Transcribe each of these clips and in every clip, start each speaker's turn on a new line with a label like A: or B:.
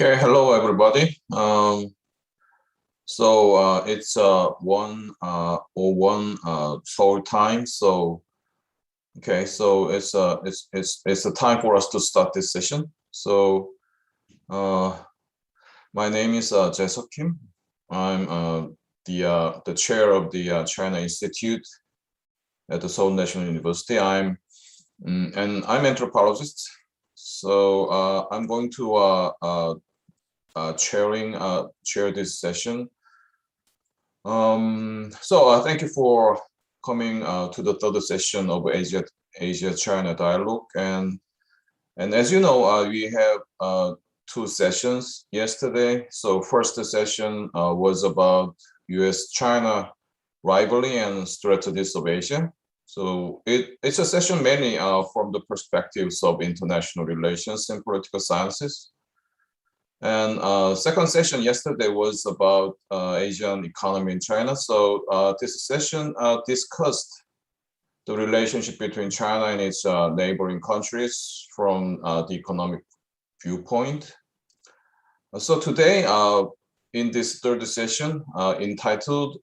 A: Okay, hello everybody. It's 1:01 Seoul time. So it's a time for us to start this session. So my name is Jaesok. I'm the chair of the China Institute at the Seoul National University. I'm anthropologist. So I'm going to chair this session. Thank you for coming to the third session of Asia-China dialogue. And as you know, we have two sessions yesterday. So first session was about US-China rivalry and strategies of Asia. So it's a session mainly from the perspectives of international relations and political sciences. And second session yesterday was about Asian economy in China. So this session discussed the relationship between China and its neighboring countries from the economic viewpoint. So today, in this third session, entitled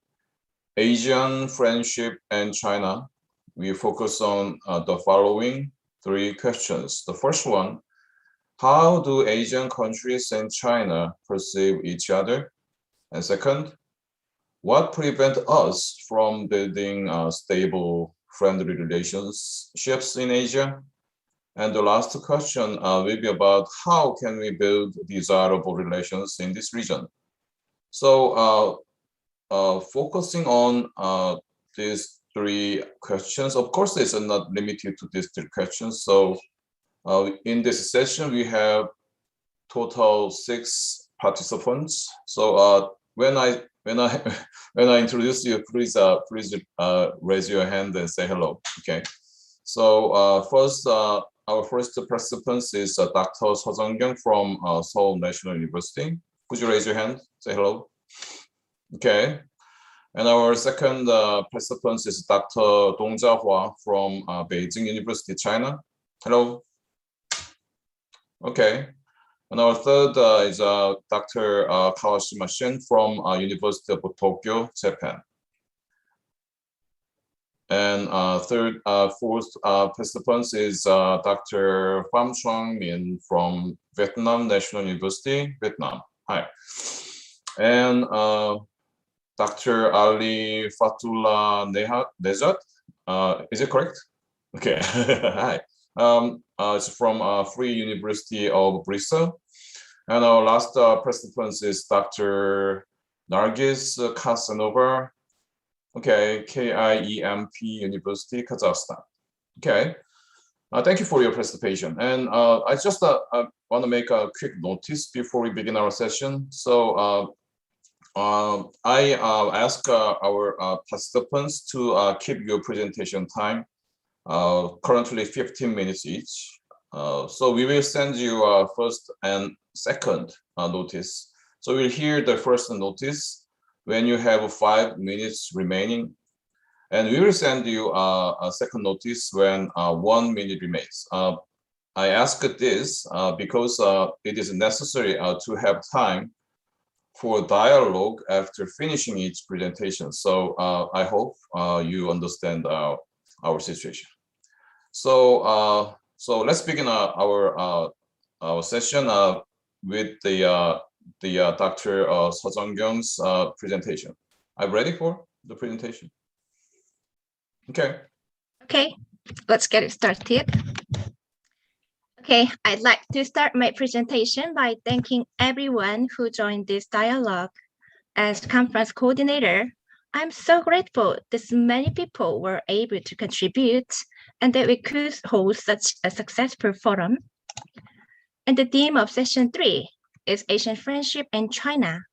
A: Asian Friendship and China, we focus on the following three questions. The first one, how do Asian countries and China perceive each other? And second, what prevents us from building stable, friendly relationships in Asia? And the last question will be about how can we build desirable relations in this region? So focusing on these three questions, of course, it's not limited to these three questions. So in this session, we have total 6 participants. So when I introduce you, please raise your hand and say hello. Okay. So our first participant is Dr. Kyung from Seoul National University. Could you raise your hand? Say hello. Okay. And our second participant is Dr. Zhaohua from Beijing University, China. Hello. Okay. And our third is Dr. Kawashima Shin from University of Tokyo, Japan. And fourth participant is Dr. Pham Minh from Vietnam National University, Vietnam. Hi. And Dr. Ali Fathollah-Nejad, is it correct? Okay. Hi. It's from Free University of Bruxelles. And our last participant is Dr. Nargis Kassenova, okay, KIMEP University, Kazakhstan. Okay, thank you for your participation. And I just want to make a quick notice before we begin our session. So I ask our participants to keep your presentation time currently 15 minutes each. So we will send you first and second notice. So we'll hear the first notice when you have 5 minutes remaining. And we will send you a second notice when 1 minute remains. I ask this because it is necessary to have time for dialogue after finishing each presentation. So I hope you understand our situation. So let's begin our session with the Dr. Kyung's presentation. I'm ready for the presentation. Okay.
B: Okay, let's get it started. Okay, I'd like to start my presentation by thanking everyone who joined this dialogue. As conference coordinator, I'm so grateful that so many people were able to contribute and that we could host such a successful forum. And the theme of session 3 is Asian friendship and China.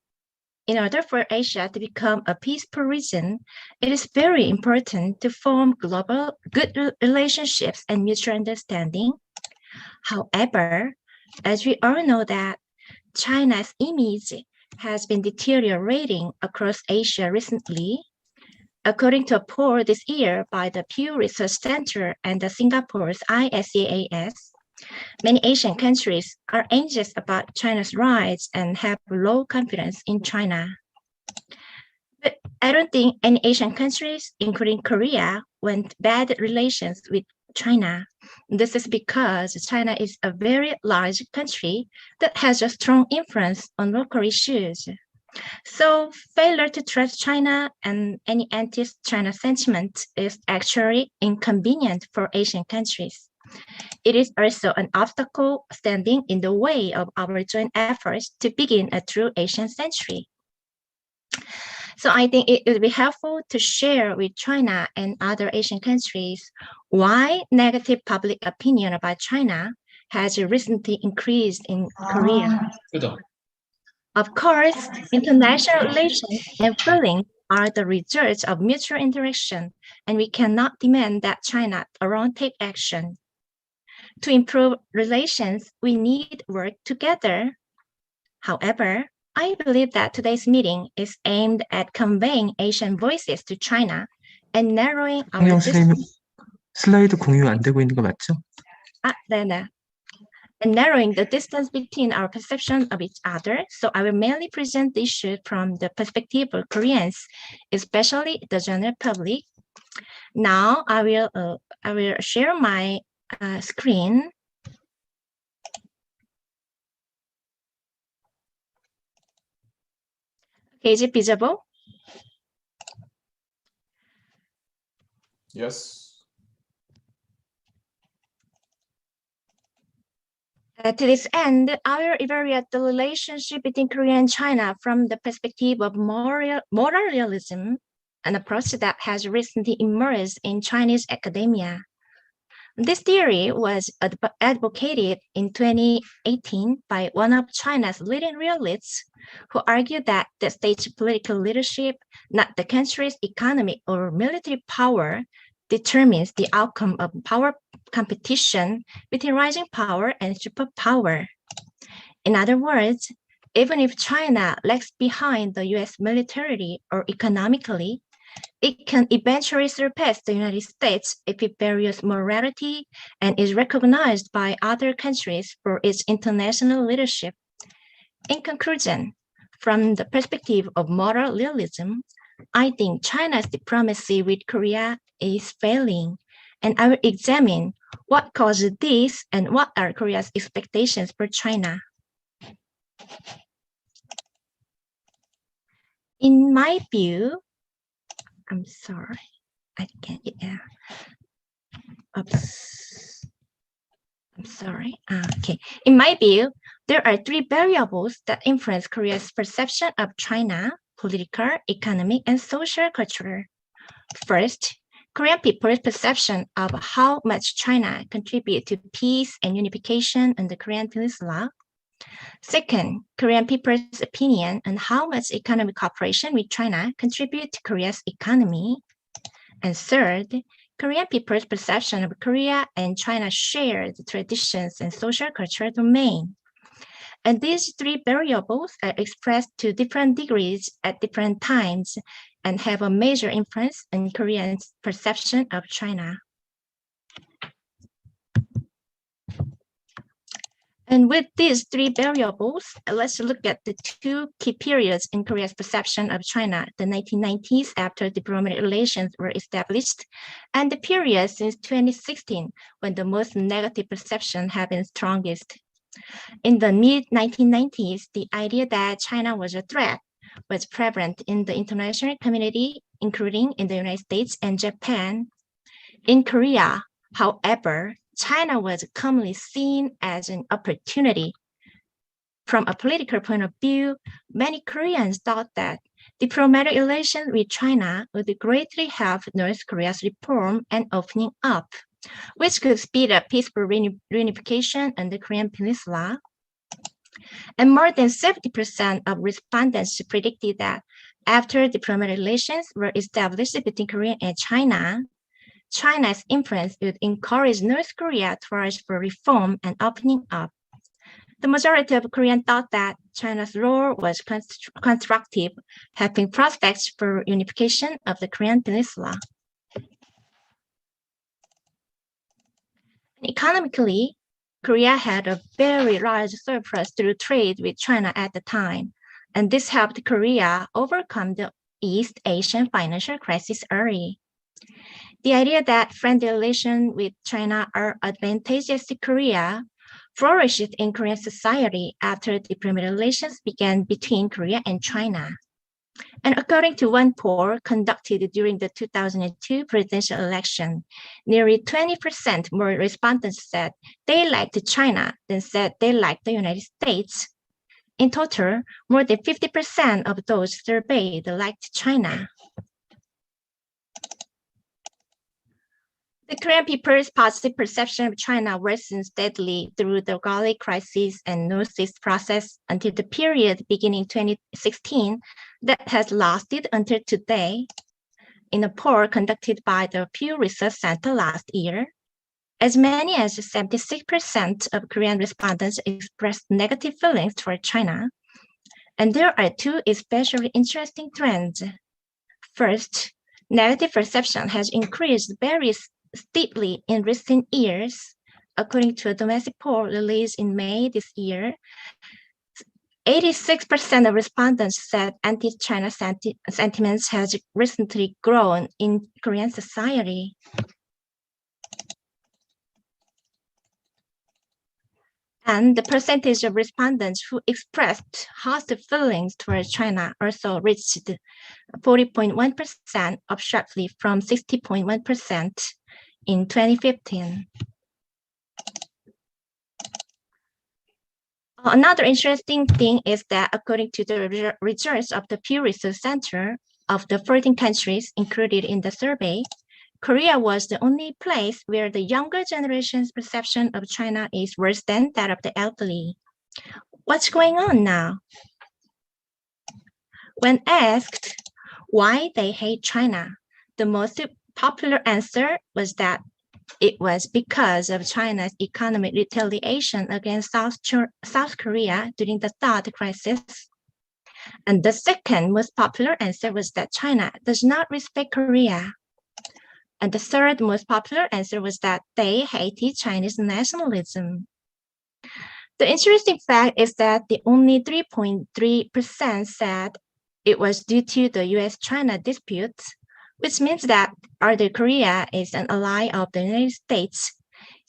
B: In order for Asia to become a peaceful region, it is very important to form global good relationships and mutual understanding. However, as we all know that China's image has been deteriorating across Asia recently. According to a poll this year by the Pew Research Center and the Singapore's ISEAS, Many Asian countries are anxious about China's rise and have low confidence in China. But I don't think any Asian countries, including Korea, want bad relations with China. This is because China is a very large country that has a strong influence on local issues. So failure to trust China and any anti-China sentiment is actually inconvenient for Asian countries. It is also an obstacle standing in the way of our joint efforts to begin a true Asian century. So I think it would be helpful to share with China and other Asian countries why negative public opinion about China has recently increased in Korea. Of course, international relations and feelings are the result of mutual interaction, and we cannot demand that China alone take action. To improve relations, we need work together. However, I believe that today's meeting is aimed at conveying Asian voices to China and narrowing our
C: 성경 선생님,
B: distance.
C: 슬라이드 공유 안 되고 있는 거 맞죠?
B: 네네. And narrowing the distance between our perception of each other. So I will mainly present the issue from the perspective of Koreans, especially the general public. Now I will share my screen. Okay, is it visible?
A: Yes.
B: To this end, I will evaluate the relationship between Korea and China from the perspective of moral realism, an approach that has recently emerged in Chinese academia. This theory was advocated in 2018 by one of China's leading realists who argued that the state's political leadership, not the country's economic or military power, determines the outcome of power competition between rising power and superpower. In other words, even if China lags behind the US militarily or economically, it can eventually surpass the United States if it values morality and is recognized by other countries for its international leadership. In conclusion, from the perspective of moral realism, I think China's diplomacy with Korea is failing, and I will examine what caused this and what are Korea's expectations for China. In my view, I'm sorry, I can't, oops. I'm sorry, okay. In my view, there are three variables that influence Korea's perception of China: political, economic, and social culture. First, Korean people's perception of how much China contributes to peace and unification on the Korean Peninsula. Second, Korean people's opinion on how much economic cooperation with China contributes to Korea's economy. And third, Korean people's perception of Korea and China share the traditions and social cultural domain. And these three variables are expressed to different degrees at different times and have a major influence on Koreans' perception of China. And with these three variables, let's look at the two key periods in Korea's perception of China: the 1990s, after diplomatic relations were established, and the period since 2016, when the most negative perception have been strongest. In the mid-1990s, the idea that China was a threat was prevalent in the international community, including in the United States and Japan. In Korea, however, China was commonly seen as an opportunity. From a political point of view, many Koreans thought that diplomatic relations with China would greatly help North Korea's reform and opening up, which could speed up peaceful reunification on the Korean Peninsula. And more than 70% of respondents predicted that after diplomatic relations were established between Korea and China, China's influence would encourage North Korea towards reform and opening up. The majority of Koreans thought that China's role was constructive, helping prospects for unification of the Korean Peninsula. Economically, Korea had a very large surplus through trade with China at the time, and this helped Korea overcome the East Asian financial crisis early. The idea that friendly relations with China are advantageous to Korea flourished in Korean society after diplomatic relations began between Korea and China. And according to one poll conducted during the 2002 presidential election, nearly 20% more respondents said they liked China than said they liked the United States. In total, more than 50% of those surveyed liked China. The Korean people's positive perception of China worsened steadily through the Gulf crisis and Northeast process until the period beginning 2016 that has lasted until today. In a poll conducted by the Pew Research Center last year, as many as 76% of Korean respondents expressed negative feelings toward China. And there are two especially interesting trends. First, negative perception has increased very steeply in recent years. According to a domestic poll released in May this year, 86% of respondents said anti-China sentiments has recently grown in Korean society. And the percentage of respondents who expressed hostile feelings towards China also reached 40.1%, up sharply from 60.1% in 2015. Another interesting thing is that according to the results of the Pew Research Center, of the 14 countries included in the survey, Korea was the only place where the younger generation's perception of China is worse than that of the elderly. What's going on now? When asked why they hate China, the most popular answer was that it was because of China's economic retaliation against South Korea during the Thaad crisis. And the second most popular answer was that China does not respect Korea. And the third most popular answer was that they hated Chinese nationalism. The interesting fact is that the only 3.3% said it was due to the US-China dispute, which means that although Korea is an ally of the United States,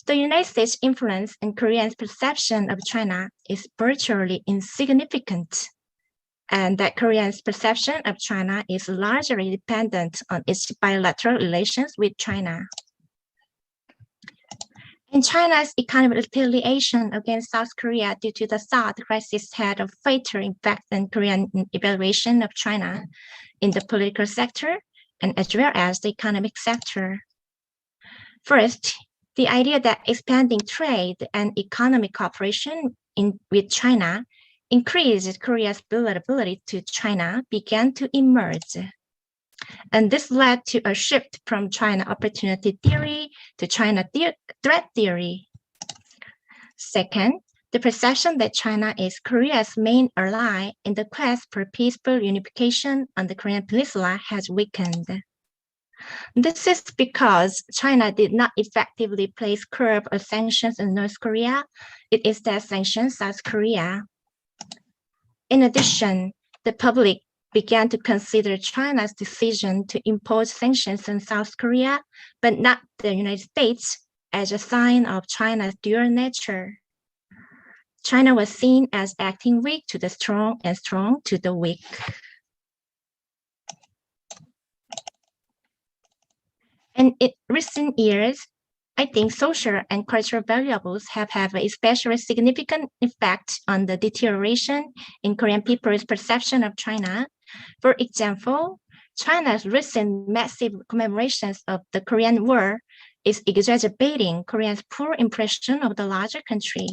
B: the United States' influence in Korea's perception of China is virtually insignificant, and that Korea's perception of China is largely dependent on its bilateral relations with China. And China's economic retaliation against South Korea due to the Thaad crisis had a fatal impact on Korean evaluation of China in the political sector and as well as the economic sector. First, the idea that expanding trade and economic cooperation with China increased Korea's vulnerability to China began to emerge. And this led to a shift from China opportunity theory to China threat theory. Second, the perception that China is Korea's main ally in the quest for peaceful unification on the Korean Peninsula has weakened. This is because China did not effectively place curb or sanctions on North Korea. It instead sanctioned South Korea. In addition, the public began to consider China's decision to impose sanctions on South Korea, but not the United States, as a sign of China's dual nature. China was seen as acting weak to the strong and strong to the weak. And in recent years, I think social and cultural variables have had an especially significant effect on the deterioration in Korean people's perception of China. For example, China's recent massive commemorations of the Korean War is exacerbating Korea's poor impression of the larger country.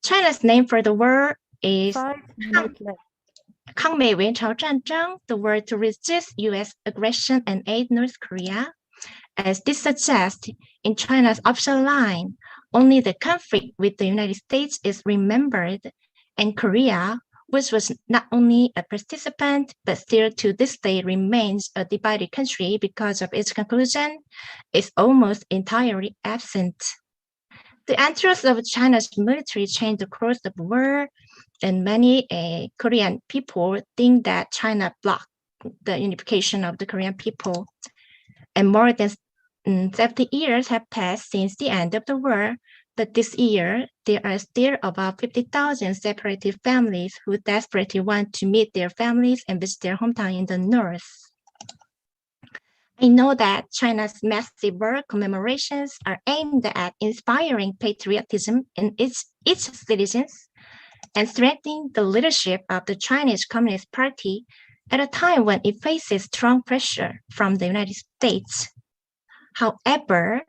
B: China's name for the war is抗美援朝战争, the word to resist U.S. aggression and aid North Korea. As this suggests, in China's official line, only the conflict with the United States is remembered, and Korea, which was not only a participant, but still to this day remains a divided country because of its conclusion, is almost entirely absent. The entrance of China's military changed the course of the war, and many Korean people think that China blocked the unification of the Korean people. And more than 70 years have passed since the end of the war, but this year, there are still about 50,000 separated families who desperately want to meet their families and visit their hometown in the north. I know that China's massive war commemorations are aimed at inspiring patriotism in its citizens and strengthening the leadership of the Chinese Communist Party at a time when it faces strong pressure from the United States. However,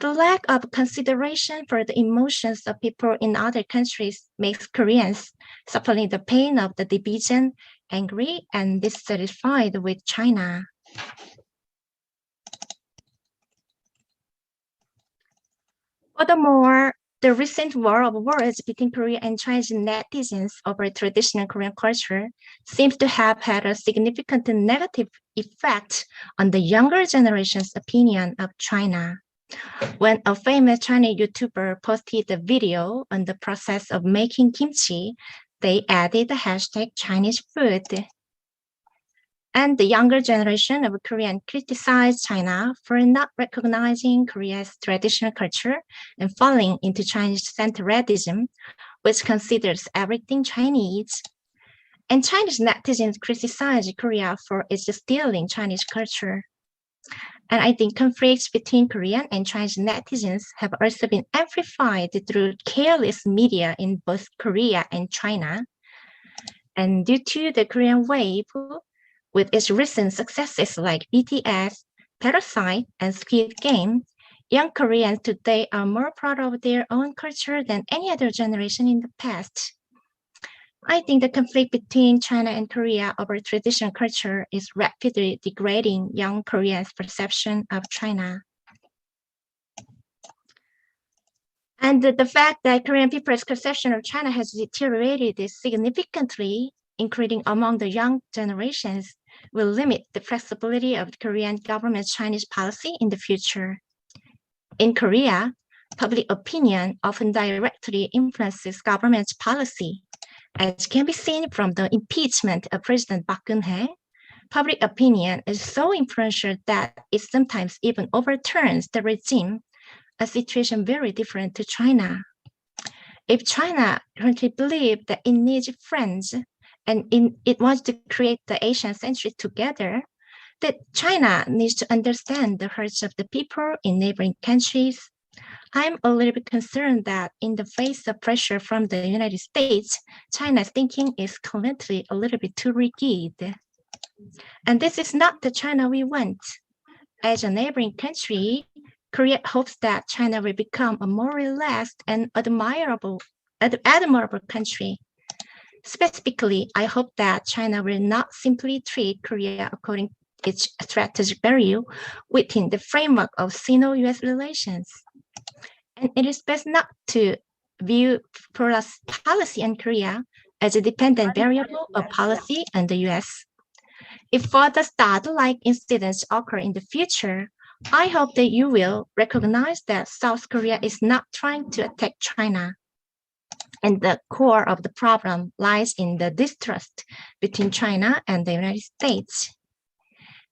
B: the lack of consideration for the emotions of people in other countries makes Koreans suffering the pain of the division angry and dissatisfied with China. Furthermore, the recent war of words between Korea and Chinese netizens over traditional Korean culture seems to have had a significant negative effect on the younger generation's opinion of China. When a famous Chinese YouTuber posted a video on the process of making kimchi, they added the hashtag Chinese food. And the younger generation of Koreans criticized China for not recognizing Korea's traditional culture and falling into Chinese centeredism, which considers everything Chinese. And Chinese netizens criticize Korea for its stealing Chinese culture. And I think conflicts between Korean and Chinese netizens have also been amplified through careless media in both Korea and China. And due to the Korean wave, with its recent successes like BTS, Parasite, and Squid Game, young Koreans today are more proud of their own culture than any other generation in the past. I think the conflict between China and Korea over traditional culture is rapidly degrading young Koreans' perception of China. And the fact that Korean people's perception of China has deteriorated significantly, including among the young generations, will limit the flexibility of the Korean government's Chinese policy in the future. In Korea, public opinion often directly influences government's policy. As can be seen from the impeachment of President Park Geun-hye, public opinion is so influential that it sometimes even overturns the regime, a situation very different to China. If China currently believes that it needs friends and it wants to create the Asian century together, that China needs to understand the hurts of the people in neighboring countries. I'm a little bit concerned that in the face of pressure from the United States, China's thinking is currently a little bit too rigid. And this is not the China we want. As a neighboring country, Korea hopes that China will become a more relaxed and admirable country. Specifically, I hope that China will not simply treat Korea according to its strategic value within the framework of Sino-US relations. And it is best not to view policy in Korea as a dependent variable of policy in the US. If further Start-like incidents occur in the future, I hope that you will recognize that South Korea is not trying to attack China. And the core of the problem lies in the distrust between China and the United States.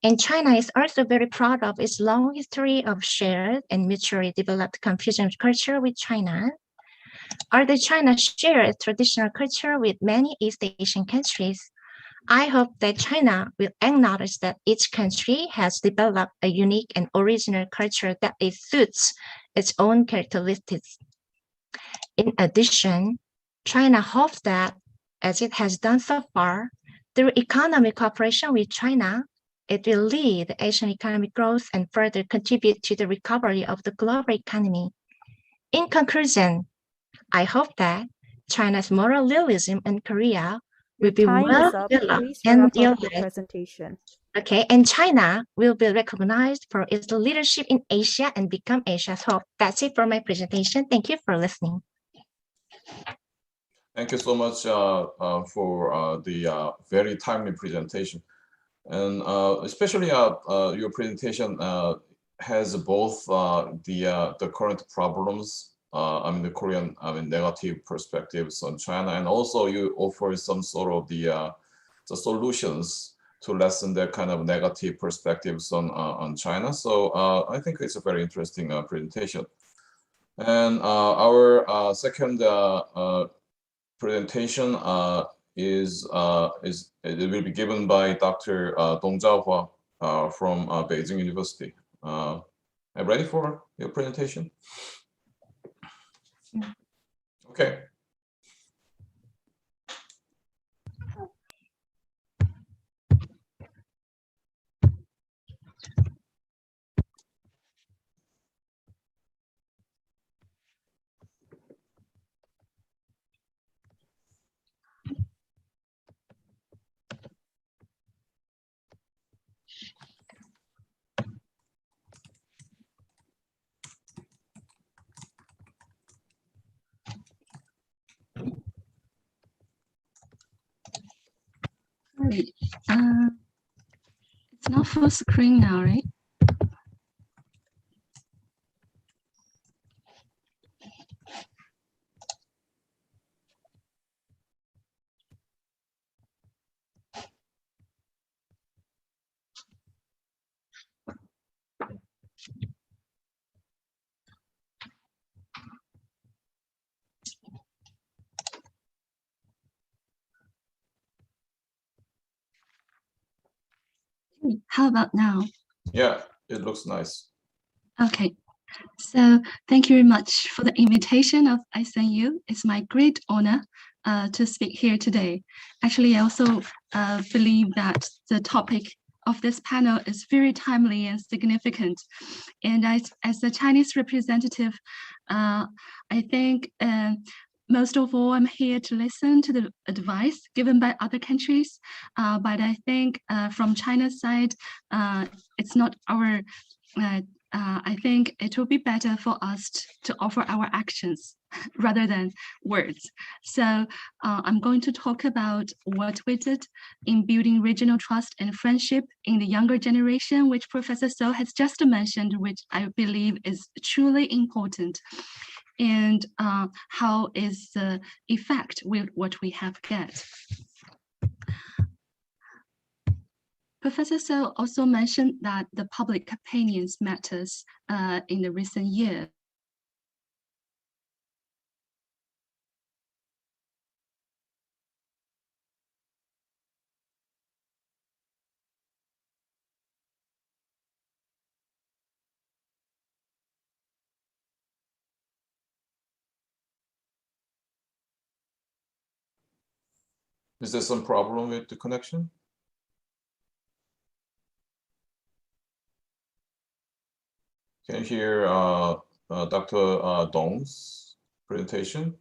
B: And China is also very proud of its long history of shared and mutually developed Confucian culture with China. Although China shares traditional culture with many East Asian countries, I hope that China will acknowledge that each country has developed a unique and original culture that it suits its own characteristics. In addition, China hopes that, as it has done so far, through economic cooperation with China, it will lead Asian economic growth and further contribute to the recovery of the global economy. In conclusion, I hope that China's moral realism in Korea will be well developed and realized. Okay, and China will be recognized for its leadership in Asia and become Asia's hope. That's it for my presentation. Thank you for listening.
A: Thank you so much for the very timely presentation. And especially your presentation has both the current problems the Korean, negative perspectives on China, and also you offer some sort of the solutions to lessen that kind of negative perspectives on China. So I think it's a very interesting presentation. And our second presentation it will be given by Dr. Zhaohua from Beijing University. Are you ready for your presentation? Okay.
D: Right. It's not full screen now, right? How about now?
A: Yeah, it looks nice.
D: Okay. So thank you very much for the invitation of ISNU. It's my great honor to speak here today. Actually, I also believe that the topic of this panel is very timely and significant. And as a Chinese representative, I think most of all, I'm here to listen to the advice given by other countries. But I think from China's side, it's not our I think it will be better for us to offer our actions rather than words. So I'm going to talk about what we did in building regional trust and friendship in the younger generation, which Professor So has just mentioned, which I believe is truly important. And how is the effect with what we have got. Professor So also mentioned that the public opinions matters in the recent year.
A: Is there some problem with the connection? Can you hear Dr. Dong's presentation?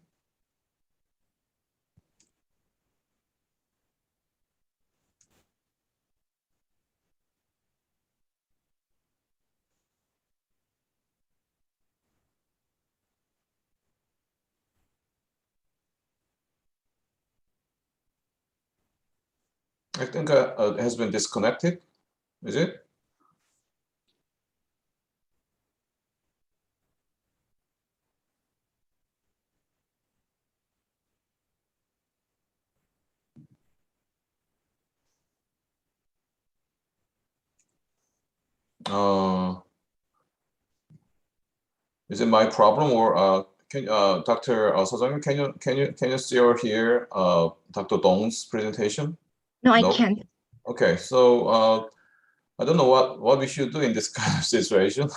A: I think it has been disconnected. Is it? Is it my problem, or can Dr. Sojong, can you still hear Dr. Dong's presentation?
B: No, I can't.
A: Okay, so I don't know what we should do in this kind of situation.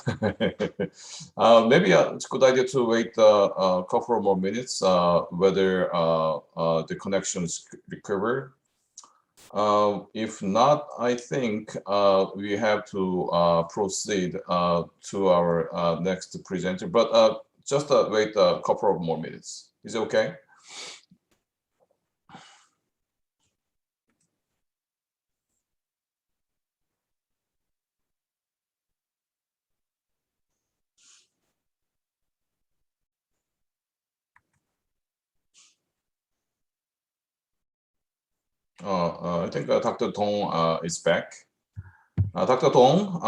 A: Maybe it's a good idea to wait a couple of more minutes whether the connection is recovered. If not, I think we have to proceed to our next presenter, but just wait a couple of more minutes. Is it okay? I think Dr. Dong is back. Dr. Dong,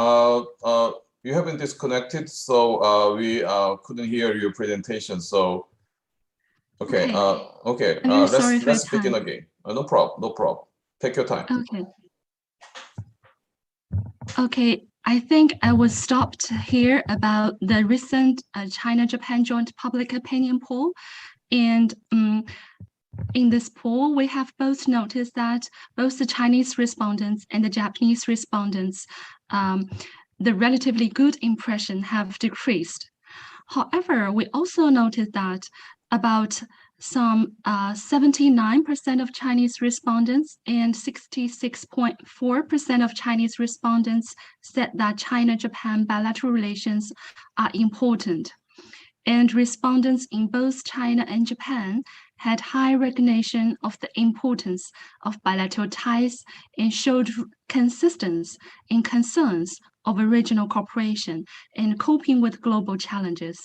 A: you have been disconnected, so we couldn't hear your presentation. So, okay,
D: I'm very sorry for
A: let's
D: your
A: begin
D: time.
A: again. No problem, no problem. Take your time.
D: Okay. Okay, I think I was stopped here about the recent China-Japan joint public opinion poll. And in this poll, we have both noticed that both the Chinese respondents and the Japanese respondents, the relatively good impression have decreased. However, we also noticed that about some 79% of Chinese respondents and 66.4% of Chinese respondents said that China-Japan bilateral relations are important. And respondents in both China and Japan had high recognition of the importance of bilateral ties and showed consistency in concerns of regional cooperation and coping with global challenges.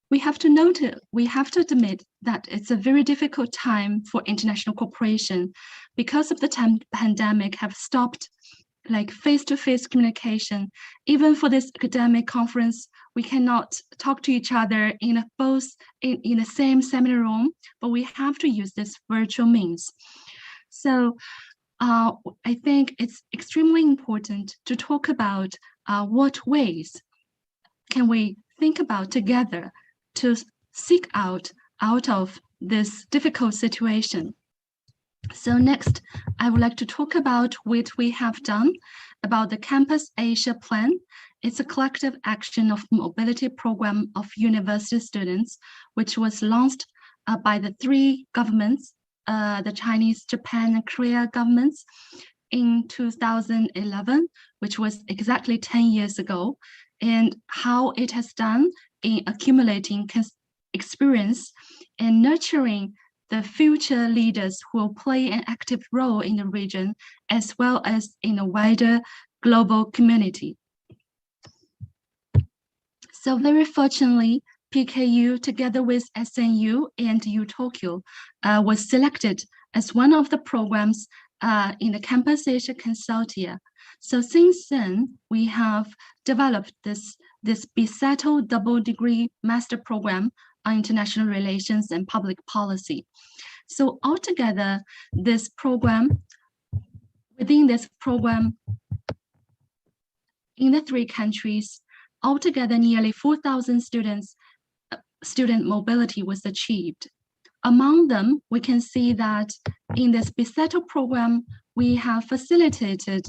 D: We have to admit that it's a very difficult time for international cooperation because of the pandemic have stopped like face-to-face communication. Even for this academic conference, we cannot talk to each other in the same seminar room, but we have to use this virtual means. So I think it's extremely important to talk about what ways can we think about together to seek out of this difficult situation. So next, I would like to talk about what we have done about the Campus Asia Plan. It's a collective action of mobility program of university students, which was launched by the three governments, the Chinese, Japan, and Korea governments in 2011, which was exactly 10 years ago, and how it has done in accumulating experience and nurturing the future leaders who will play an active role in the region as well as in a wider global community. So very fortunately, PKU together with SNU and U-Tokyo was selected as one of the programs in the Campus Asia Consortia. So since then, we have developed this BSETO double degree master program on international relations and public policy. So altogether, within this program, in the three countries, altogether nearly 4,000 student mobility was achieved. Among them, we can see that in this BSETO program, we have facilitated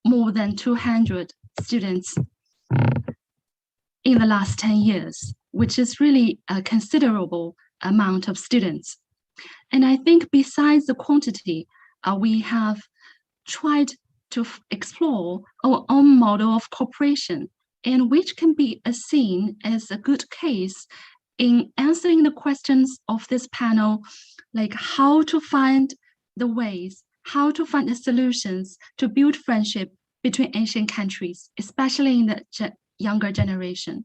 D: more than 200 students in the last 10 years, which is really a considerable amount of students. And I think besides the quantity, we have tried to explore our own model of cooperation, and which can be seen as a good case in answering the questions of this panel, like how to find the ways, how to find the solutions to build friendship between Asian countries, especially in the younger generation.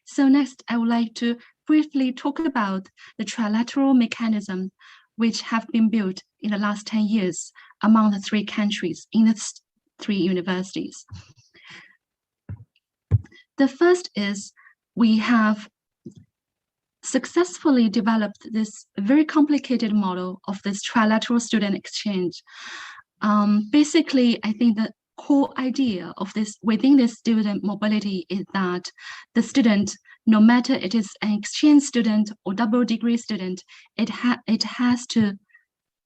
D: So next, I would like to briefly talk about the trilateral mechanism which have been built in the last 10 years among the three countries in the three universities. The first is we have successfully developed this very complicated model of this trilateral student exchange. Basically, I think the core idea of this within this student mobility is that the student, no matter it is an exchange student or double degree student, it has to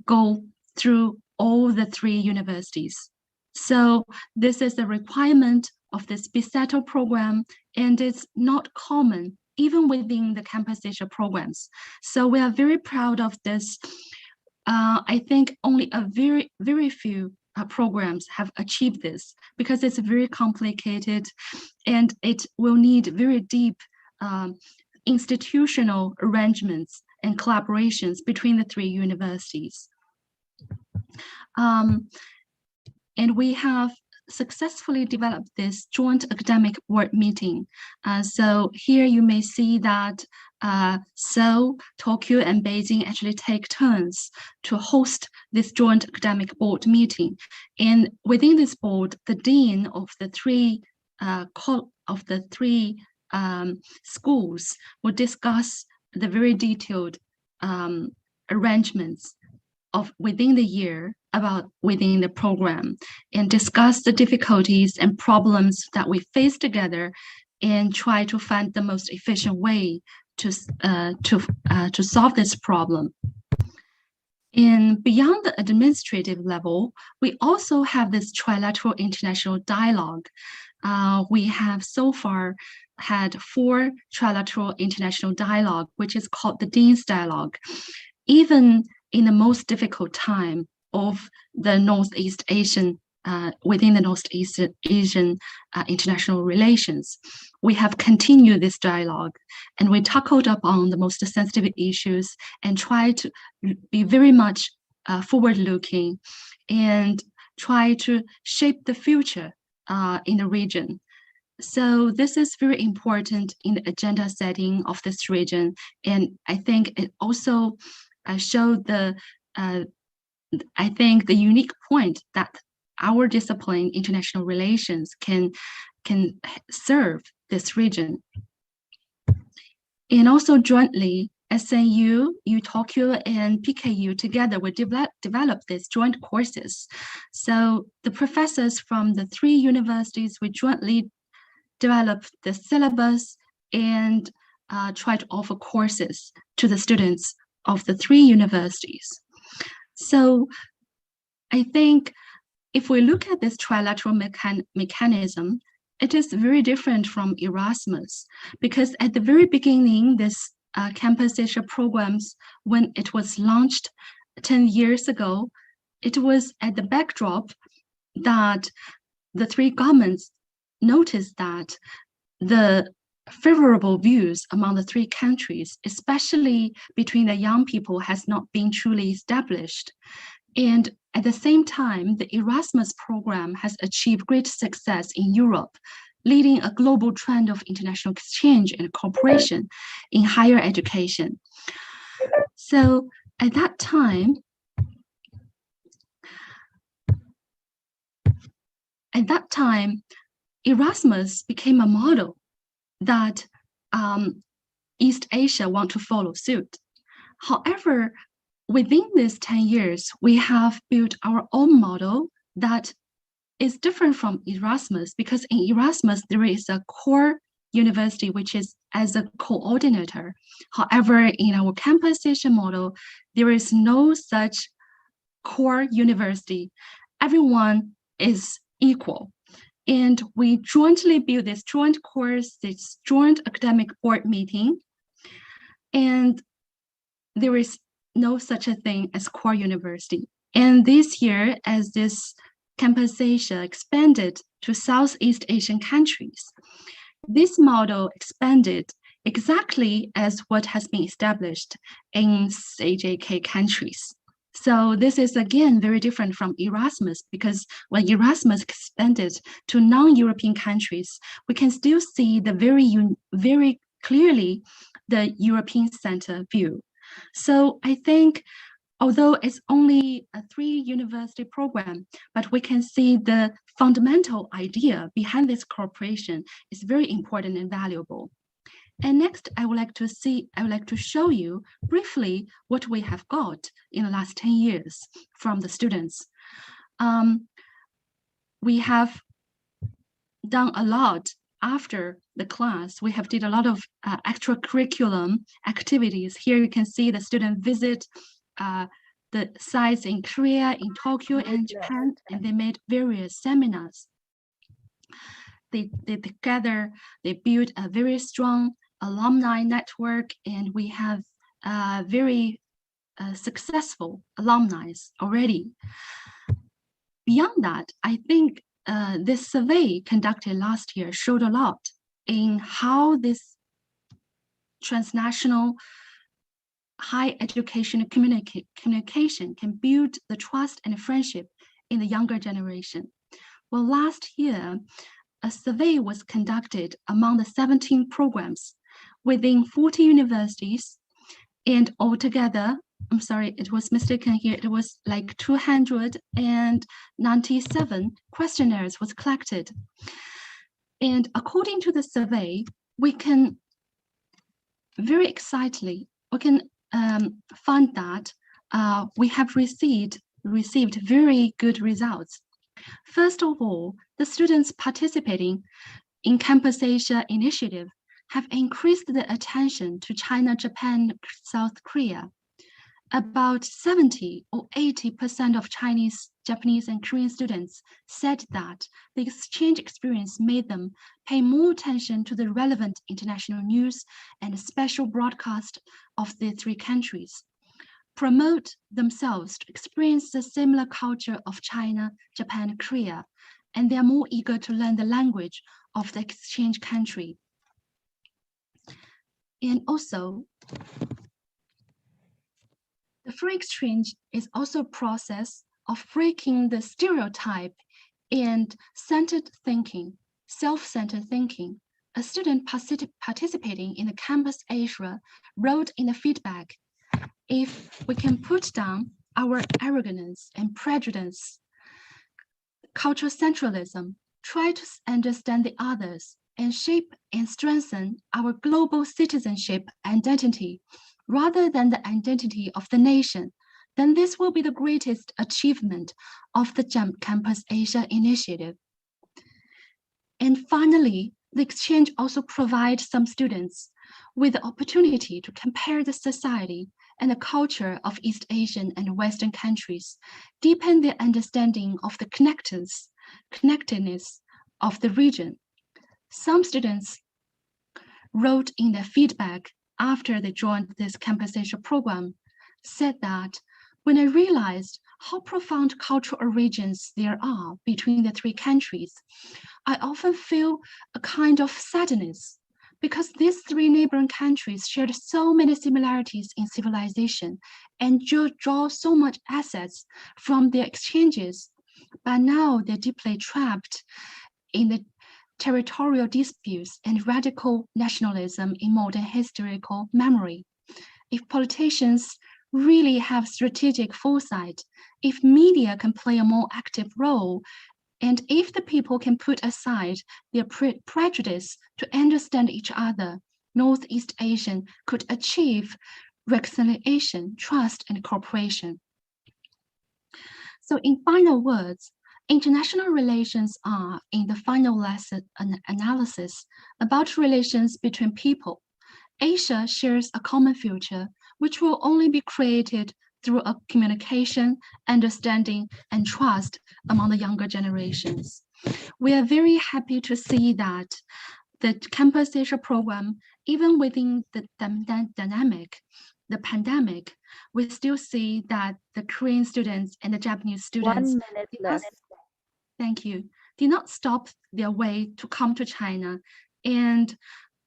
D: go through all the three universities. So this is the requirement of this BSETO program, and it's not common even within the Campus Asia programs. So we are very proud of this. I think only a very few programs have achieved this because it's very complicated and it will need very deep institutional arrangements and collaborations between the three universities. And we have successfully developed this joint academic board meeting. So here you may see that Seoul, Tokyo, and Beijing actually take turns to host this joint academic board meeting. And within this board, the dean of the three schools will discuss the very detailed arrangements of within the year within the program, and discuss the difficulties and problems that we face together, and try to find the most efficient way to solve this problem. And beyond the administrative level, we also have this trilateral international dialogue. We have so far had 4 trilateral international dialogue, which is called the Dean's Dialogue. Even in the most difficult time of the Northeast Asian, within the Northeast Asian international relations, we have continued this dialogue, and we tackled upon the most sensitive issues and try to be very much forward-looking and try to shape the future in the region. So this is very important in the agenda setting of this region, and I think it also showed the unique point that our discipline, international relations, can serve this region. And also jointly, SNU, UTokyo, and PKU together will develop these joint courses. So the professors from the 3 universities will jointly develop the syllabus and try to offer courses to the students of the 3 universities. So I think if we look at this trilateral mechanism, it is very different from Erasmus, because at the very beginning, this Campus Asia programs, when it was launched 10 years ago, it was at the backdrop that the 3 governments noticed that the favorable views among the 3 countries, especially between the young people, has not been truly established. And at the same time, the Erasmus program has achieved great success in Europe, leading a global trend of international exchange and cooperation in higher education. So at that time, Erasmus became a model that East Asia want to follow suit. However, within these 10 years, we have built our own model that is different from Erasmus, because in Erasmus, there is a core university, which is as a coordinator. However, in our Campus Asia model, there is no such core university. Everyone is equal. And we jointly build this joint course, this joint academic board meeting. And there is no such a thing as core university. And this year, as this Campus Asia expanded to Southeast Asian countries, this model expanded exactly as what has been established in CJK countries. So this is again very different from Erasmus, because when Erasmus expanded to non-European countries, we can still see the very clearly the European center view. So I think, although it's only a 3-university program, but we can see the fundamental idea behind this cooperation is very important and valuable. And next, I would like to show you briefly what we have got in the last 10 years from the students. We have done a lot after the class. We have did a lot of extracurriculum activities. Here you can see the student visit the sites in Korea, in Tokyo, and Japan, and they made various seminars. They together, they built a very strong alumni network, and we have very successful alumni already. Beyond that, I think this survey conducted last year showed a lot in how this transnational high education communication can build the trust and friendship in the younger generation. Well, last year, a survey was conducted among the 17 programs within 40 universities, and altogether, I'm sorry, it was mistaken here, it was like 297 questionnaires was collected. And according to the survey, we can very excitedly, we can find that we have received very good results. First of all, the students participating in Campus Asia initiative have increased the attention to China, Japan, South Korea. About 70 or 80% of Chinese, Japanese, and Korean students said that the exchange experience made them pay more attention to the relevant international news and special broadcast of the three countries, promote themselves to experience the similar culture of China, Japan, and Korea, and they are more eager to learn the language of the exchange country. And also, the free exchange is also a process of breaking the stereotype and centered thinking, self-centered thinking. A student participating in the Campus Asia wrote in the feedback, if we can put down our arrogance and prejudice, cultural centralism, try to understand the others, and shape and strengthen our global citizenship identity, rather than the identity of the nation, then this will be the greatest achievement of the Campus Asia initiative. And finally, the exchange also provides some students with the opportunity to compare the society and the culture of East Asian and Western countries, deepen their understanding of the connectedness of the region. Some students wrote in their feedback after they joined this Campus Asia program, said that when I realized how profound cultural origins there are between the three countries, I often feel a kind of sadness because these three neighboring countries shared so many similarities in civilization and draw so much assets from their exchanges, but now they're deeply trapped in the territorial disputes and radical nationalism in modern historical memory. If politicians really have strategic foresight, if media can play a more active role, and if the people can put aside their prejudice to understand each other, Northeast Asian could achieve reconciliation, trust, and cooperation. So in final words, international relations are, in the final lesson analysis, about relations between people. Asia shares a common future, which will only be created through a communication, understanding, and trust among the younger generations. We are very happy to see that the Campus Asia program, even within the pandemic, we still see that the Korean students and the Japanese students
E: 1 minute left.
D: Thank you. Did not stop their way to come to China. And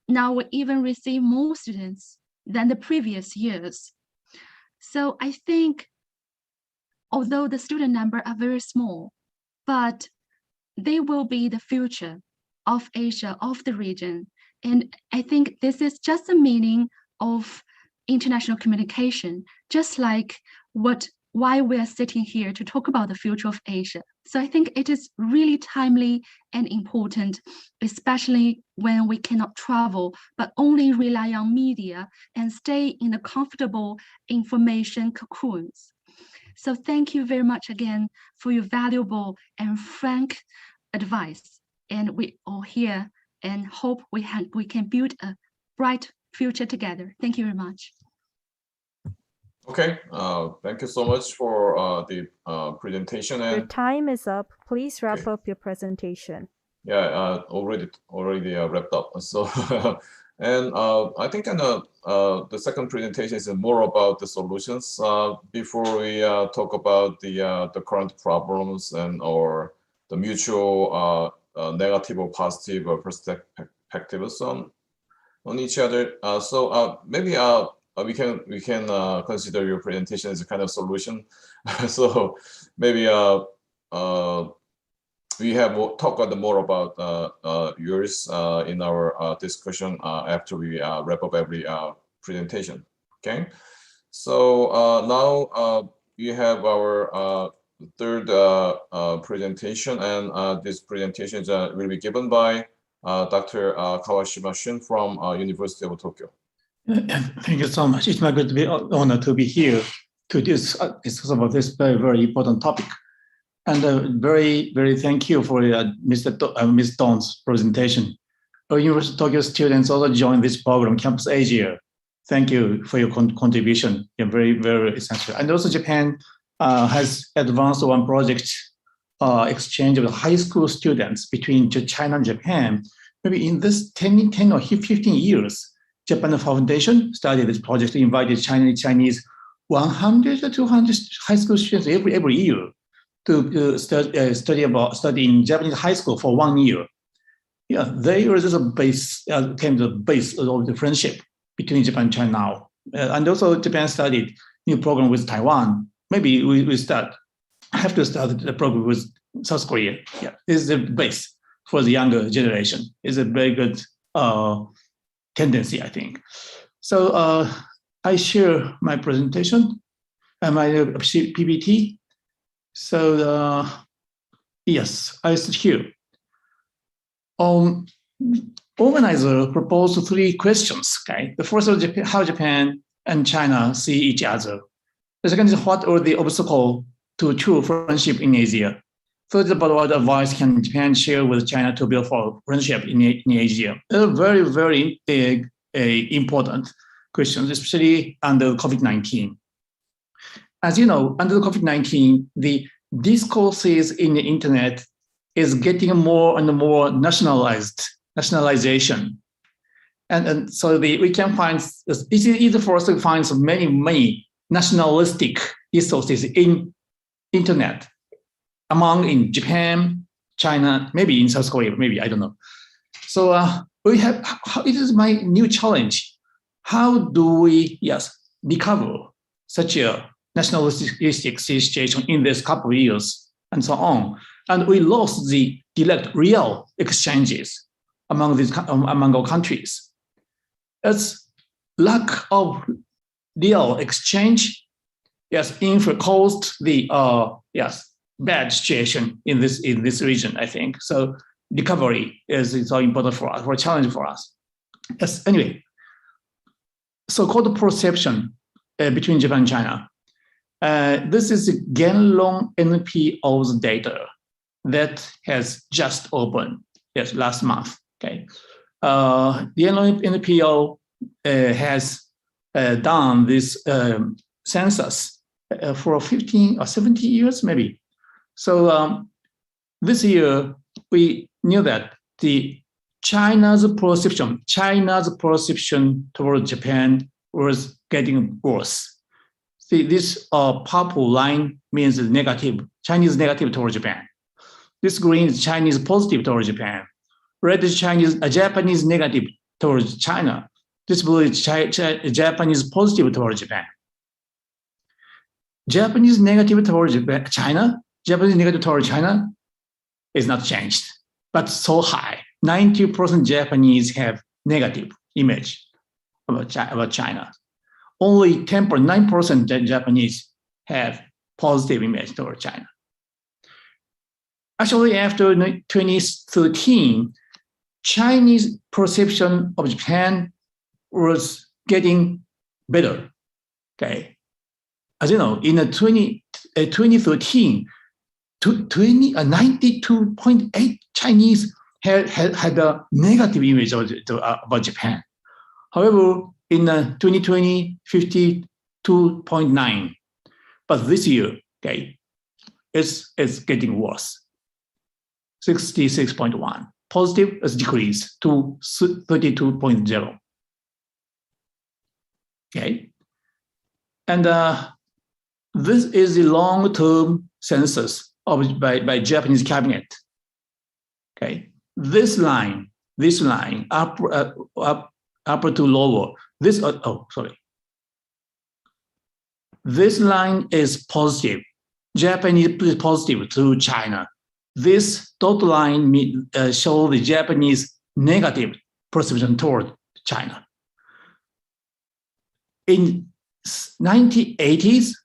D: now we even receive more students than the previous years. So I think, although the student number are very small, but they will be the future of Asia, of the region. And I think this is just the meaning of international communication, just like why we are sitting here to talk about the future of Asia. So I think it is really timely and important, especially when we cannot travel, but only rely on media and stay in the comfortable information cocoons. So thank you very much again for your valuable and frank advice. And we all here and hope we can build a bright future together. Thank you very much.
A: Okay, thank you so much for the presentation.
E: Your
A: And
E: time is up. Please wrap up your presentation.
A: yeah, already wrapped up. So, and I think the second presentation is more about the solutions. Before we talk about the current problems and or the mutual negative or positive perspectives on each other. So maybe we can consider your presentation as a kind of solution. So maybe we have talked more about yours in our discussion after we wrap up every presentation. Okay, so now we have our third presentation, and this presentation will be given by Dr. Kawashima Shin from University of Tokyo.
F: Thank you so much. It's my great honor to be here to discuss about this very, very important topic. And very, very thank you for Ms. Don's presentation. Our University of Tokyo students also joined this program, Campus Asia. Thank you for your contribution. You're very, very essential. And also Japan has advanced one project exchange of high school students between China and Japan. Maybe in this 10 or 15 years, Japan Foundation started this project to invite Chinese 100 to 200 high school students every year to study in Japanese high school for 1 year. Yeah, there is a base, came the base of the friendship between Japan and China now. And also Japan started new program with Taiwan. Maybe we have to start the program with South Korea. Yeah, this is the base for the younger generation. It's a very good tendency, I think. So I share my presentation and my PPT. So yes, I sit here. Organizer proposed 3 questions. Okay, the first is how Japan and China see each other. The second is what are the obstacles to true friendship in Asia. Third is about what advice can Japan share with China to build for friendship in Asia. They're very, very big, important questions, especially under COVID-19. As you know, under the COVID-19, the discourses in the internet is getting more and more nationalization. And so we can find, it's easy for us to find so many nationalistic discourses in internet, in Japan, China, maybe in South Korea, maybe, I don't know. So it is my new challenge. How do we, recover such a nationalistic situation in this couple of years and so on? And we lost the direct, real exchanges among our countries. It's lack of real exchange, caused the bad situation in this region, I think. So recovery is so important for us, for a challenge for us. Yes. Anyway, so-called perception between Japan and China. This is the Genlong NPO's data that has just opened last month. Okay, the NPO has done this census for 15 or 70 years, maybe. So this year we knew that China's perception towards Japan was getting worse. See, this purple line means negative. Chinese negative towards Japan. This green is Chinese positive towards Japan. Red is Japanese negative towards China. This blue is Japanese positive towards Japan. Japanese negative towards China, Japanese negative towards China is not changed, but so high. 90% Japanese have negative image about China. Only 9% Japanese have positive image toward China. Actually, after 2013, Chinese perception of Japan was getting better. Okay, as you know, in 2013, 92.8 Chinese had a negative image about Japan. However, in 2020, 52.9. But this year, okay, it's getting worse. 66.1. Positive is decreased to 32.0. Okay, and this is the long-term census by Japanese cabinet. Okay, this line upper to lower. This line is positive. Japanese is positive to China. This dotted line shows the Japanese negative perception toward China. In 1980s,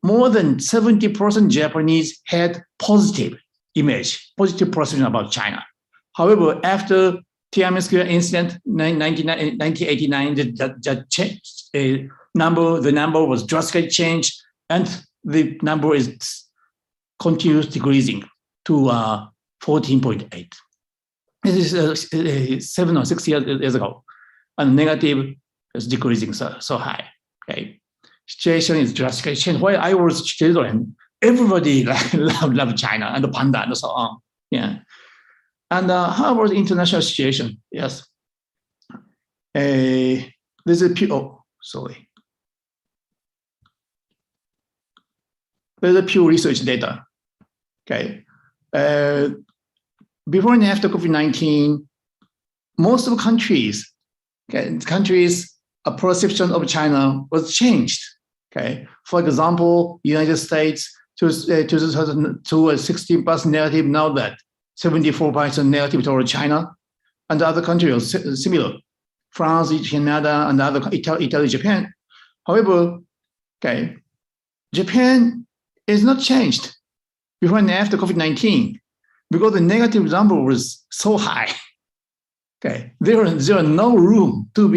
F: more than 70% Japanese had positive image, positive perception about China. However, after Tiananmen Square incident, 1989, the number was drastically changed, and the number is continues decreasing to 14.8. This is 7 or 6 years ago, and negative is decreasing so high. Okay, situation is drastically changed. While I was children, everybody loved China and the panda and so on. Yeah. And how about the international situation? Yes. This is sorry. There's a Pew Research data. Okay. Before and after COVID-19, most of the countries, a perception of China was changed. Okay. For example, United States to a 16% negative, now that 74% negative toward China, and the other countries are similar. France, Canada, and other Italy, Japan. However, okay, Japan is not changed before and after COVID-19 because the negative number was so high. Okay, there is no room to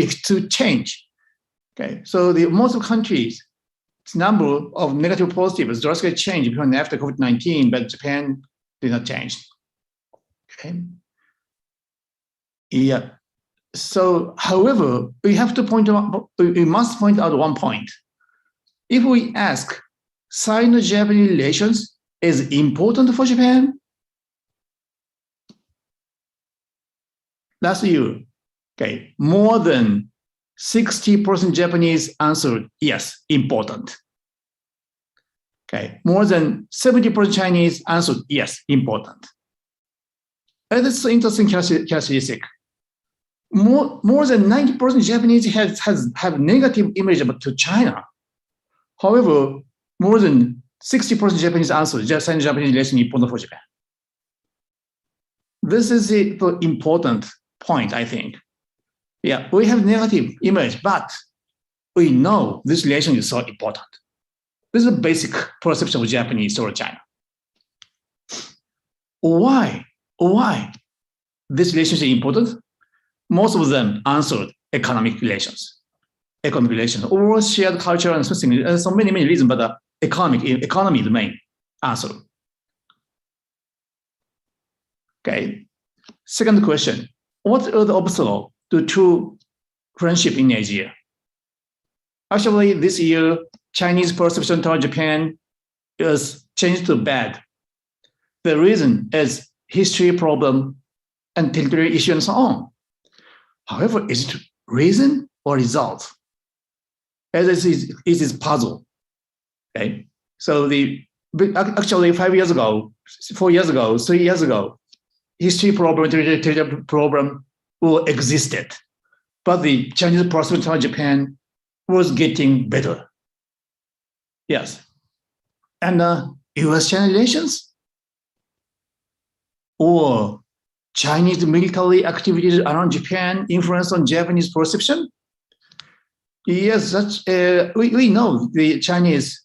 F: change. Okay, so the most of countries, number of negative positive is drastically changed before and after COVID-19, but Japan did not change. Okay. Yeah. So, however, we must point out one point. If we ask, Sino-Japanese relations is important for Japan? Last year, okay, more than 60% Japanese answered yes, important. Okay, more than 70% Chinese answered yes, important. And that's an interesting characteristic. More than 90% Japanese have negative image to China. However, more than 60% Japanese answered Sino-Japanese relation important for Japan. This is the important point, I think. Yeah, we have negative image, but we know this relation is so important. This is a basic perception of Japanese toward China. Why this relationship is important? Most of them answered economic relations, or shared culture and something. There's so many reasons, but economy is the main answer. Okay. Second question: what are the obstacles to true friendship in Asia? Actually, this year, Chinese perception toward Japan is changed to bad. The reason is history problem and territorial issue and so on. However, is it reason or result? As it is puzzle. Okay, so actually 5 years ago, 4 years ago, 3 years ago, history problem, territorial problem existed, but the Chinese perception toward Japan was getting better. Yes, and U.S.-China relations or Chinese military activities around Japan influence on Japanese perception? Yes, that's, we know the Chinese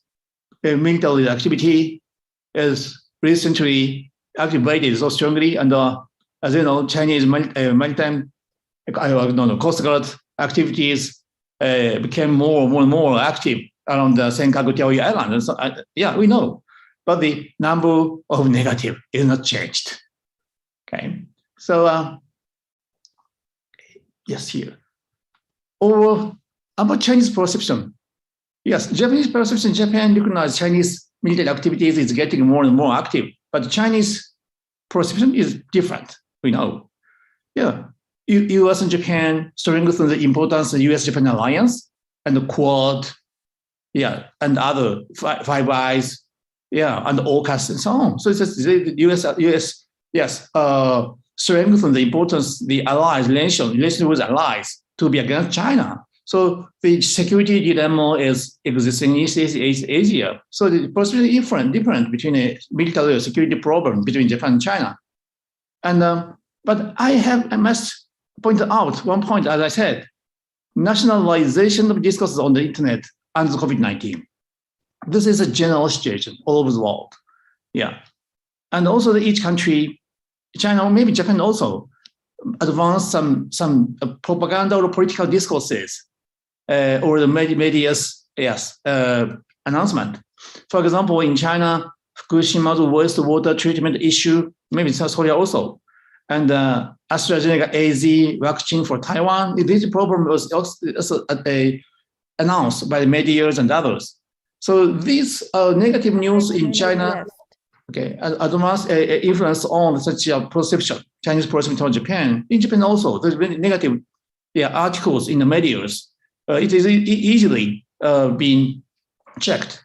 F: military activity is recently activated so strongly, and as you know, Chinese maritime Coast Guard activities became more and more active around the Senkaku Diaoyu Island. And so, yeah, we know, but the number of negative is not changed. Okay. So, yes, here. Or about Chinese perception. Yes, Japanese perception, Japan recognizes Chinese military activities is getting more and more active, but Chinese perception is different, we know. Yeah, US and Japan strengthen the importance of the US-Japan alliance and the Quad, yeah, and other Five Eyes, yeah, and AUKUS and so on. So it's just the US, yes, strengthen the importance, the allies, relation with allies to be against China. So the security dilemma is existing in East Asia. So the perception is different between a military security problem between Japan and China. And but I must point out one point, as I said, nationalization of discourses on the internet under COVID-19. This is a general situation all over the world. Yeah. And also each country China, or maybe Japan also, advance some propaganda or political discourses or the media's announcement. For example, in China, Fukushima's wastewater treatment issue, maybe South Korea also, and AstraZeneca AZ vaccine for Taiwan. This problem was also announced by the media and others. So this negative news in China, advanced influence on such a perception, Chinese perception of Japan. In Japan also, there's been negative articles in the media. It is easily being checked.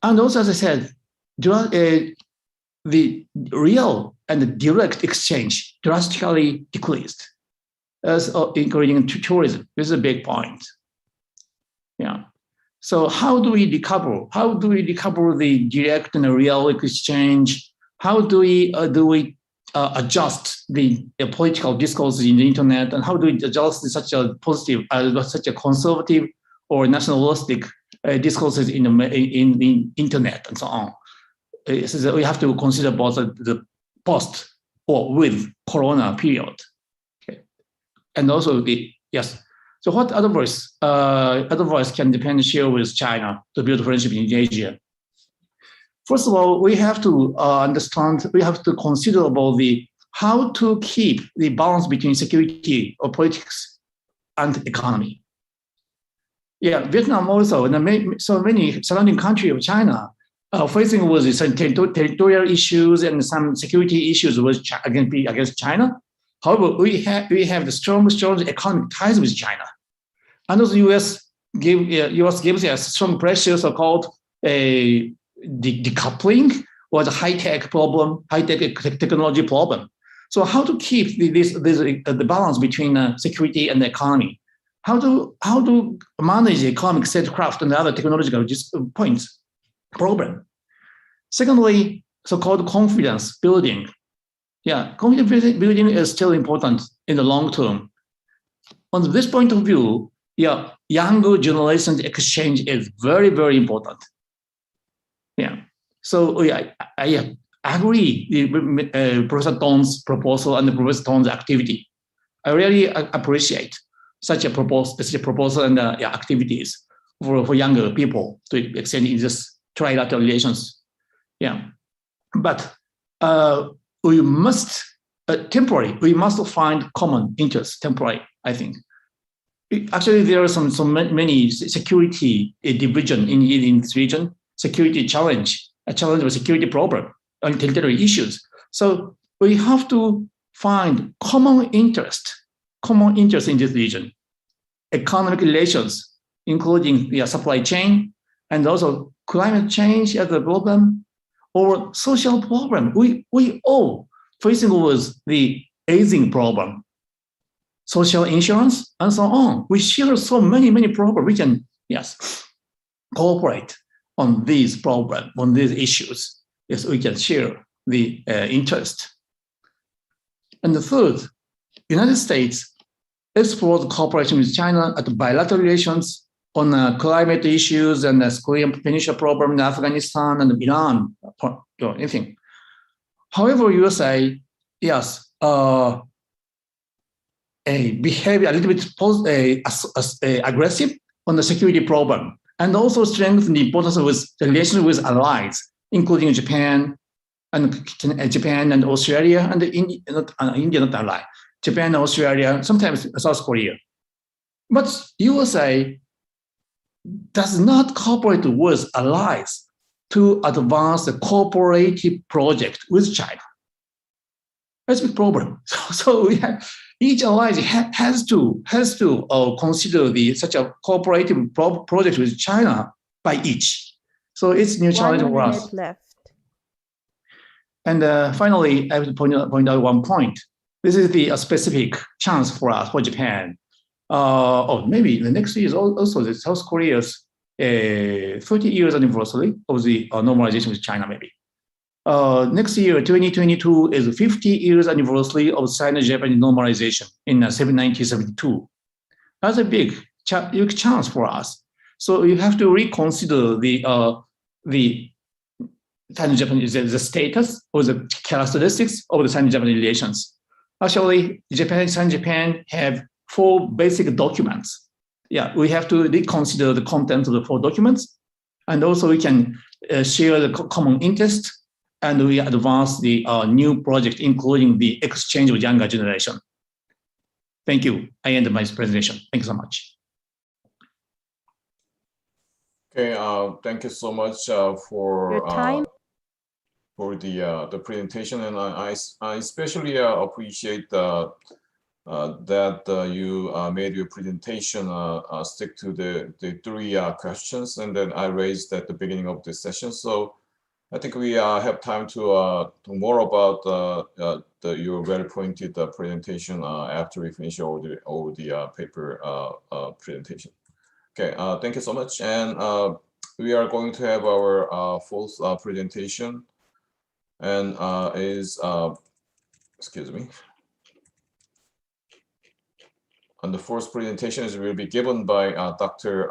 F: And also, as I said, the real and the direct exchange drastically decreased, including tourism. This is a big point. Yeah. So how do we recover? How do we recover the direct and the real exchange? How do we adjust the political discourse in the internet? And how do we adjust such a positive, such a conservative or nationalistic discourses in the internet and so on? So we have to consider both the post or with Corona period. Okay. And also So what advice can Japan share with China to build friendship in Asia? First of all, we have to understand, we have to consider about how to keep the balance between security or politics and economy. Yeah, Vietnam also, and so many surrounding countries of China facing with some territorial issues and some security issues against China. However, we have the strong economic ties with China. And also US gives us strong pressure, so-called decoupling or the high-tech problem, high-tech technology problem. So how to keep the balance between security and the economy? How to manage the economic statecraft and other technological points problem? Secondly, so-called confidence building. Yeah, confidence building is still important in the long term. On this point of view, younger generation exchange is very, very important. Yeah, so I agree with Professor Tong's proposal and Professor Tong's activity. I really appreciate such a proposal and activities for younger people to extend in this trilateral relations. Yeah, but we must we must find common interests temporary, I think. Actually, there are many security division in this region, security challenge, a challenge of security problem and territorial issues. So we have to find common interest in this region, economic relations, including the supply chain, and also climate change as a problem, or social problem. We all facing with the aging problem, social insurance, and so on. We share so many problems. We can, cooperate on these problems, on these issues. Yes, we can share the interest. And the third, United States explores cooperation with China at bilateral relations on climate issues and the Korean Peninsula problem in Afghanistan and Iran, anything. However, USA, behave a little bit aggressive on the security problem, and also strengthen the importance of the relations with allies, including Japan and Australia, and India not ally, Japan, Australia, sometimes South Korea. But USA does not cooperate with allies to advance the cooperative project with China. That's a big problem. So each ally has to consider such a cooperative project with China by each. So it's new challenge for us.
E: 1 minute left.
F: And finally, I have to point out one point. This is the specific chance for us, for Japan. Maybe the next year is also the South Korea's 30 years anniversary of the normalization with China, maybe. Next year, 2022, is 50 years anniversary of Sino-Japanese normalization in 1972. That's a big chance for us. So you have to reconsider the Sino-Japanese, the status or the characteristics of the Sino-Japanese relations. Actually, Japan and Japan have 4 basic documents. Yeah, we have to reconsider the content of the 4 documents, and also we can share the common interest, and we advance the new project, including the exchange with younger generation. Thank you. I end my presentation. Thank you so much.
A: Okay, thank you so much for
E: Your time.
A: For the presentation, and I especially appreciate that you made your presentation stick to the 3 questions, and then I raised at the beginning of this session. So I think we have time to more about your very pointed presentation after we finish all the paper presentation. Okay, thank you so much, and we are going to have our fourth presentation. And excuse me. And the first presentation will be given by Dr.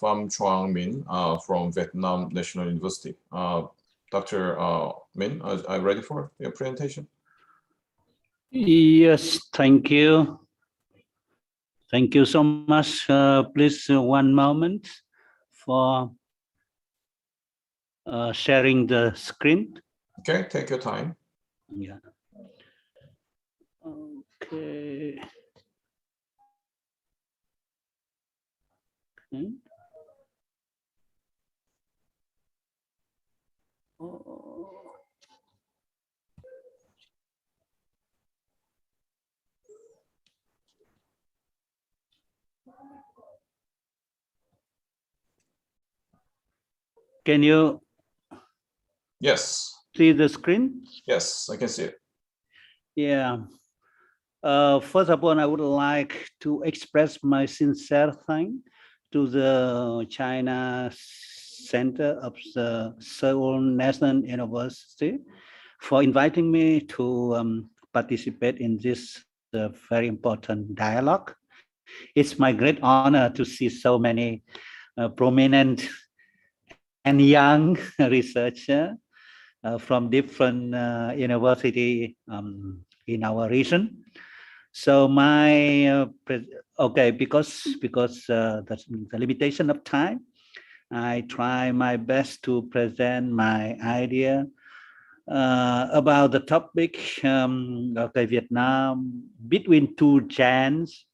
A: Pham Minh from Vietnam National University. Dr. Minh, are you ready for your presentation?
G: Yes, thank you. Thank you so much. Please, 1 moment for sharing the screen.
A: Okay, take your time.
G: Yeah. Okay. Oh. Can you
A: Yes.
G: see the screen?
A: Yes, I can see it.
G: Yeah. First of all, I would like to express my sincere thanks to the China Center of the Seoul National University for inviting me to participate in this very important dialogue. It's my great honor to see so many prominent and young researchers from different universities in our region. So my because the limitation of time, I try my best to present my idea about the topic Vietnam between 2 giants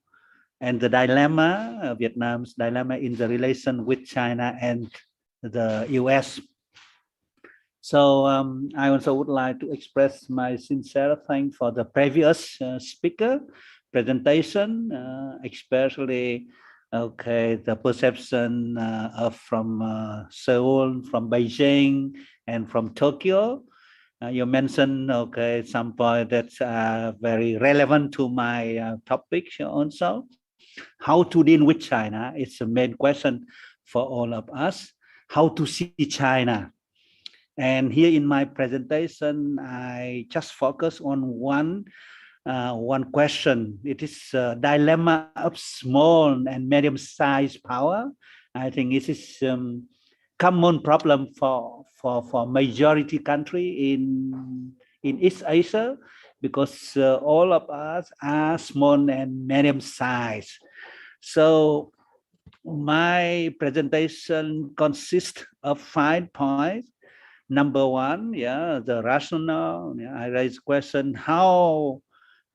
G: and the dilemma, Vietnam's dilemma in the relation with China and the US. So I also would like to express my sincere thanks for the previous speaker presentation, especially the perception from Seoul, from Beijing, and from Tokyo. You mentioned some point that's very relevant to my topic also. How to deal with China? It's a main question for all of us. How to see China? And here in my presentation, I just focus on one question. It is a dilemma of small and medium-sized power. I think it is common problem for majority country in East Asia, because all of us are small and medium-sized. So my presentation consists of 5 points. Number 1, the rationale. I raise question: how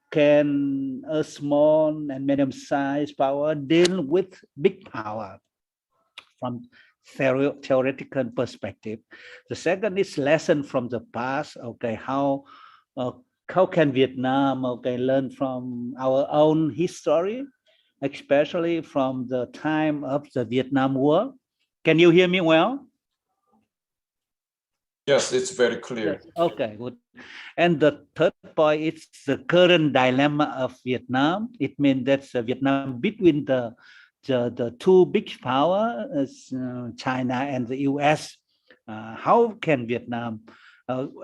G: can a small and medium-sized power deal with big power from theoretical perspective? The second is lesson from the past. How can Vietnam learn from our own history, especially from the time of the Vietnam War? Can you hear me well?
A: Yes, it's very clear.
G: Okay, good. And the third point is the current dilemma of Vietnam. It means that Vietnam between the 2 big powers, China and the US. How can Vietnam?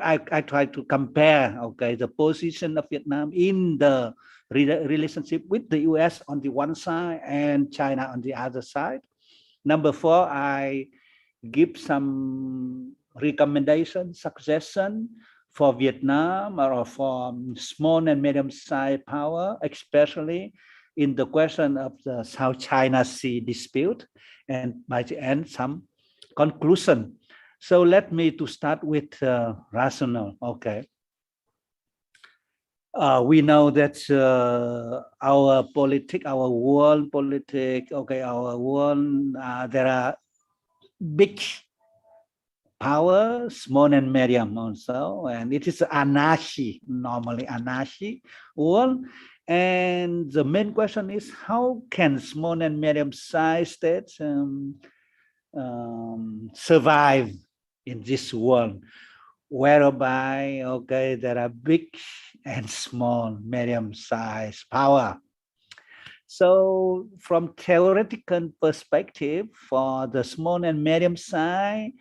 G: I try to compare the position of Vietnam in the relationship with the US on the one side and China on the other side. Number 4, I give some recommendation, suggestion for Vietnam or for small and medium-sized power, especially in the question of the South China Sea dispute, and by the end, some conclusion. So let me to start with rationale. Okay. We know that our politics, our world politics, okay, our world, there are big power, small and medium also, and it is anarchy, normally anarchy world. And the main question is, how can small and medium-sized states survive in this world, whereby, okay, there are big and small, medium-sized power. So from theoretical perspective, for the small and medium-sized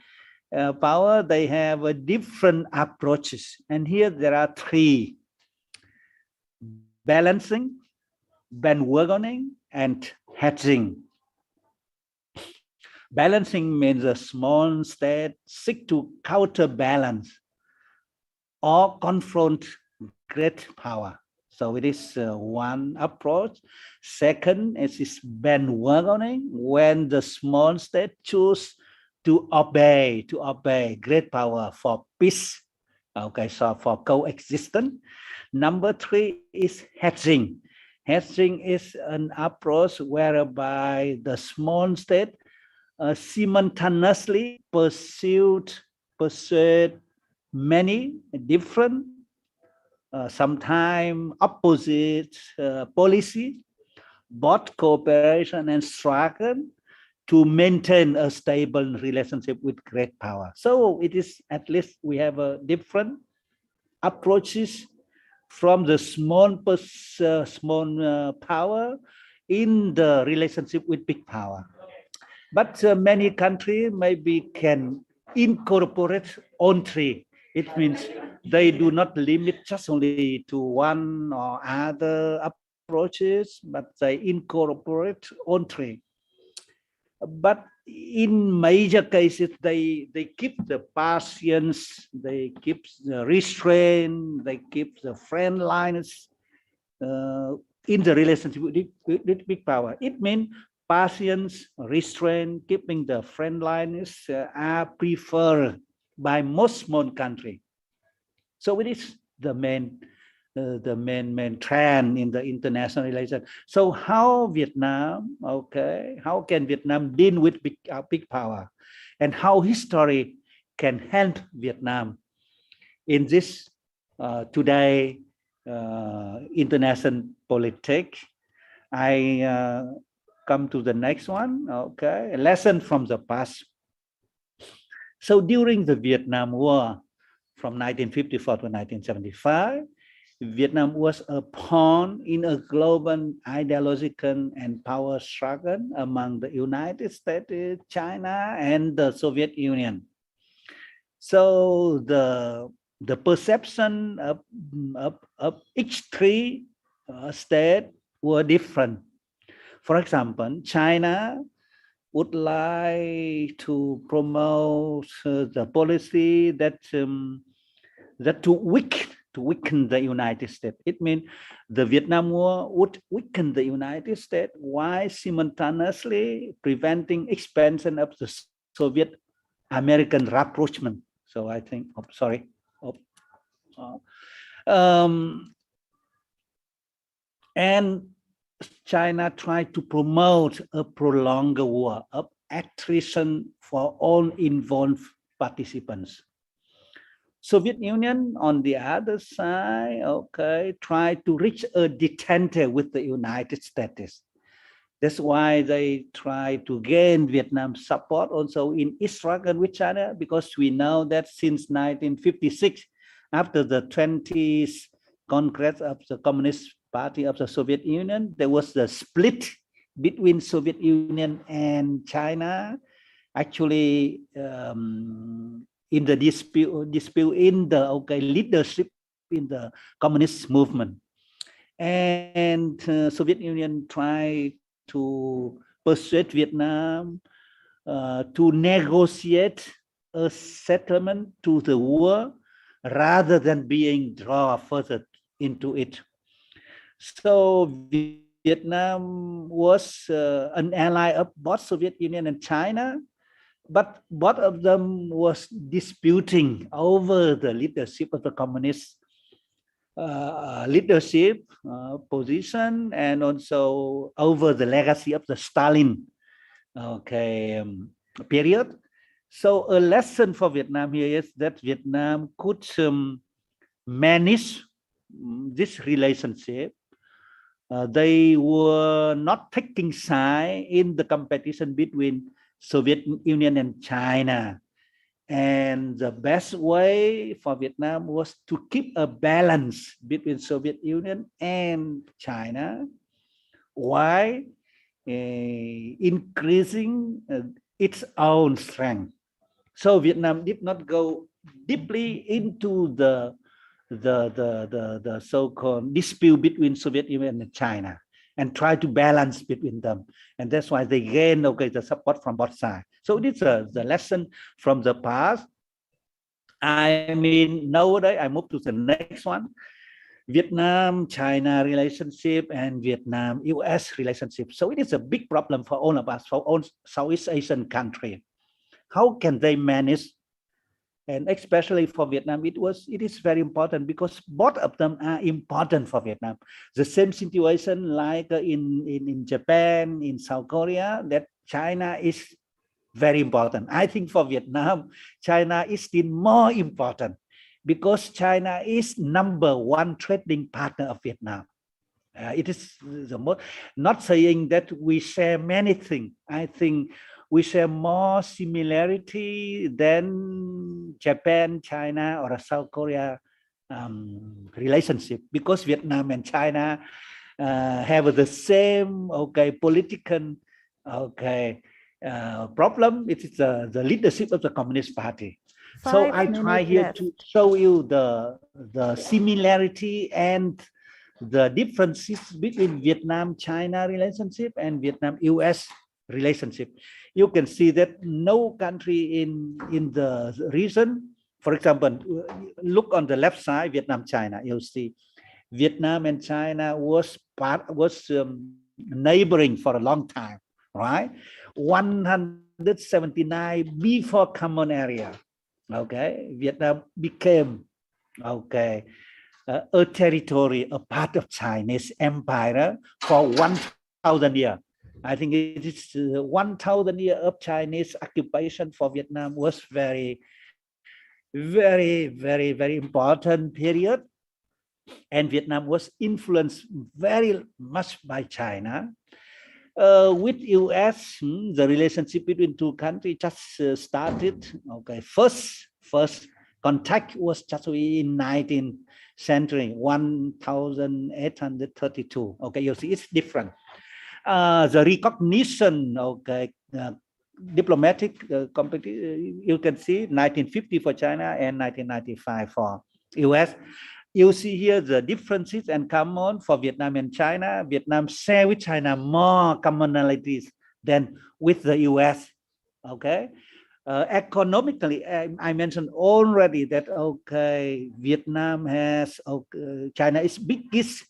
G: power, they have a different approaches. And here there are three: balancing, bandwagoning, and hedging. Balancing means a small state seek to counterbalance or confront great power. So it is one approach. Second is bandwagoning, when the small state choose to obey great power for peace. Okay, so for coexistence. Number three is hedging. Hedging is an approach whereby the small state simultaneously pursued many different, sometimes opposite policies, both cooperation and struggle to maintain a stable relationship with great power. So it is, at least we have a different approaches from the small power in the relationship with big power. But many countries maybe can incorporate all three. It means they do not limit just only to one or other approaches, but they incorporate all three. But in major cases, they keep the patience, they keep the restraint, they keep the friendliness in the relationship with big power. It means patience, restraint, keeping the friendliness are preferred by most small countries. So it is the main trend in the international relations. So how Vietnam, okay, how can Vietnam deal with big power, and how history can help Vietnam in this today international politics? I come to the next one. Okay, a lesson from the past. So during the Vietnam War from 1954 to 1975, Vietnam was a pawn in a global ideological and power struggle among the United States, China, and the Soviet Union. So the perception of each three states were different. For example, China would like to promote the policy that to weaken the United States. It means the Vietnam War would weaken the United States while simultaneously preventing expansion of the Soviet American rapprochement. So I think, and China tried to promote a prolonged war of attrition for all involved participants. Soviet Union, on the other side, okay, tried to reach a detente with the United States. That's why they try to gain Vietnam's support also in its struggle with China, because we know that since 1956, after the 20th Congress of the Communist Party of the Soviet Union, there was the split between Soviet Union and China. Actually, in the dispute in the leadership in the communist movement, and Soviet Union tried to persuade Vietnam to negotiate a settlement to the war rather than being drawn further into it. So Vietnam was an ally of both Soviet Union and China, but both of them was disputing over the leadership of the communist leadership position, and also over the legacy of the Stalin period. So a lesson for Vietnam here is that Vietnam could manage this relationship. They were not taking side in the competition between Soviet Union and China. And the best way for Vietnam was to keep a balance between Soviet Union and China while increasing its own strength. So Vietnam did not go deeply into the so-called dispute between Soviet Union and China, and try to balance between them. And that's why they gain the support from both sides. So it's the lesson from the past. I mean, nowadays I move to the next one. Vietnam-China relationship and Vietnam-US relationship. So it is a big problem for all of us, for all Southeast Asian countries. How can they manage? And especially for Vietnam, it is very important because both of them are important for Vietnam. The same situation like in Japan, in South Korea, that China is very important. I think for Vietnam, China is still more important because China is #1 trading partner of Vietnam. It is the most, not saying that we share many things. I think we share more similarity than Japan, China, or South Korea relationship, because Vietnam and China have the same political problem. It is the leadership of the Communist Party. So I try here to show you the similarity and the differences between Vietnam-China relationship and Vietnam-US relationship. You can see that no country in the region, for example, look on the left side, Vietnam-China, you'll see Vietnam and China was neighboring for a long time, right? 179 before common area, Vietnam became, a territory, a part of Chinese empire for 1,000 years. I think it is 1,000 years of Chinese occupation for Vietnam was very, very, very, very important period. And Vietnam was influenced very much by China. With US, the relationship between two countries just started. First contact was just in 19th century, 1832. You see, it's different. The recognition, diplomatic competition, you can see 1950 for China and 1995 for US. You see here the differences and common for Vietnam and China. Vietnam share with China more commonalities than with the US. Economically, I mentioned already that Vietnam has China is biggest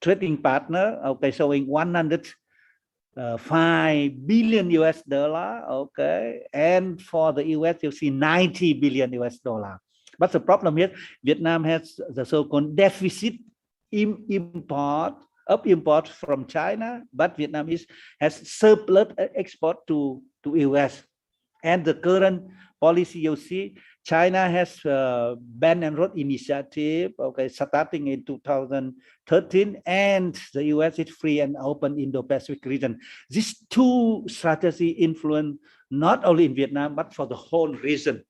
G: trading partner. Showing 105 billion US dollar. And for the US, you see 90 billion US dollar. But the problem is Vietnam has the so-called deficit import from China, but Vietnam has surplus export to US. And the current policy, you see, China has Belt and Road Initiative, starting in 2013, and the US is free and open Indo-Pacific region. These two strategies influence not only in Vietnam, but for the whole region.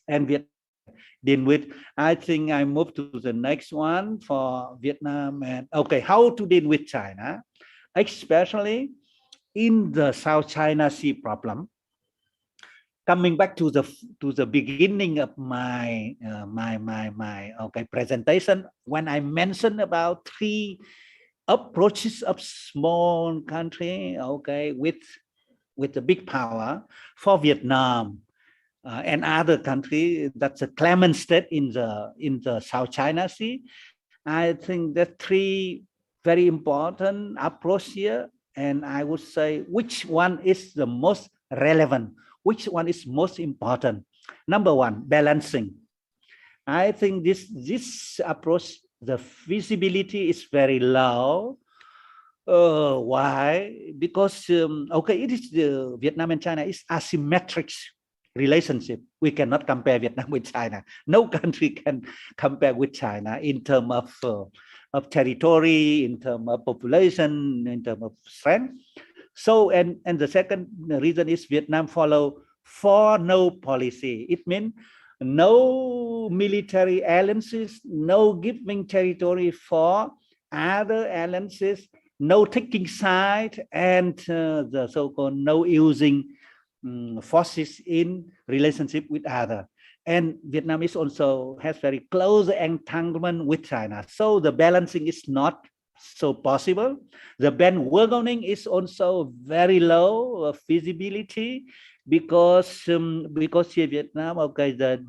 G: And Vietnam deal with, I think I move to the next one for Vietnam and how to deal with China, especially in the South China Sea problem. Coming back to the beginning of my presentation, when I mentioned about 3 approaches of small country, with the big power for Vietnam. and other country that's a clement state in the South China Sea. I think that three very important approach here, and I would say which one is the most relevant, which one is most important. Number one, balancing. I think this approach, the feasibility is very low. Why? Because okay, it is the Vietnam and China is asymmetric relationship. We cannot compare Vietnam with China. No country can compare with China in terms of territory, in terms of population, in terms of strength. So, and the second reason is Vietnam follow for no policy. It means no military alliances, no giving territory for other alliances, no taking side, and the so-called no using forces in relationship with other. And Vietnam is also has very close entanglement with China. So the balancing is not so possible. The bandwagoning is also very low feasibility because here Vietnam, okay, the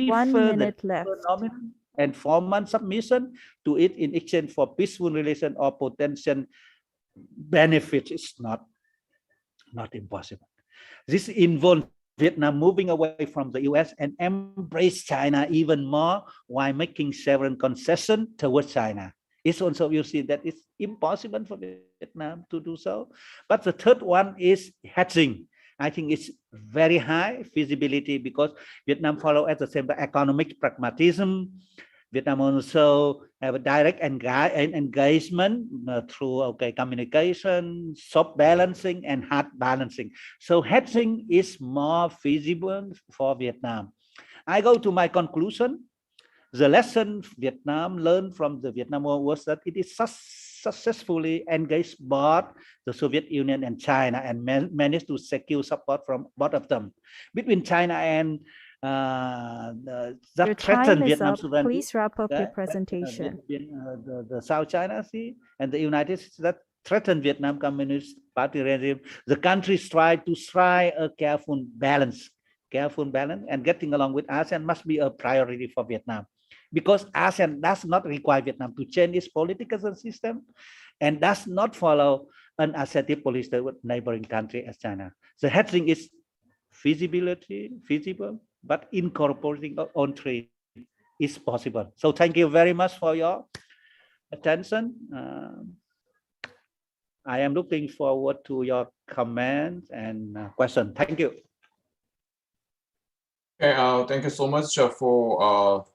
E: 1 minute left.
G: phenomenon and 4-month submission to it in exchange for peaceful relation or potential benefits is not impossible. This involves Vietnam moving away from the US and embrace China even more while making several concessions towards China. It's also, you see that it's impossible for Vietnam to do so. But the third one is hedging. I think it's very high feasibility because Vietnam follow at the same time economic pragmatism. Vietnam also have a direct engagement through communication, soft balancing, and hard balancing. So hedging is more feasible for Vietnam. I go to my conclusion. The lesson Vietnam learned from the Vietnam War was that it is successfully engaged both the Soviet Union and China and managed to secure support from both of them. Between China and that threatened Vietnam's sovereignty.
E: Please wrap up your presentation.
G: The South China Sea and the United States that threatened Vietnam Communist Party regime. The countries try to strike a careful balance, and getting along with ASEAN must be a priority for Vietnam. Because ASEAN does not require Vietnam to change its political system and does not follow an assertive policy with neighboring country as China. The hedging is feasible, but incorporating on trade is possible. So thank you very much for your attention. I am looking forward to your comments and questions. Thank you.
A: Okay, thank you so much for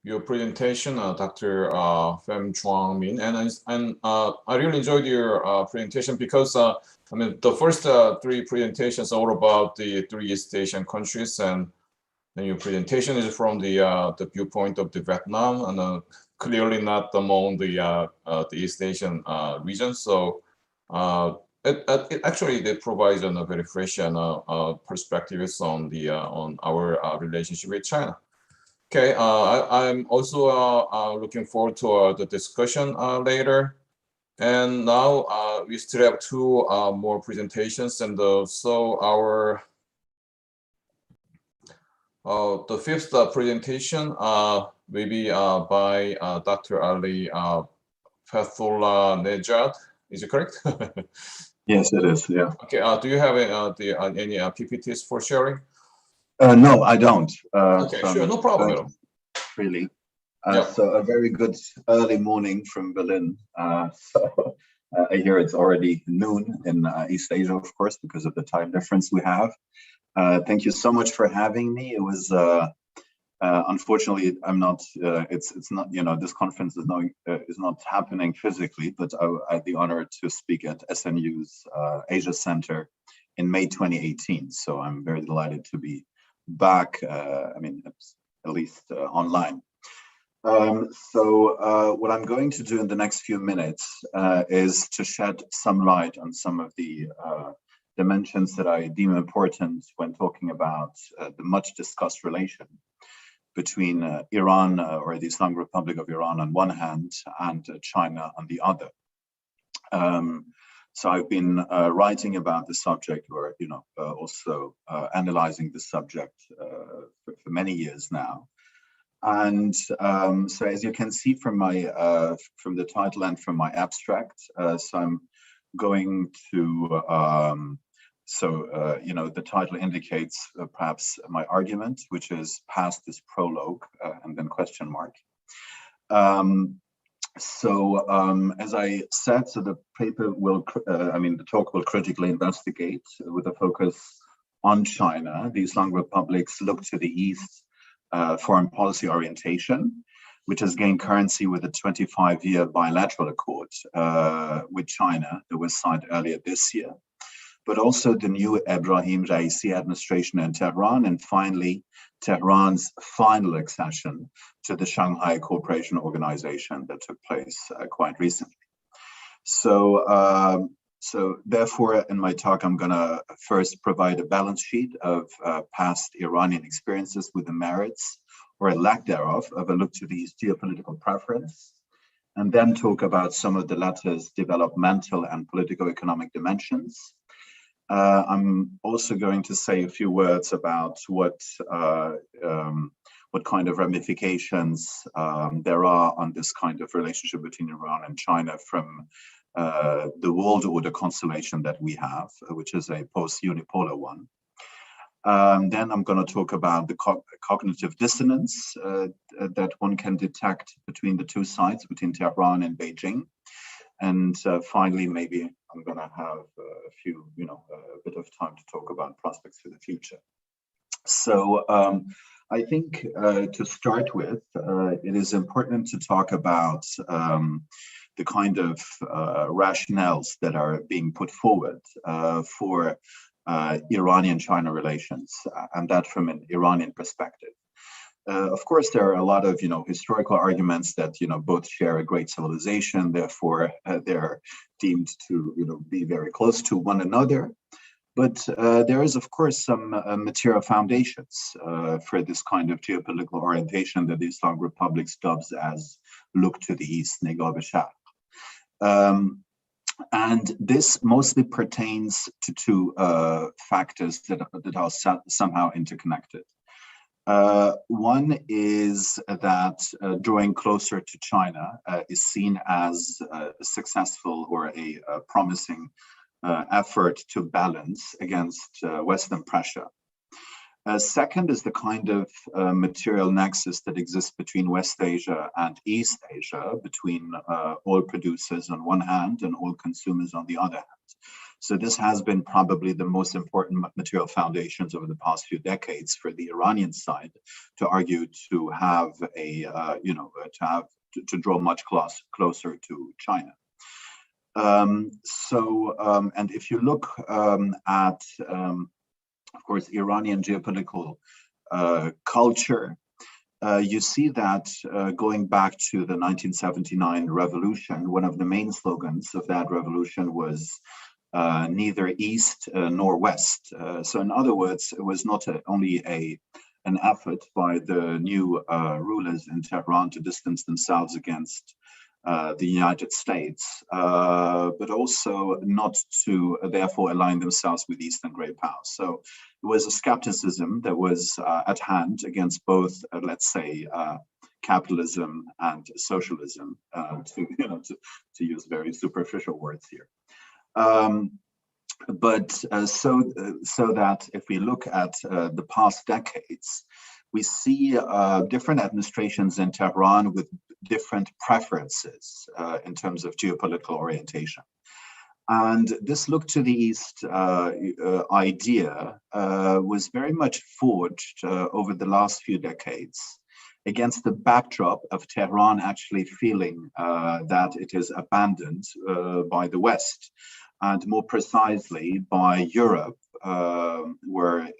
A: your presentation, Dr. Pham, Quang, Minh, and I really enjoyed your presentation because I mean the first 3 presentations are all about the 3 East Asian countries, and then your presentation is from the viewpoint of the Vietnam, and clearly not among the East Asian region. So it actually provides a very fresh and perspectives on the on our relationship with China. Okay, I'm also looking forward to the discussion later. And now we still have 2 more presentations, and so our the 5th presentation will be by Dr. Ali Fathollah-Nejad. Is it correct?
H: Yes, it is. Yeah.
A: Okay. Do you have any PPTs for sharing?
H: No, I don't.
A: Okay, sure, no problem.
H: Really.
A: Yep.
H: So a very good early morning from Berlin. So I hear it's already noon in East Asia, of course, because of the time difference we have. Thank you so much for having me. It was unfortunately I'm not. It's not. You know, this conference is not happening physically, but I had the honor to speak at SNU's Asia Center in May 2018. So I'm very delighted to be back. I mean, at least online. So what I'm going to do in the next few minutes is to shed some light on some of the dimensions that I deem important when talking about the much discussed relation between Iran or the Islamic Republic of Iran on one hand and China on the other. So I've been writing about the subject, or also analyzing the subject for many years now. And so, as you can see from my from the title and from my abstract, so I'm going to the title indicates perhaps my argument, which is past this prologue and then question mark. As I said, so the paper will, the talk will critically investigate with a focus on China. The Islamic republics look to the East foreign policy orientation, which has gained currency with a 25-year bilateral accord with China that was signed earlier this year, but also the new Ebrahim Raisi administration in Tehran, and finally, Tehran's final accession to the Shanghai Cooperation Organization that took place quite recently. So therefore, in my talk, I'm going to first provide a balance sheet of past Iranian experiences with the merits, or a lack thereof, of a look to these geopolitical preference, and then talk about some of the latter's developmental and political-economic dimensions. I'm also going to say a few words about what kind of ramifications there are on this kind of relationship between Iran and China from the world order constellation that we have, which is a post-unipolar one. Then I'm going to talk about the cognitive dissonance that one can detect between the two sides, between Tehran and Beijing. And finally, maybe I'm going to have a few, a bit of time to talk about prospects for the future. So I think to start with, it is important to talk about the kind of rationales that are being put forward for Iranian-China relations, and that from an Iranian perspective. Of course, there are a lot of historical arguments that both share a great civilization, therefore they're deemed to be very close to one another. But there is, of course, some material foundations for this kind of geopolitical orientation that the Islamic Republic dubs as "look to the East," Negah be Sharq. And this mostly pertains to two factors that are somehow interconnected. One is that drawing closer to China is seen as a successful or a promising effort to balance against Western pressure. Second is the kind of material nexus that exists between West Asia and East Asia, between oil producers on one hand and oil consumers on the other hand. So this has been probably the most important material foundations over the past few decades for the Iranian side to argue to have a, to draw much closer to China. And if you look at, of course, Iranian geopolitical culture, you see that going back to the 1979 revolution, one of the main slogans of that revolution was neither East nor West. So in other words, it was not only an effort by the new rulers in Tehran to distance themselves against the United States, but also not to therefore align themselves with Eastern great powers. So it was a skepticism that was at hand against both, let's say, capitalism and socialism, to use very superficial words here. So that if we look at the past decades, we see different administrations in Tehran with different preferences in terms of geopolitical orientation. And this look to the East idea was very much forged over the last few decades against the backdrop of Tehran actually feeling that it is abandoned by the West, and more precisely by Europe, where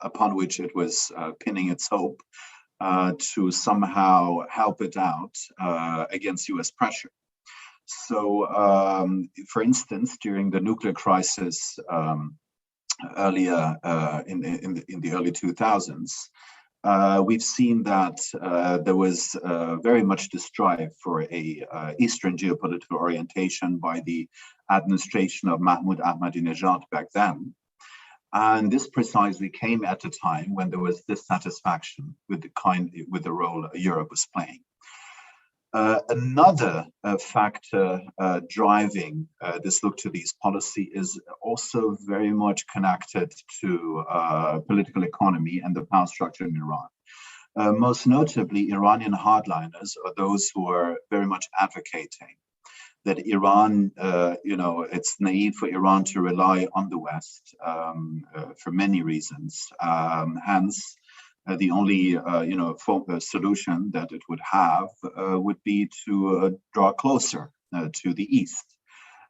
H: upon which it was pinning its hope to somehow help it out against US pressure. So, for instance, during the nuclear crisis earlier in the early 2000s, we've seen that there was very much the strive for a Eastern geopolitical orientation by the administration of Mahmoud Ahmadinejad back then. And this precisely came at a time when there was dissatisfaction with the role Europe was playing. Another factor driving this look to these policy is also very much connected to political economy and the power structure in Iran. Most notably, Iranian hardliners are those who are very much advocating that Iran, it's naive for Iran to rely on the West for many reasons. Hence, the only solution that it would have would be to draw closer to the East,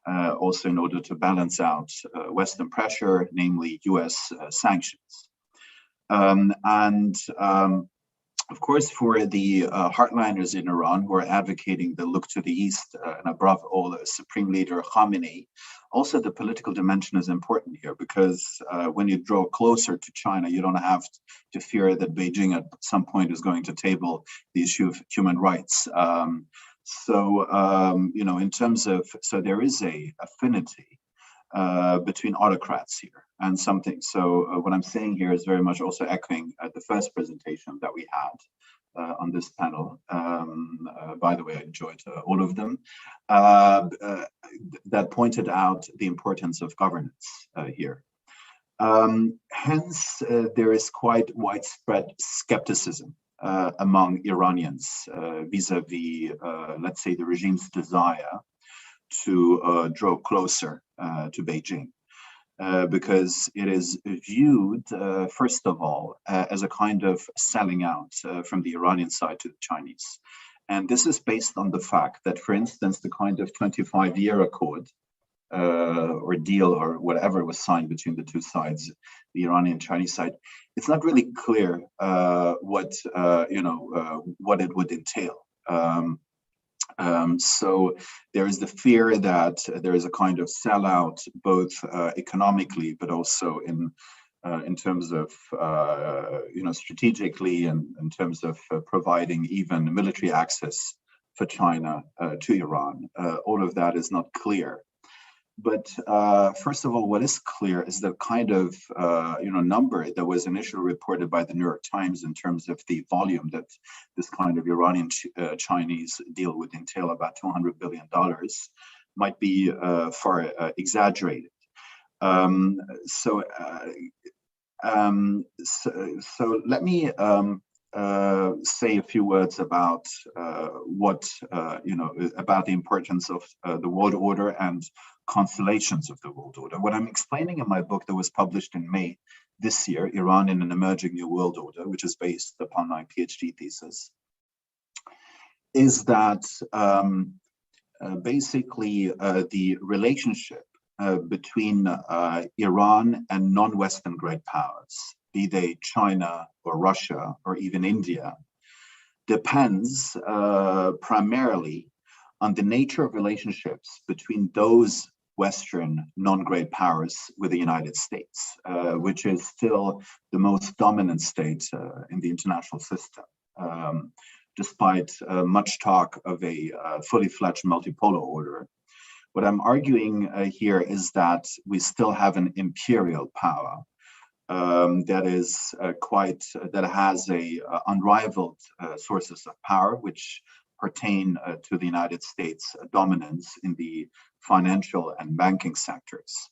H: also in order to balance out Western pressure, namely US sanctions. Of course, for the hardliners in Iran who are advocating the look to the East, and above all, the Supreme Leader Khamenei, also the political dimension is important here, because when you draw closer to China, you don't have to fear that Beijing at some point is going to table the issue of human rights. In terms of, so there is a affinity between autocrats here and something. So what I'm saying here is very much also echoing the first presentation that we had on this panel. By the way, I enjoyed all of them, that pointed out the importance of governance here. Hence, there is quite widespread skepticism among Iranians vis-a-vis, let's say, the regime's desire to draw closer to Beijing, because it is viewed, first of all, as a kind of selling out from the Iranian side to the Chinese. And this is based on the fact that, for instance, the kind of 25-year accord or deal or whatever was signed between the two sides, the Iranian and Chinese side, it's not really clear what it would entail. So there is the fear that there is a kind of sellout, both economically, but also in terms of strategically, and in terms of providing even military access for China to Iran. All of that is not clear. But first of all, what is clear is the kind of number that was initially reported by the New York Times in terms of the volume that this kind of Iranian-Chinese deal would entail, about $200 billion, might be far exaggerated. So let me say a few words about about the importance of the world order and constellations of the world order. What I'm explaining in my book that was published in May this year, Iran in an Emerging New World Order, which is based upon my PhD thesis, is that basically the relationship between Iran and non-Western great powers, be they China or Russia or even India, depends primarily on the nature of relationships between those Western non-great powers with the United States, which is still the most dominant state in the international system, despite much talk of a fully fledged multipolar order. What I'm arguing here is that we still have an imperial power that has a unrivaled sources of power, which pertain to the United States dominance in the financial and banking sectors.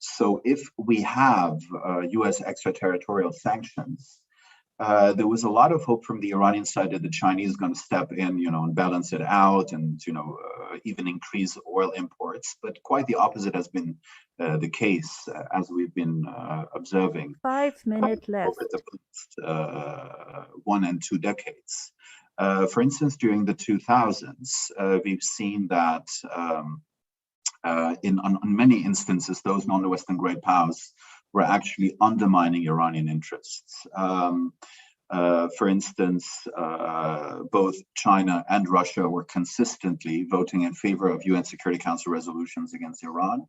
H: So if we have US extraterritorial sanctions, there was a lot of hope from the Iranian side that the Chinese are going to step in, and balance it out, and even increase oil imports. But quite the opposite has been the case, as we've been observing
E: 5 minutes left
H: over the past 1 and 2 decades. For instance, during the 2000s, we've seen that on many instances, those non-Western great powers were actually undermining Iranian interests. For instance, both China and Russia were consistently voting in favor of UN Security Council resolutions against Iran.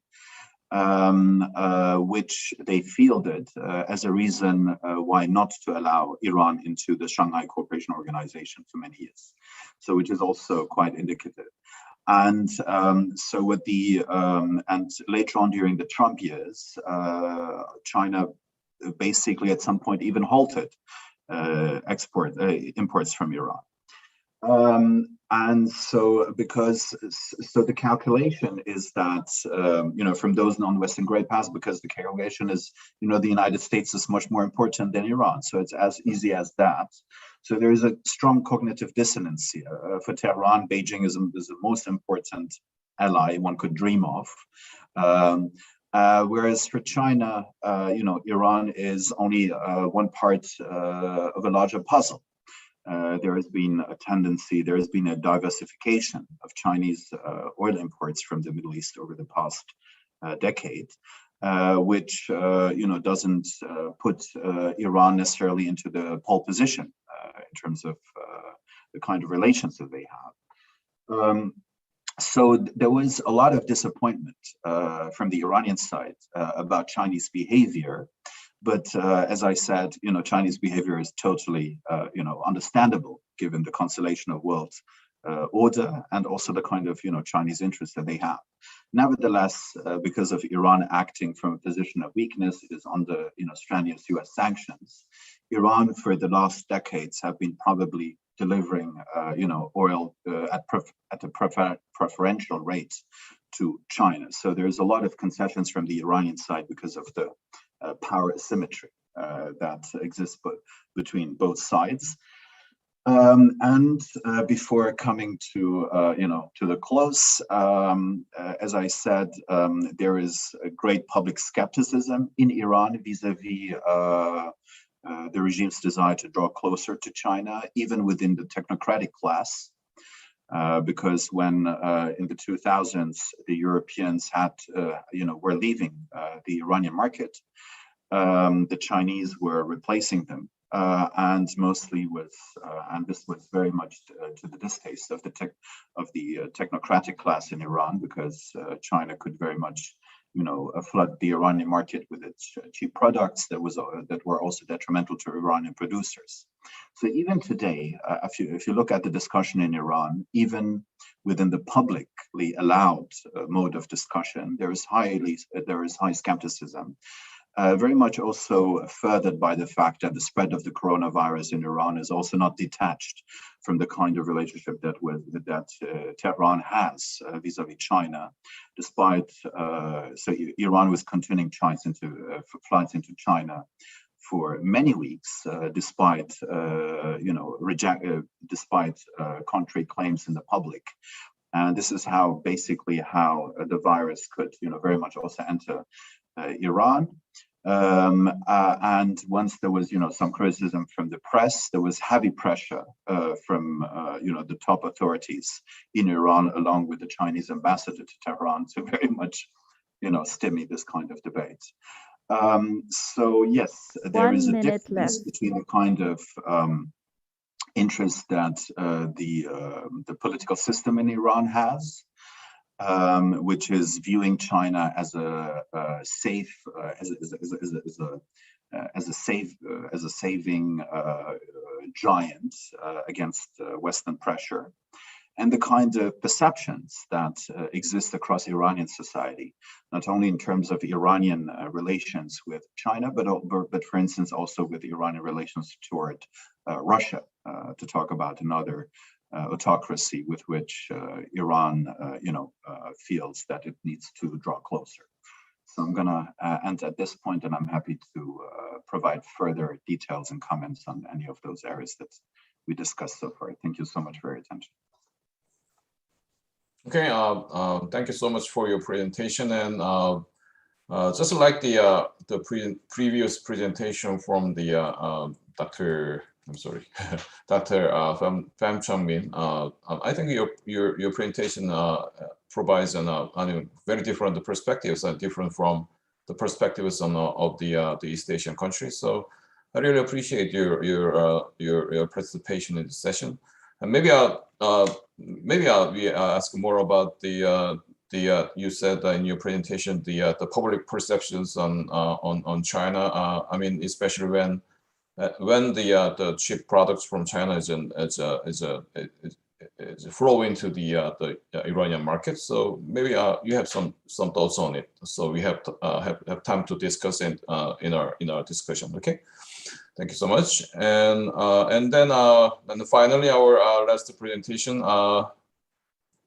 H: which they fielded as a reason why not to allow Iran into the Shanghai Cooperation Organization for many years. So, which is also quite indicative. And so with the, and later on during the Trump years, China basically at some point even halted imports from Iran. And so so the calculation is that, from those non-Western great powers, because the calculation is, the United States is much more important than Iran. So it's as easy as that. So there is a strong cognitive dissonance here. For Tehran, Beijing is the most important ally one could dream of. Whereas for China, Iran is only one part of a larger puzzle. There has been a tendency, there has been a diversification of Chinese oil imports from the Middle East over the past decade, which doesn't put Iran necessarily into the pole position in terms of the kind of relations that they have. So there was a lot of disappointment from the Iranian side about Chinese behavior. But as I said, Chinese behavior is totally, understandable given the constellation of world order and also the kind of, Chinese interests that they have. Nevertheless, because of Iran acting from a position of weakness, it is under, strenuous U.S. sanctions. Iran for the last decades have been probably delivering, oil at a preferential rate to China. So there's a lot of concessions from the Iranian side because of the power asymmetry that exists between both sides. And before coming to the close, as I said, there is a great public skepticism in Iran vis-a-vis the regime's desire to draw closer to China, even within the technocratic class. Because when in the 2000s the Europeans were leaving the Iranian market, the Chinese were replacing them, and mostly with, and this was very much to the distaste of the technocratic class in Iran, because China could very much, flood the Iranian market with its cheap products that were also detrimental to Iranian producers. So even today, if you look at the discussion in Iran, even within the publicly allowed mode of discussion, there is high skepticism. Very much also furthered by the fact that the spread of the coronavirus in Iran is also not detached from the kind of relationship that Tehran has vis-a-vis China, despite so Iran was continuing flights into China for many weeks, despite contrary claims in the public. And this is how the virus could very much also enter Iran. And once there was some criticism from the press, there was heavy pressure from the top authorities in Iran, along with the Chinese ambassador to Tehran, to very much stymie this kind of debate. So yes, there is a difference between the kind of interest that the political system in Iran has, which is viewing China as a saving giant against Western pressure, and the kind of perceptions that exist across Iranian society, not only in terms of Iranian relations with China, but for instance also with Iranian relations toward Russia, to talk about another autocracy with which Iran, feels that it needs to draw closer. So I'm going to end at this point, and I'm happy to provide further details and comments on any of those areas that we discussed so far. Thank you so much for your attention.
A: Okay, thank you so much for your presentation, and just like the previous presentation from the Dr. Pham Chang-min, I think your presentation provides a very different perspectives, different from the perspectives of the East Asian countries. So I really appreciate your participation in this session. And maybe I'll ask more about the you said in your presentation the public perceptions on China. I mean, especially when the cheap products from China is flow into the Iranian market. So maybe you have some thoughts on it. So we have time to discuss it in our discussion. Okay, thank you so much. And then finally our last presentation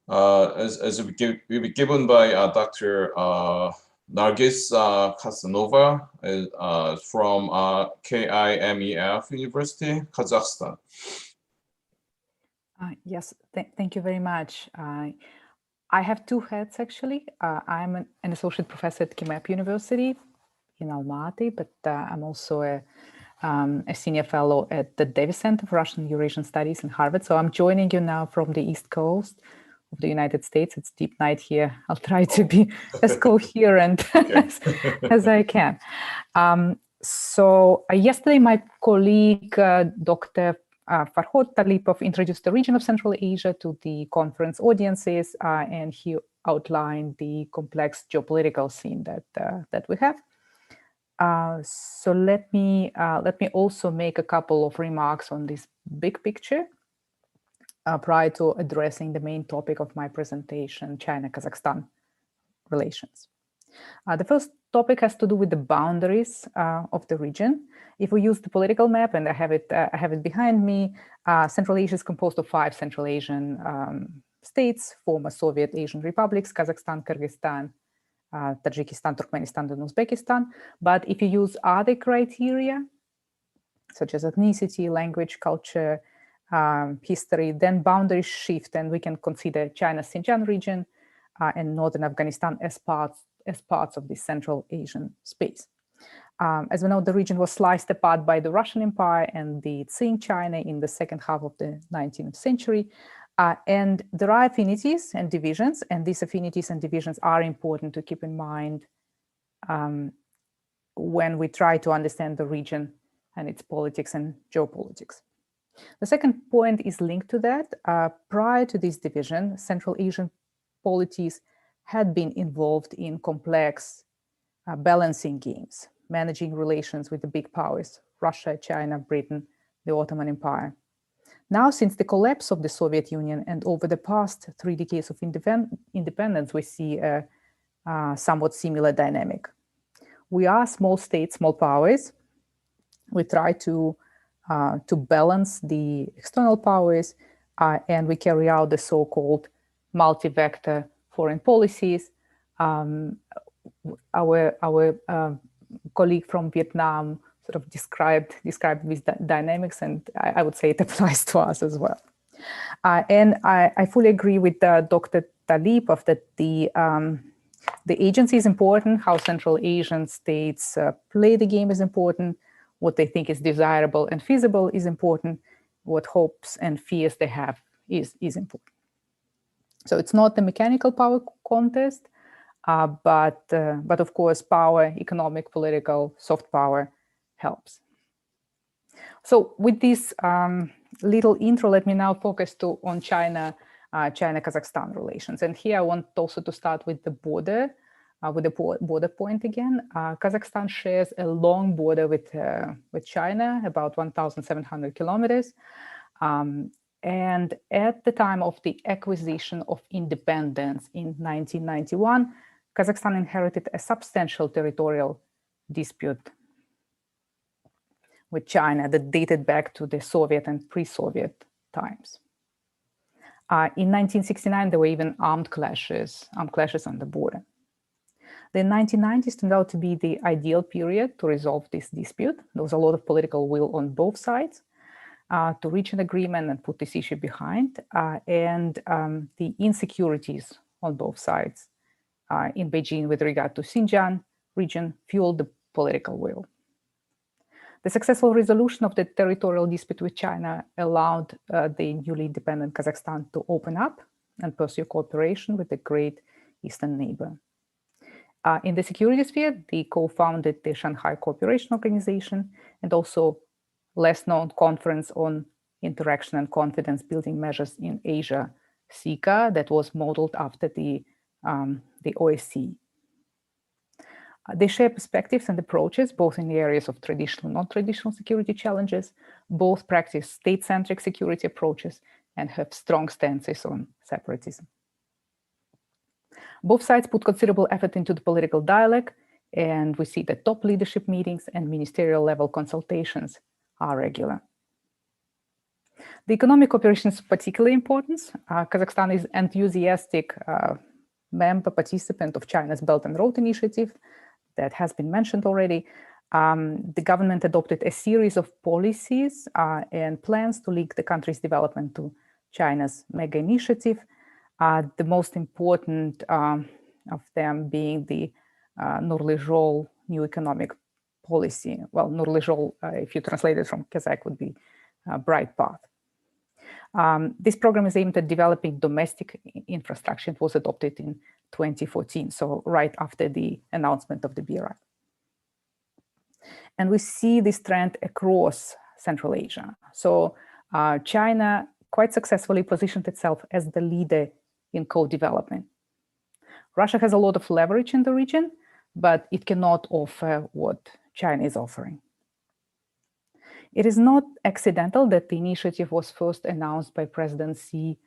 A: as will be given by Dr. Nargis Kassenova from KIMEP University, Kazakhstan.
I: Yes, thank you very much. I have two hats actually. I'm an associate professor at KIMEP University in Almaty, but I'm also a senior fellow at the Davis Center for Russian and Eurasian Studies in Harvard. So I'm joining you now from the East Coast of the United States. It's deep night here. I'll try to be as coherent as I can. So yesterday, my colleague, Dr. Farhod introduced the region of Central Asia to the conference audiences, and he outlined the complex geopolitical scene that we have. So let me also make a couple of remarks on this big picture prior to addressing the main topic of my presentation, China-Kazakhstan relations. The first topic has to do with the boundaries of the region. If we use the political map, and I have it behind me, Central Asia is composed of 5 Central Asian states, former Soviet Asian republics: Kazakhstan, Kyrgyzstan, Tajikistan, Turkmenistan, and Uzbekistan. But if you use other criteria, such as ethnicity, language, culture, history, then boundaries shift, and we can consider China's Xinjiang region and northern Afghanistan as parts of the Central Asian space. As we know, the region was sliced apart by the Russian Empire and the Qing China in the second half of the 19th century. And there are affinities and divisions, and these affinities and divisions are important to keep in mind when we try to understand the region and its politics and geopolitics. The second point is linked to that. Prior to this division, Central Asian polities had been involved in complex balancing games, managing relations with the big powers: Russia, China, Britain, the Ottoman Empire. Now, since the collapse of the Soviet Union and over the past 3 decades of independence, we see a somewhat similar dynamic. We are small states, small powers. We try to balance the external powers, and we carry out the so-called multi-vector foreign policies. Our colleague from Vietnam sort of described these dynamics, and I would say it applies to us as well. And I fully agree with Dr. Talipov that the agency is important, how Central Asian states play the game is important, what they think is desirable and feasible is important, what hopes and fears they have is important. So it's not a mechanical power contest, but of course, power, economic, political, soft power helps. So with this little intro, let me now focus on China-Kazakhstan relations. And here I want also to start with the border point again. Kazakhstan shares a long border with China, about 1,700 kilometers. And at the time of the acquisition of independence in 1991, Kazakhstan inherited a substantial territorial dispute with China that dated back to the Soviet and pre-Soviet times. In 1969, there were even armed clashes on the border. The 1990s turned out to be the ideal period to resolve this dispute. There was a lot of political will on both sides to reach an agreement and put this issue behind. And the insecurities on both sides in Beijing with regard to Xinjiang region fueled the political will. The successful resolution of the territorial dispute with China allowed the newly independent Kazakhstan to open up and pursue cooperation with the great eastern neighbor. In the security sphere, they co-founded the Shanghai Cooperation Organization and also less-known Conference on Interaction and Confidence Building Measures in Asia, CECID, that was modeled after the the OSCE. They share perspectives and approaches, both in the areas of traditional and non-traditional security challenges. Both practice state-centric security approaches and have strong stances on separatism. Both sides put considerable effort into the political dialogue, and we see that top leadership meetings and ministerial level consultations are regular. The economic cooperation is particularly important. Kazakhstan is enthusiastic member participant of China's Belt and Road Initiative that has been mentioned already. The government adopted a series of policies and plans to link the country's development to China's mega initiative. The most important of them being the Nurly-Zhol new economic policy. Well, Nurly-Zhol, if you translate it from Kazakh, would be bright path. This program is aimed at developing domestic infrastructure. It was adopted in 2014, so right after the announcement of the BRI. And we see this trend across Central Asia. So China quite successfully positioned itself as the leader in co-development. Russia has a lot of leverage in the region, but it cannot offer what China is offering. It is not accidental that the initiative was first announced by President Xi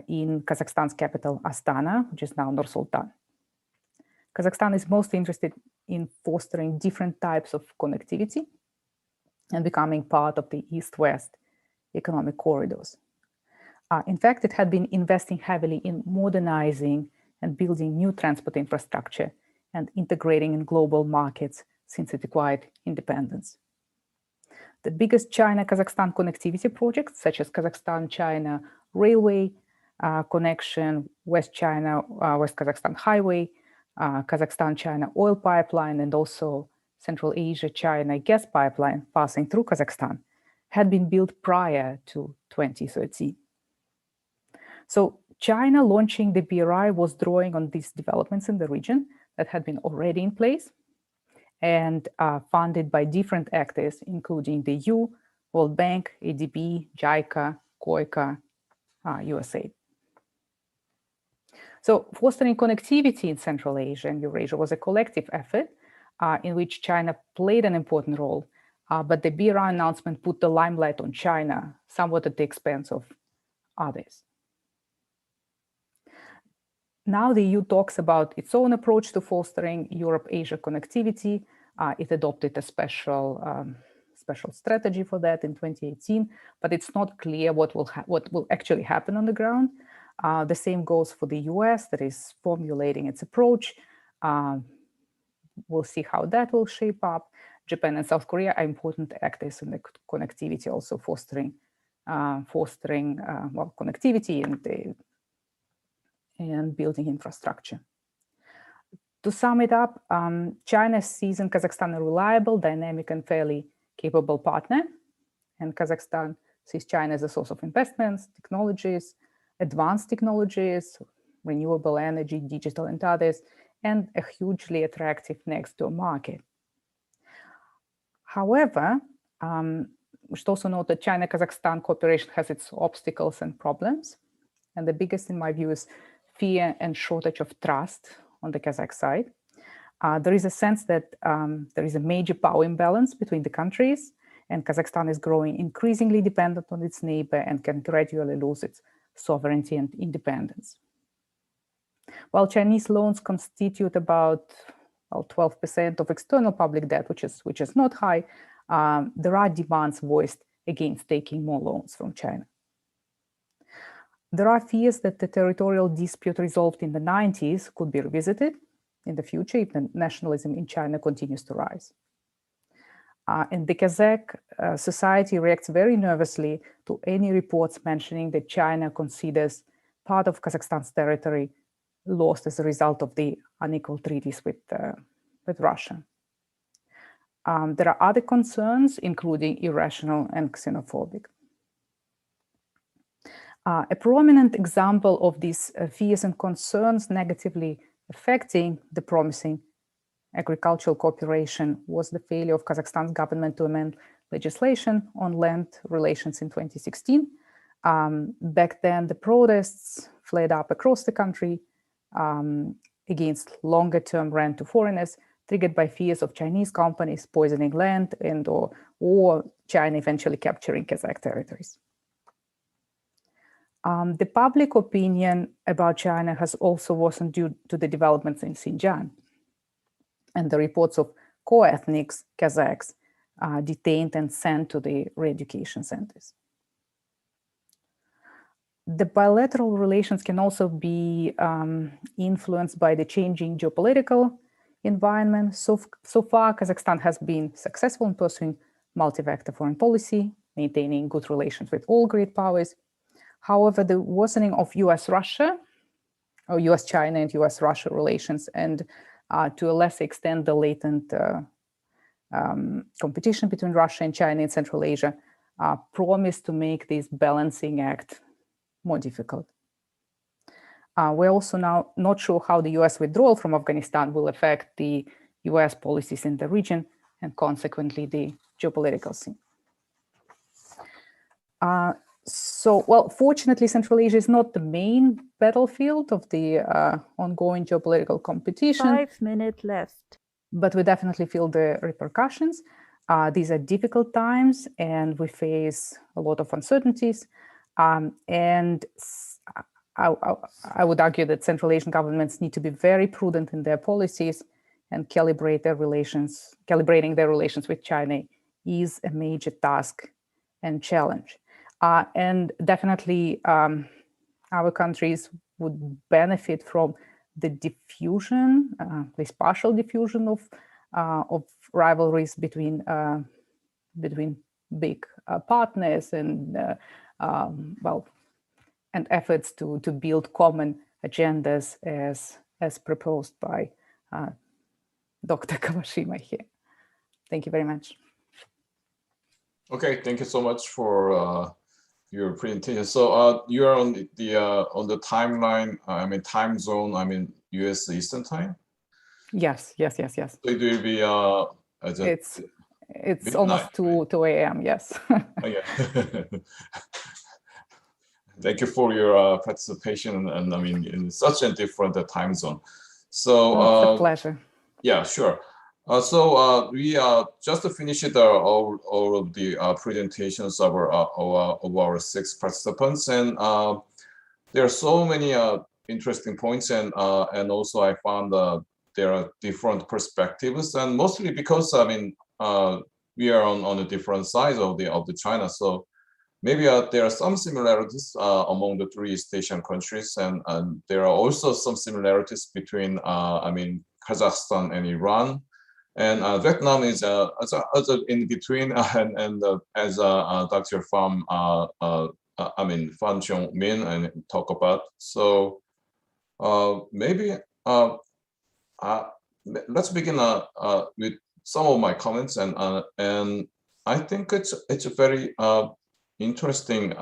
I: in Kazakhstan's capital, Astana, which is now Nur-Sultan. Kazakhstan is most interested in fostering different types of connectivity and becoming part of the East-West economic corridors. In fact, it had been investing heavily in modernizing and building new transport infrastructure and integrating in global markets since it acquired independence. The biggest China-Kazakhstan connectivity projects, such as Kazakhstan-China Railway connection, West Kazakhstan Highway, Kazakhstan-China oil pipeline, and also Central Asia-China gas pipeline passing through Kazakhstan, had been built prior to 2013. So China launching the BRI was drawing on these developments in the region that had been already in place and funded by different actors, including the EU, World Bank, ADB, JICA, COICA, USAID. So fostering connectivity in Central Asia and Eurasia was a collective effort in which China played an important role, but the BRI announcement put the limelight on China, somewhat at the expense of others. Now the EU talks about its own approach to fostering Europe-Asia connectivity. It adopted a special strategy for that in 2018, but it's not clear what will actually happen on the ground. The same goes for the US, that is formulating its approach. We'll see how that will shape up. Japan and South Korea are important actors in the connectivity, also fostering connectivity and building infrastructure. To sum it up, China sees in Kazakhstan a reliable, dynamic, and fairly capable partner, and Kazakhstan sees China as a source of investments, technologies, advanced technologies, renewable energy, digital, and others, and a hugely attractive next-door market. However, we should also note that China-Kazakhstan cooperation has its obstacles and problems, and the biggest, in my view, is fear and shortage of trust on the Kazakh side. There is a sense that there is a major power imbalance between the countries, and Kazakhstan is growing increasingly dependent on its neighbor and can gradually lose its sovereignty and independence. While Chinese loans constitute about 12% of external public debt, which is not high, there are demands voiced against taking more loans from China. There are fears that the territorial dispute resolved in the 90s could be revisited in the future if the nationalism in China continues to rise. And the Kazakh society reacts very nervously to any reports mentioning that China considers part of Kazakhstan's territory lost as a result of the unequal treaties with Russia. There are other concerns, including irrational and xenophobic. A prominent example of these fears and concerns negatively affecting the promising agricultural cooperation was the failure of Kazakhstan's government to amend legislation on land relations in 2016. Back then, the protests flared up across the country, against longer-term rent to foreigners, triggered by fears of Chinese companies poisoning land and or China eventually capturing Kazakh territories. The public opinion about China has also worsened due to the developments in Xinjiang and the reports of co-ethnic Kazakhs detained and sent to the re-education centers. The bilateral relations can also be influenced by the changing geopolitical environment. So far, Kazakhstan has been successful in pursuing multi-vector foreign policy, maintaining good relations with all great powers. However, the worsening of US-Russia, or US-China and US-Russia relations, and to a lesser extent, the latent competition between Russia and China in Central Asia promise to make this balancing act more difficult. We're also now not sure how the US withdrawal from Afghanistan will affect the US policies in the region and consequently the geopolitical scene. Well, fortunately, Central Asia is not the main battlefield of the ongoing geopolitical competition.
E: 5 minutes left.
I: But we definitely feel the repercussions. These are difficult times and we face a lot of uncertainties. And I would argue that Central Asian governments need to be very prudent in their policies and calibrating their relations with China is a major task and challenge. And definitely our countries would benefit from the diffusion, this partial diffusion of rivalries between big partners and and efforts to build common agendas as proposed by Dr. Kawashima here. Thank you very much.
A: Okay, thank you so much for your presentation. So you are on the timeline. Time zone. U.S. Eastern Time.
I: Yes. So
A: it will be
I: it's almost 2 a.m. Yes.
A: Oh, yeah. Thank you for your participation, and in such a different time zone. So
I: it's a pleasure.
A: Yeah, sure. So we just finished all of the presentations of our 6 participants, and there are so many interesting points, and also I found there are different perspectives, and mostly because we are on a different sides of the China, so maybe there are some similarities among the 3 East Asian countries, and there are also some similarities between Kazakhstan and Iran. And Vietnam is in between, and as Dr. Pham, Pham Chong Minh, and talk about. So maybe let's begin with some of my comments, and I think it's a very interesting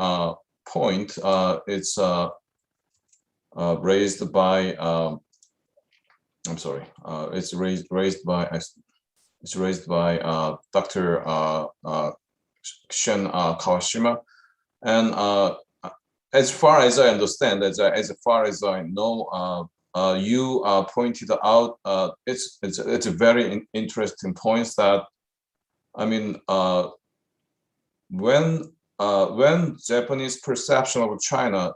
A: point. It's raised by. It's raised by Dr. Shin Kawashima, and as far as I understand, as far as I know, you pointed out it's a very interesting point that when Japanese perception of China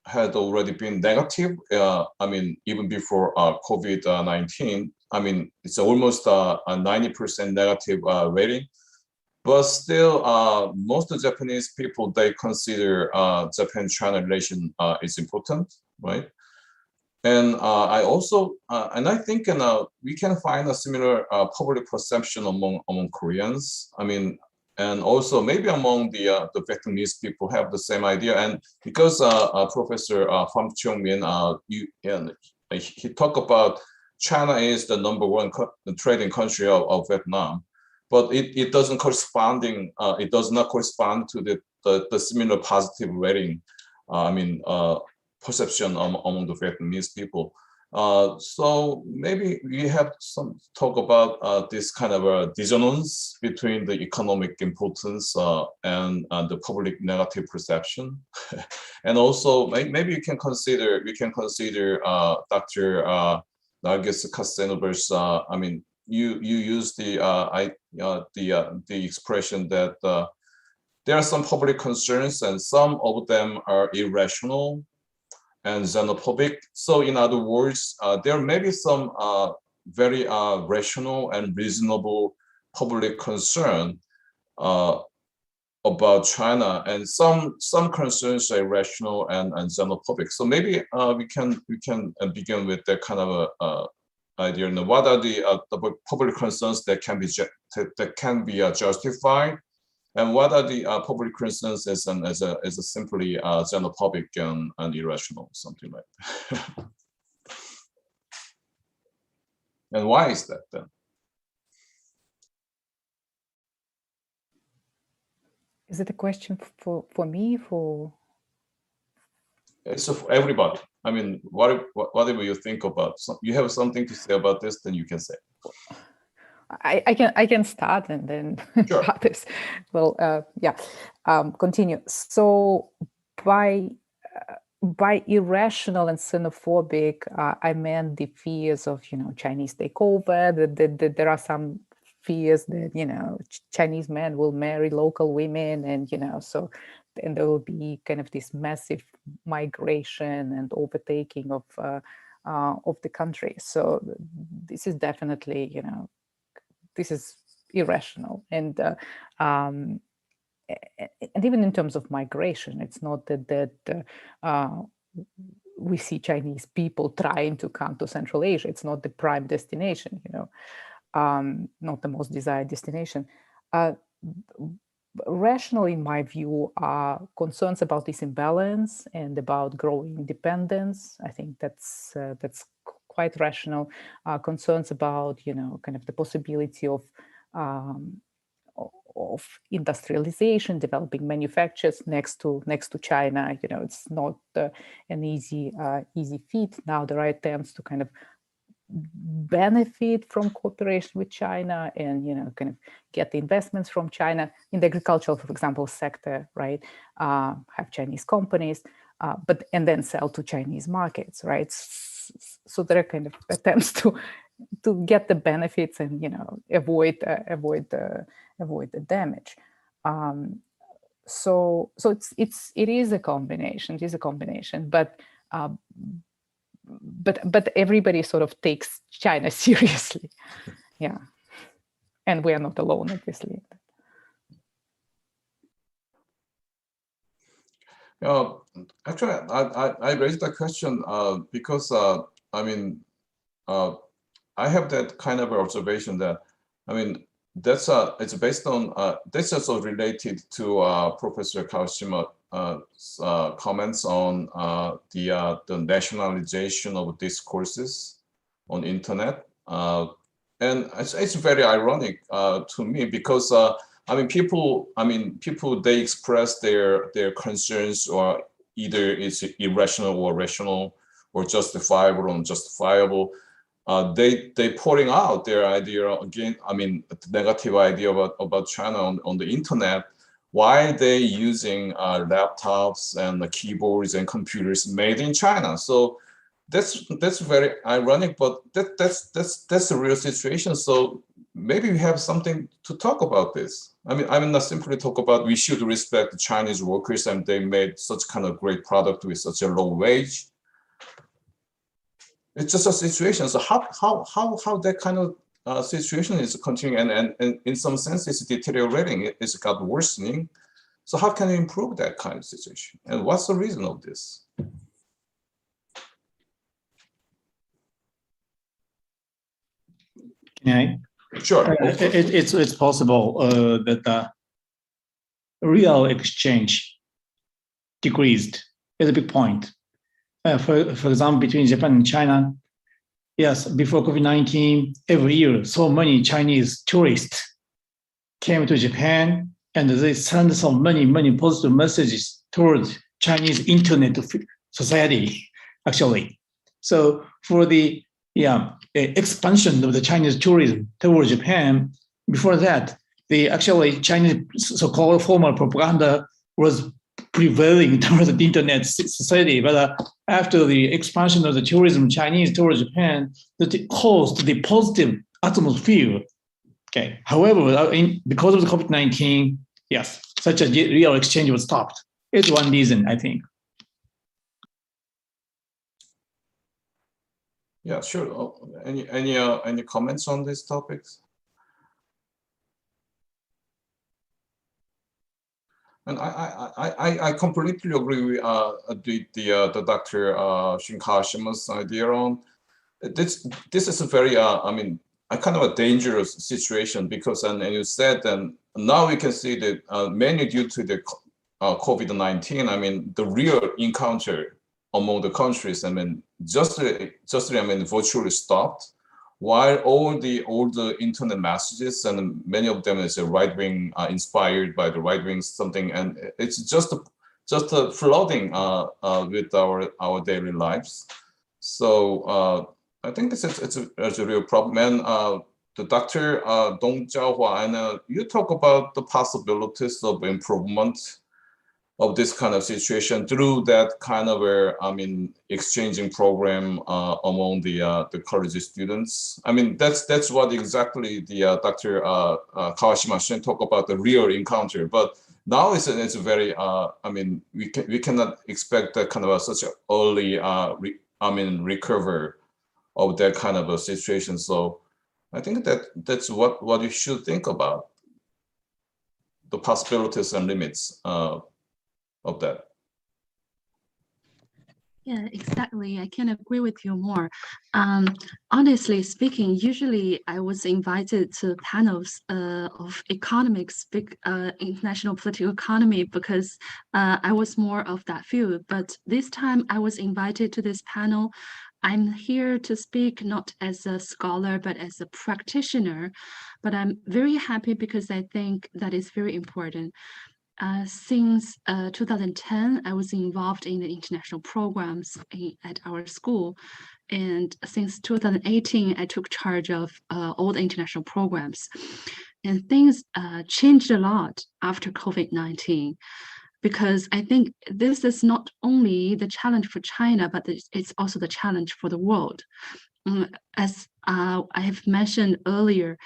A: had already been negative, even before COVID-19. It's almost a 90% negative rating, but still, most of the Japanese people, they consider Japan-China relation is important, right? And I also, and I think we can find a similar public perception among Koreans. And also maybe among the Vietnamese people have the same idea. And because Professor Pham Chong Minh, he talked about China is the #1 trading country of Vietnam, but it does not correspond to the similar positive rating, perception among the Vietnamese people. So maybe we have some talk about this kind of a dissonance between the economic importance and the public negative perception, and also maybe we can consider Dr. Nargis Kassenova's. I mean, you use the expression that there are some public concerns and some of them are irrational and xenophobic. So in other words, there may be some very rational and reasonable public concern about China, and some concerns are irrational and xenophobic. So maybe we can begin with that kind of a idea. Now, what are the public concerns that can be justified? And what are the public concerns as a simply xenophobic and irrational, something like that? And why is that then?
I: Is it a question for me?
A: It's for everybody. I mean, whatever you think about, you have something to say about this, then you can say.
I: I can start and then
A: Sure.
I: others will continue. So by irrational and xenophobic, I meant the fears of Chinese takeover. That there are some fears that Chinese men will marry local women, and so then there will be kind of this massive migration and overtaking of the country. So this is definitely this is irrational, and even in terms of migration, it's not that we see Chinese people trying to come to Central Asia. It's not the prime destination, not the most desired destination. Rational, in my view, are concerns about this imbalance and about growing independence. I think that's quite rational. Concerns about kind of the possibility of industrialization, developing manufacturers next to China. It's not an easy feat. Now there are attempts to kind of benefit from cooperation with China and kind of get the investments from China in the agricultural, for example, sector, right? Have Chinese companies, and then sell to Chinese markets, right? So there are kind of attempts to get the benefits and avoid the damage. So it is a combination. It is a combination, but everybody sort of takes China seriously, yeah. And we are not alone, obviously.
A: Actually, I raised that question because I mean, I have that kind of observation that, I mean, it's based on that's also related to Professor Kawashima comments on the nationalization of discourses on internet, and it's very ironic to me because people they express their concerns, or either it's irrational or rational, or justifiable or unjustifiable. They pouring out their idea again. I mean, the negative idea about China on the internet. Why they using laptops and the keyboards and computers made in China? So that's very ironic, but that's a real situation. So maybe we have something to talk about this. I mean, not simply talk about we should respect the Chinese workers and they made such kind of great product with such a low wage. It's just a situation. So how that kind of situation is continuing, and in some sense it's deteriorating. It's got worsening. So how can you improve that kind of situation? And what's the reason of this?
F: Yeah,
A: sure.
F: It's possible that the real exchange decreased. Is a big point. For example, between Japan and China, yes, before COVID-19, every year, so many Chinese tourists came to Japan, and they sent so many positive messages towards Chinese internet society, actually. So for the expansion of the Chinese tourism towards Japan, before that, the actually Chinese so-called formal propaganda was prevailing towards the internet society. But after the expansion of the tourism Chinese towards Japan, that caused the positive atmosphere. Okay. However, because of the COVID-19, yes, such a real exchange was stopped. It's one reason, I think.
A: Yeah, sure. Any comments on these topics? And I completely agree with the Dr. Shin Kawashima's idea on this. This is a very I mean, a kind of a dangerous situation, because and you said that now we can see that mainly due to the COVID-19, I mean, the real encounter among the countries, I mean, just I mean, virtually stopped, while all the internet messages, and many of them is right-wing inspired by the right-wing something, and it's just a flooding with our daily lives. So I think it's a real problem. And the Dr. Dong Zhaohua, and you talk about the possibilities of improvement of this kind of situation through that kind of exchanging program among the college students. I mean, that's what exactly the Dr. Kawashima Shin talk about, the real encounter. But now it's a very I mean, we cannot expect that kind of such an early recover of that kind of a situation. So I think that's what you should think about, the possibilities and limits of that.
D: Yeah, exactly. I can agree with you more. Honestly speaking, usually I was invited to panels of economics, international political economy, because I was more of that field. But this time I was invited to this panel. I'm here to speak not as a scholar, but as a practitioner. But I'm very happy because I think that is very important. Since 2010, I was involved in the international programs at our school. And since 2018, I took charge of all the international programs. And things changed a lot after COVID-19, because I think this is not only the challenge for China, but it's also the challenge for the world. As I have mentioned earlier,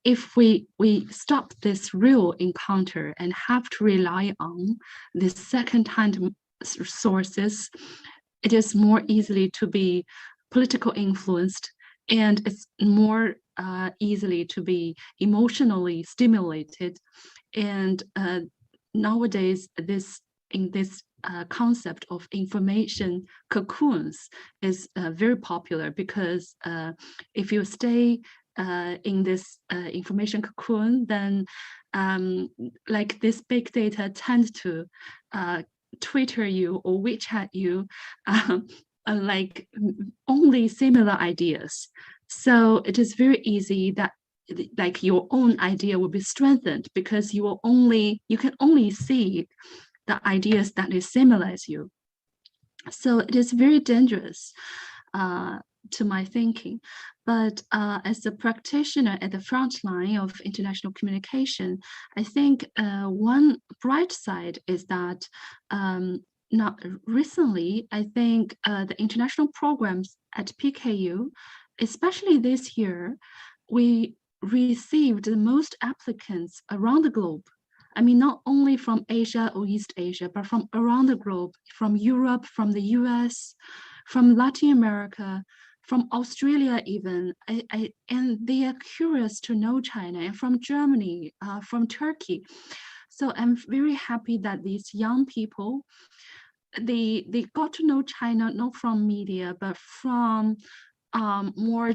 D: if we stop this real encounter and have to rely on this second-hand sources, it is more easily to be political influenced, and it's more easily to be emotionally stimulated. And nowadays, this concept of information cocoons is very popular, because if you stay in this information cocoon, then like this big data tends to Twitter you or WeChat you like only similar ideas. So it is very easy that like your own idea will be strengthened, because you can only see the ideas that is similar as you. So it is very dangerous to my thinking. But as a practitioner at the front line of international communication, I think one bright side is that not recently, I think the international programs at PKU, especially this year, we received the most applicants around the globe. I mean, not only from Asia or East Asia, but from around the globe, from Europe, from the US, from Latin America, from Australia even, and they are curious to know China, and from Germany, from Turkey. So I'm very happy that these young people, they got to know China not from media, but from more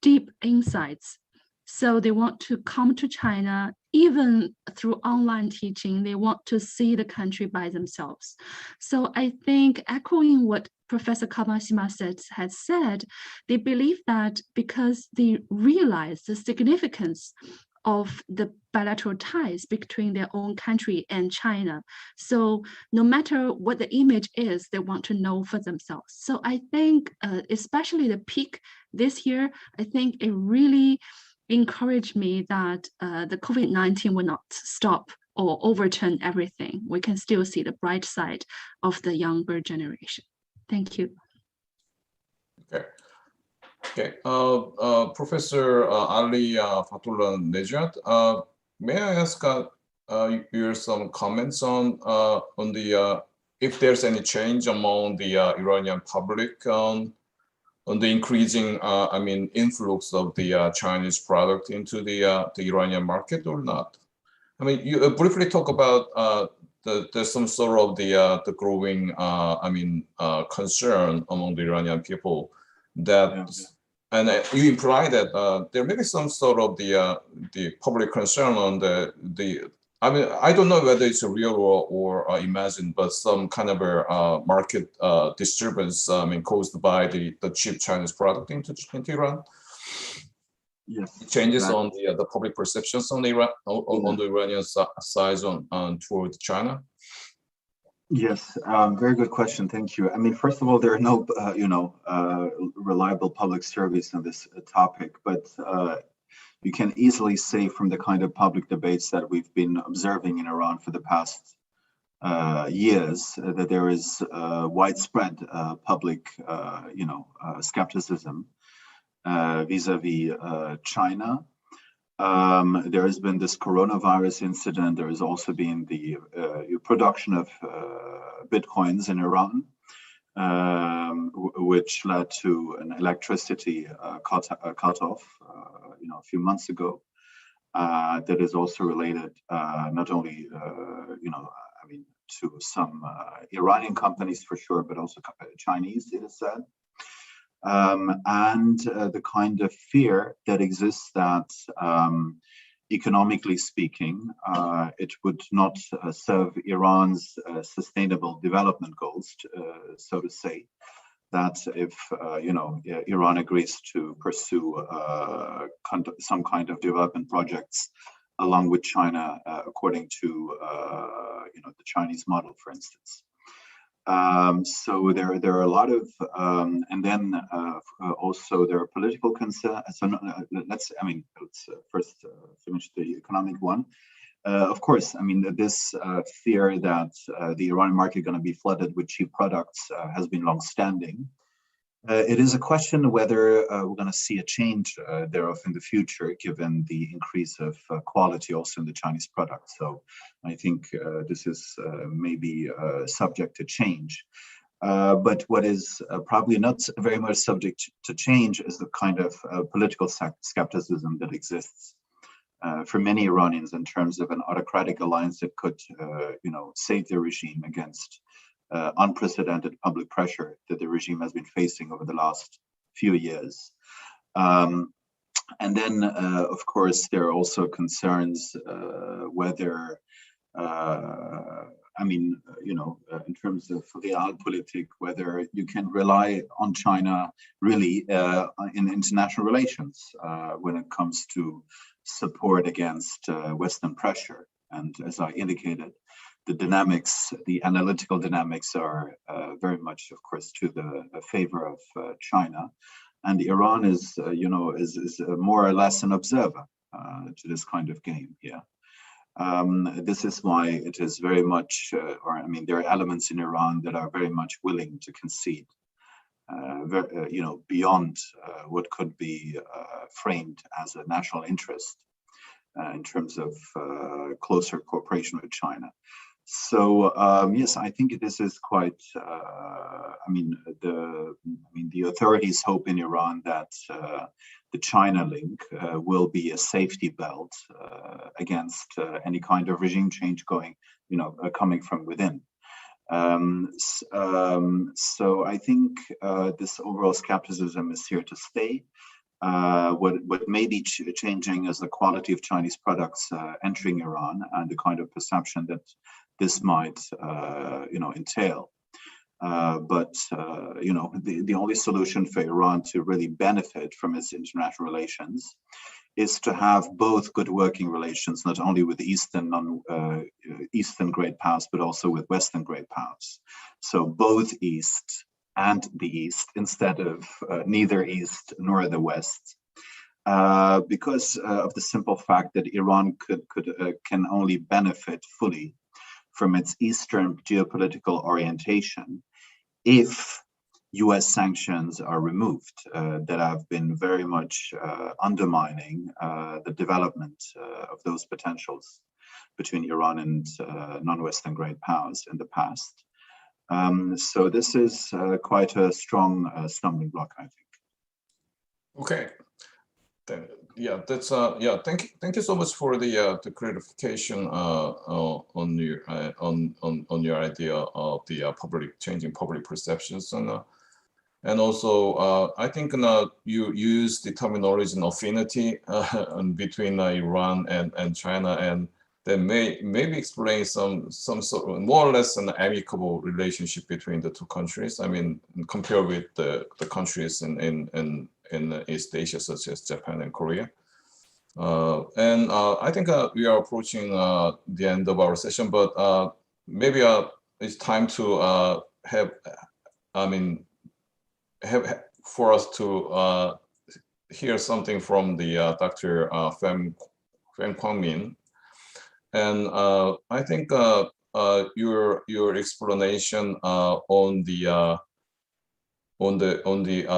D: deep insights. So they want to come to China, even through online teaching. They want to see the country by themselves. So I think, echoing what Professor Kawashima has said, they believe that because they realize the significance of the bilateral ties between their own country and China. So no matter what the image is, they want to know for themselves. So I think, especially the peak this year, I think it really encouraged me that the COVID-19 will not stop or overturn everything. We can still see the bright side of the younger generation. Thank you.
A: Okay. Okay. Professor Ali Fathollah-Nejad, may I ask your some comments on the if there's any change among the Iranian public on the increasing influx of the Chinese product into the Iranian market or not? I mean, you briefly talk about there's some sort of the growing concern among the Iranian people that, and you imply that there may be some sort of the public concern on the. I mean, I don't know whether it's a real or imagined, but some kind of a market disturbance caused by the cheap Chinese product into Iran.
H: Yes,
A: changes on the public perceptions on Iran on the Iranian side on toward China.
H: Yes, very good question. Thank you. I mean, first of all, there are no reliable public surveys on this topic, but you can easily say from the kind of public debates that we've been observing in Iran for the past years that there is widespread public skepticism vis-a-vis China. There has been this coronavirus incident. There has also been the production of bitcoins in Iran, which led to an electricity cutoff, a few months ago. That is also related not only, to some Iranian companies for sure, but also Chinese, it is said. And the kind of fear that exists that economically speaking, it would not serve Iran's sustainable development goals, so to say, that if Iran agrees to pursue some kind of development projects along with China, according to the Chinese model, for instance. So there are a lot of, and then also there are political concerns. So let's first finish the economic one. Of course, I mean, this fear that the Iranian market is going to be flooded with cheap products has been long-standing. It is a question whether we're going to see a change thereof in the future, given the increase of quality also in the Chinese product. So I think this is maybe subject to change. But what is probably not very much subject to change is the kind of political skepticism that exists for many Iranians in terms of an autocratic alliance that could, save the regime against unprecedented public pressure that the regime has been facing over the last few years. And then, of course, there are also concerns whether, in terms of realpolitik, whether you can rely on China really in international relations when it comes to support against Western pressure. And as I indicated, the dynamics, the analytical dynamics are very much, of course, to the favor of China. And Iran is more or less an observer to this kind of game here. This is why it is very much, there are elements in Iran that are very much willing to concede, beyond what could be framed as a national interest in terms of closer cooperation with China. So yes, I think this is quite. The authorities hope in Iran that the China link will be a safety belt against any kind of regime change coming from within. So I think this overall skepticism is here to stay. What may be changing is the quality of Chinese products entering Iran and the kind of perception that this might, entail. But the only solution for Iran to really benefit from its international relations is to have both good working relations, not only with Eastern great powers, but also with Western great powers. So both East and the East, instead of neither East nor the West, because of the simple fact that Iran can only benefit fully from its Eastern geopolitical orientation if US sanctions are removed that have been very much undermining the development of those potentials between Iran and non-Western great powers in the past. So this is quite a strong stumbling block, I think.
A: Okay. Yeah, that's Thank you so much for the clarification on your idea of the changing public perceptions, and also I think you use the terminology affinity between Iran and China, and that maybe explain some sort of more or less an amicable relationship between the two countries. I mean, compared with the countries in East Asia, such as Japan and Korea. And I think we are approaching the end of our session, but maybe it's time to for us to hear something from the Dr. Pham Quang. And I think your explanation on the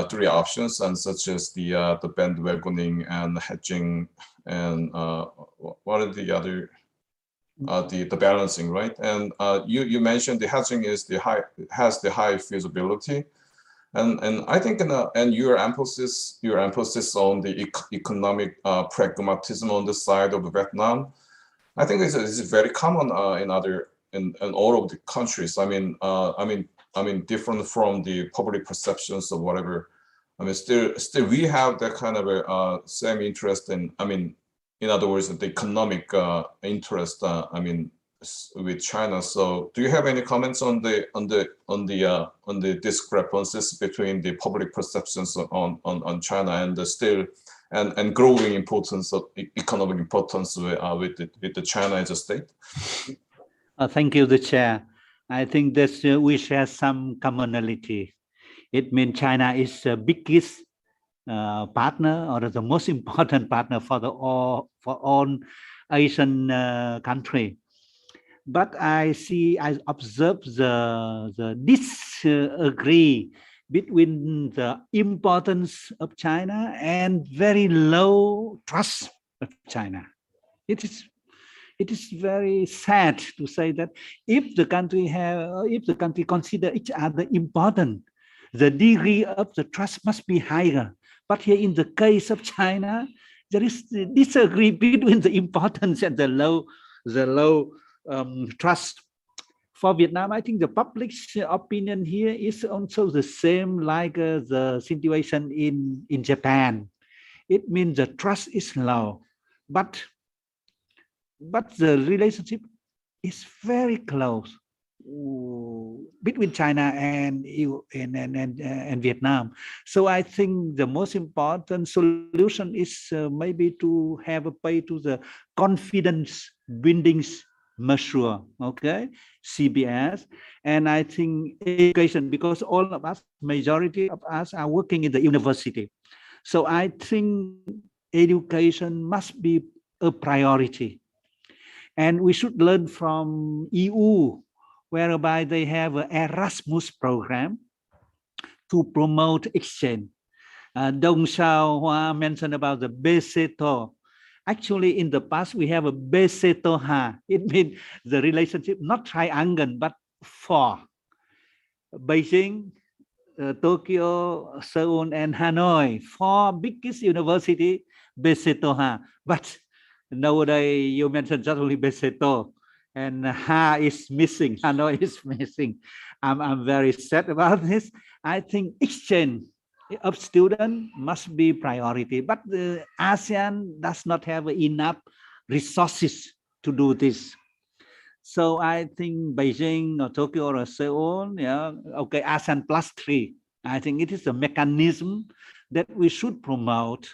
A: three options, and such as the bandwagoning and hedging, and what are the other the balancing, right? And you mentioned the hedging has the high feasibility, and I think and your emphasis on the economic pragmatism on the side of Vietnam, I think is very common in all of the countries. I mean, different from the public perceptions or whatever. I mean, still we have that kind of a same interest in. I mean, in other words, the economic interest. I mean, with China. So, do you have any comments on the discrepancies between the public perceptions on China and the still and growing importance of economic importance with the China as a state?
G: Thank you, the chair. I think that we share some commonality. It means China is the biggest partner, or the most important partner for all Asian country. But I observe the disagree between the importance of China and very low trust of China. It is very sad to say that if the country consider each other important, the degree of the trust must be higher. But here in the case of China, there is the disagree between the importance and the low trust. For Vietnam, I think the public opinion here is also the same like the situation in Japan. It means the trust is low, but the relationship is very close between China and Vietnam. So I think the most important solution is maybe to have a pay to the confidence building measure, okay, CBS. And I think education, because all of us, majority of us are working in the university. So I think education must be a priority. And we should learn from EU, whereby they have an Erasmus program to promote exchange. Dong Zhaohua mentioned about the Beseto. Actually, in the past, we have a Besetoha. It means the relationship, not triangle, but four. Beijing, Tokyo, Seoul, and Hanoi, four biggest university, Besetoha. But nowadays, you mentioned just only Beseto, and Ha is missing, Hanoi is missing. I'm very sad about this. I think exchange of students must be priority, but the ASEAN does not have enough resources to do this. So I think Beijing or Tokyo or Seoul, yeah, okay, ASEAN +3. I think it is a mechanism that we should promote.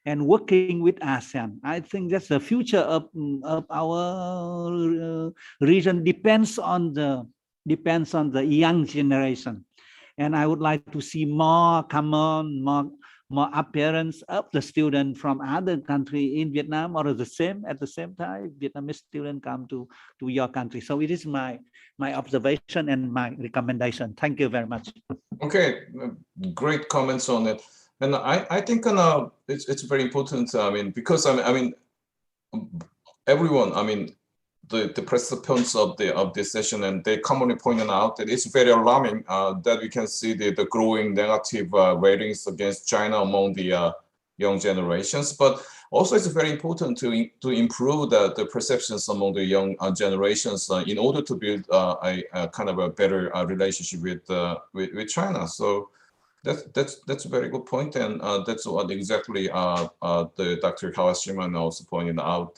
G: and working with ASEAN. I think that's the future of our region depends on the young generation. And I would like to see more more appearance of the student from other country in Vietnam, or at the same time Vietnamese student come to your country. So it is my observation and my recommendation. Thank you very much.
A: Okay, great comments on it. And I think it's very important. I mean, because everyone, the participants of this session, and they commonly pointed out that it's very alarming that we can see the growing negative ratings against China among the young generations. But also, it's very important to improve the perceptions among the young generations in order to build a kind of a better relationship with China. So that's a very good point, and that's what exactly the Dr. Kawashima also pointed out.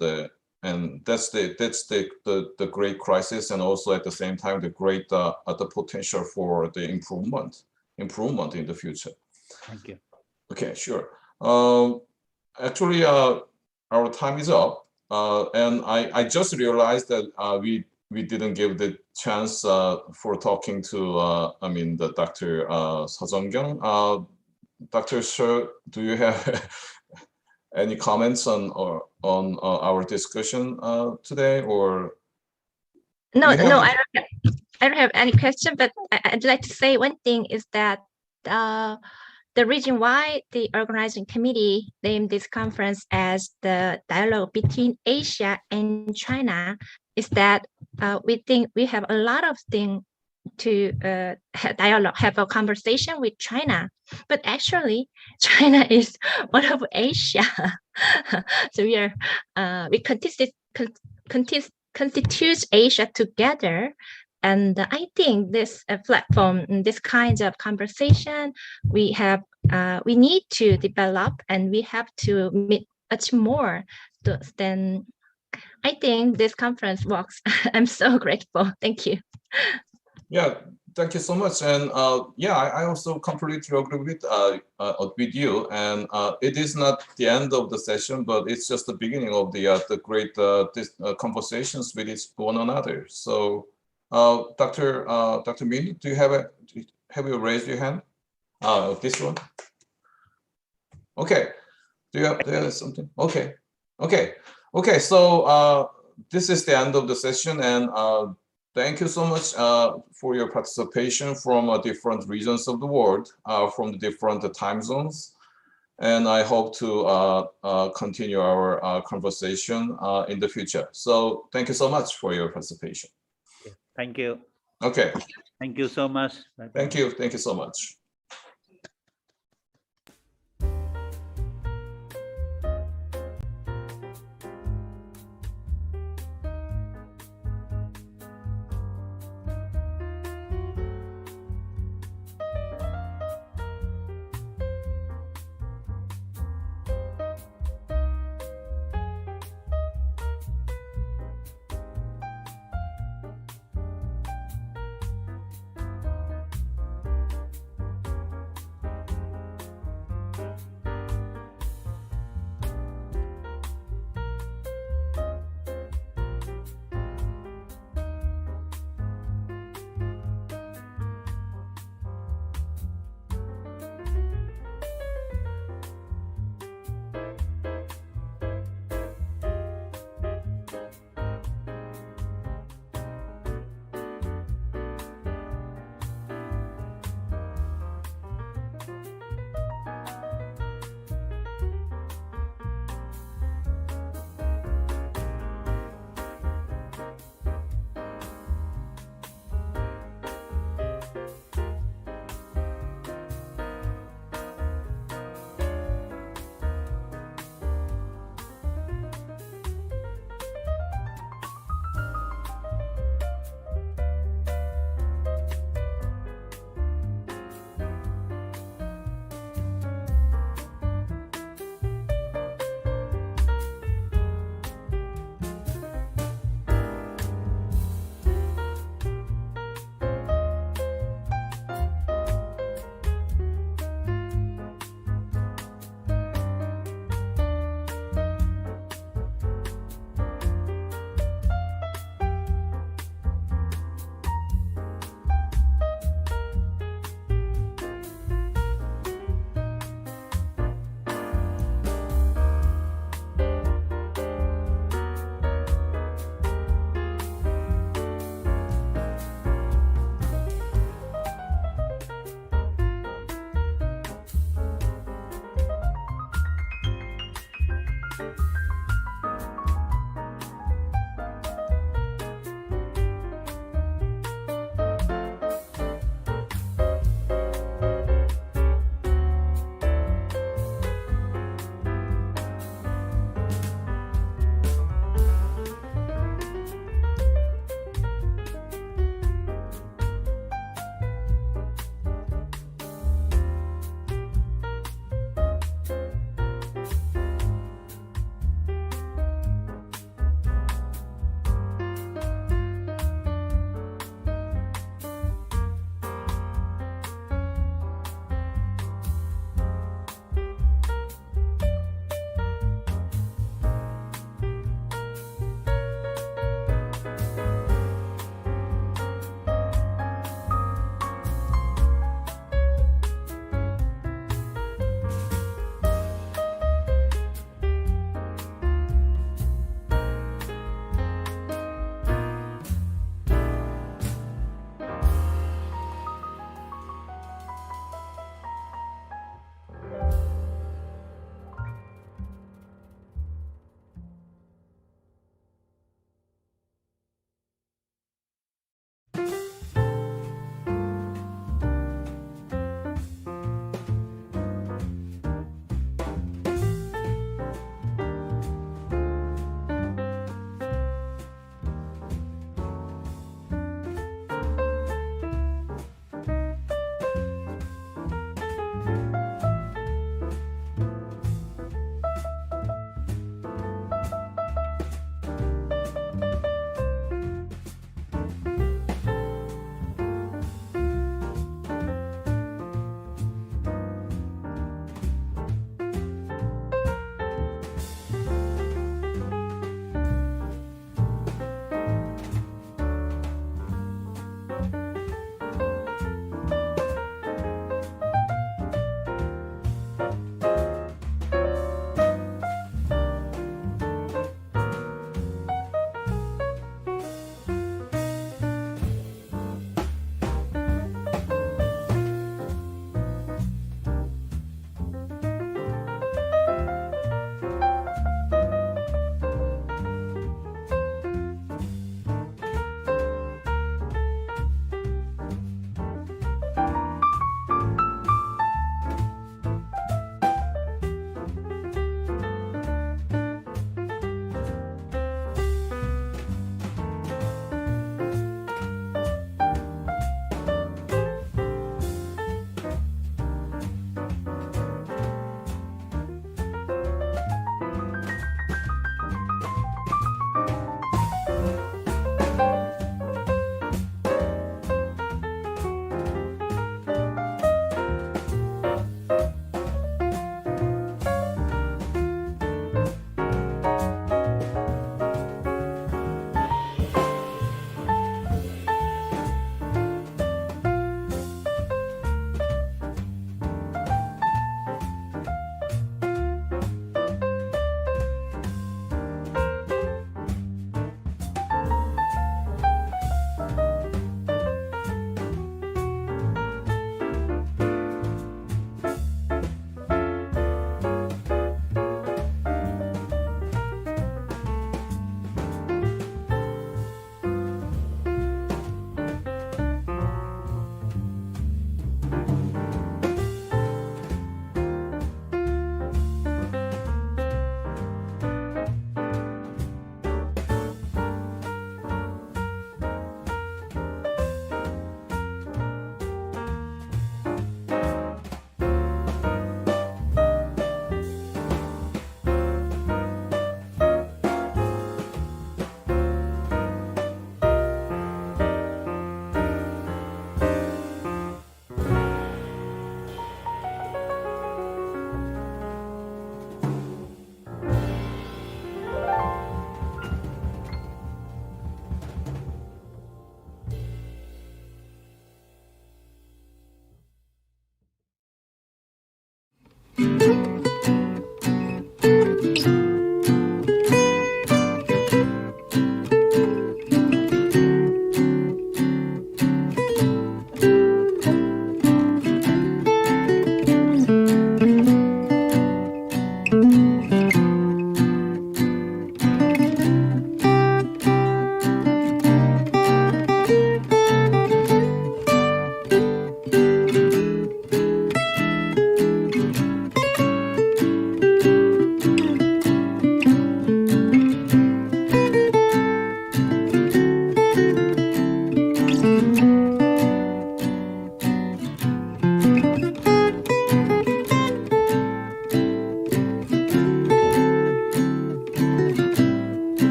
A: And that's the great crisis, and also at the same time the great the potential for the improvement in the future.
G: Thank you.
A: Okay, sure. Actually, our time is up, and I just realized that we didn't give the chance for talking to the Dr. Seo. Dr. Seo, do you have any comments on our discussion today, or?
B: No, I don't have any question, but I'd like to say one thing is that the reason why the organizing committee named this conference as the dialogue between Asia and China is that we think we have a lot of things to have a conversation with China, but actually China is one of Asia. So we constitute Asia together. And I think this platform, this kind of conversation, we need to develop, and we have to meet much more. Then I think this conference works. I'm so grateful. Thank you.
A: Yeah, thank you so much. And yeah, I also completely agree with you. And it is not the end of the session, but it's just the beginning of the great conversations with one another. So, Dr. Minh, do you have you raised your hand? This one. Okay. Do you have something? Okay. So this is the end of the session, and thank you so much for your participation from different regions of the world, from the different time zones. And I hope to continue our conversation in the future. So thank you so much for your participation.
G: Thank you.
A: Okay.
G: Thank you so much.
A: Thank you. Thank you so much.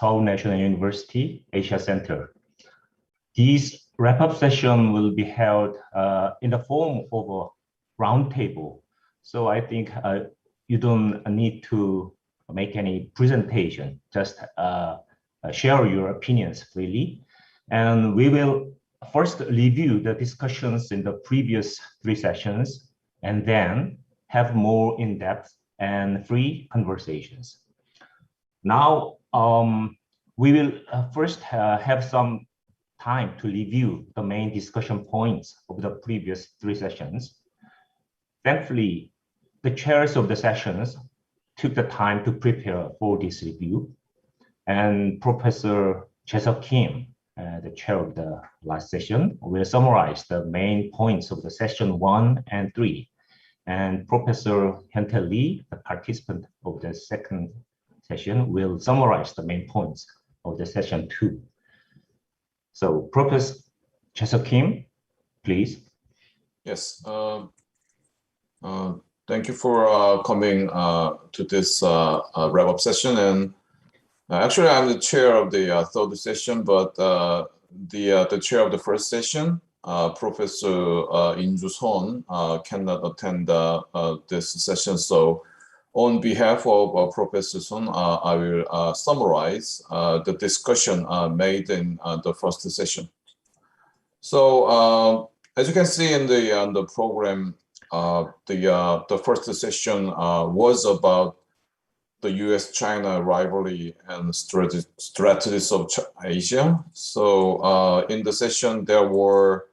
J: Seoul National University Asia Center. This wrap-up session will be held in the form of a roundtable. So I think you don't need to make any presentation, just share your opinions freely. And we will first review the discussions in the previous 3 sessions, and then have more in-depth and free conversations. Now, we will first have some time to review the main discussion points of the previous 3 sessions. Thankfully, the chairs of the sessions took the time to prepare for this review, and Professor Jaesok Kim, the chair of the last session, will summarize the main points of the session 1 and 3. And Professor Hyun-tae Lee, the participant of the second session, will summarize the main points of the session 2. So, Professor Jaesok Kim, please.
A: Yes. Thank you for coming to this wrap-up session. And actually, I'm the chair of the third session, but the chair of the first session, Professor In-ju Son, cannot attend this session. So, on behalf of Professor Son, I will summarize the discussion made in the first session. So, as you can see in the program, the first session was about the U.S.-China rivalry and strategies of Asia. So in the session, there were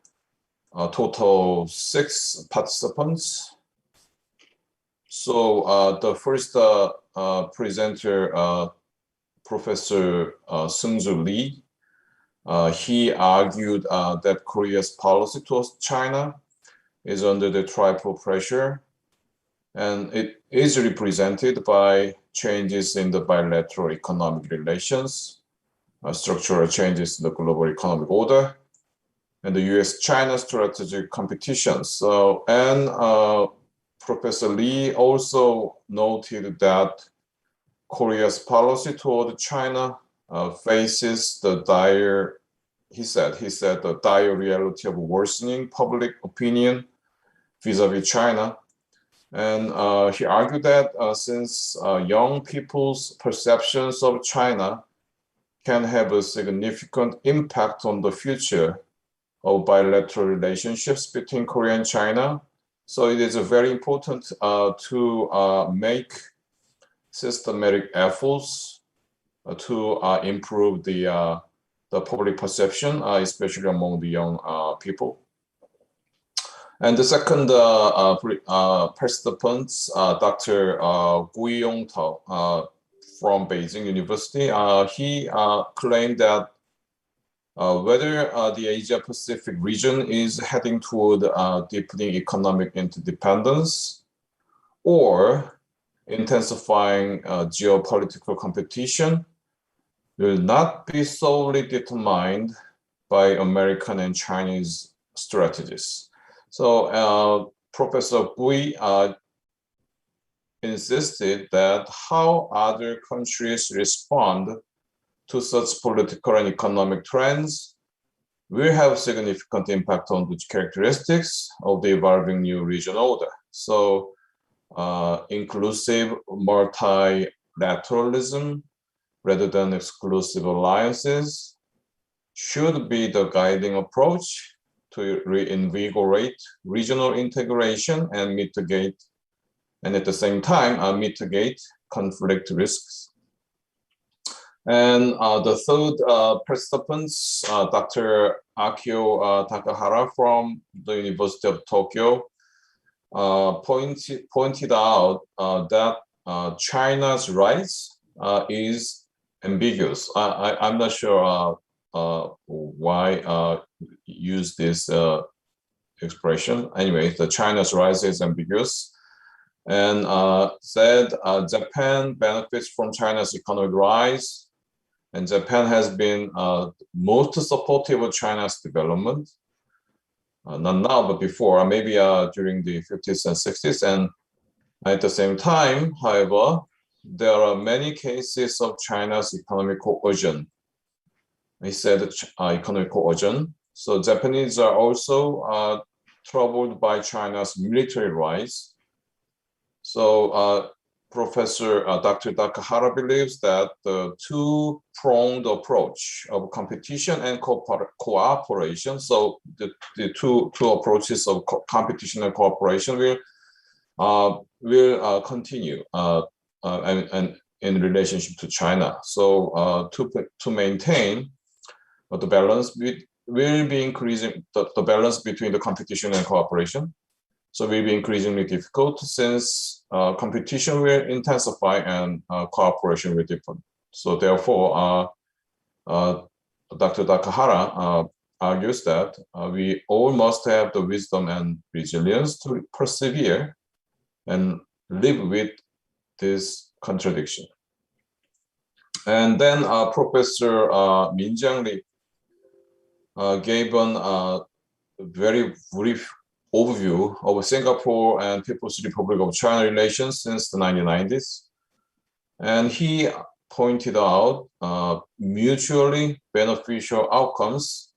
A: a total 6 participants. So the first presenter, Professor Seung-ju Lee, he argued that Korea's policy towards China is under the triple pressure, and it is represented by changes in the bilateral economic relations, structural changes in the global economic order, and the U.S.-China strategic competition. So, and Professor Lee also noted that Korea's policy toward China faces the dire, he said the dire reality of worsening public opinion vis-a-vis China. And he argued that since young people's perceptions of China can have a significant impact on the future of bilateral relationships between Korea and China, so it is very important to make systematic efforts to improve the public perception, especially among the young people. And the second participant, Dr. Gui Yong-tao from Beijing University, he claimed that whether the Asia-Pacific region is heading toward deepening economic interdependence or intensifying geopolitical competition will not be solely determined by American and Chinese strategies. So Professor Gui insisted that how other countries respond to such political and economic trends will have significant impact on the characteristics of the evolving new regional order. So inclusive multilateralism rather than exclusive alliances should be the guiding approach to reinvigorate regional integration and mitigate, and at the same time, mitigate conflict risks. And the third participant, Dr. Akio Takahara from the University of Tokyo, pointed out that China's rise is ambiguous. I'm not sure why use this expression. Anyway, the China's rise is ambiguous, and said Japan benefits from China's economic rise, and Japan has been most supportive of China's development. Not now, but before, maybe during the 50s and 60s. And at the same time, however, there are many cases of China's economic coercion. He said economic coercion. So Japanese are also troubled by China's military rise. So Professor Dr. Takahara believes that the two-pronged approach of competition and cooperation, so the two approaches of competition and cooperation will continue and in relationship to China. So to maintain the balance, will be increasing the balance between the competition and cooperation. So will be increasingly difficult since competition will intensify and cooperation will deepen. So therefore, Dr. Takahara argues that we all must have the wisdom and resilience to persevere and live with this contradiction. And then Professor Mingjiang gave a very brief overview of Singapore and People's Republic of China relations since the 1990s. And he pointed out mutually beneficial outcomes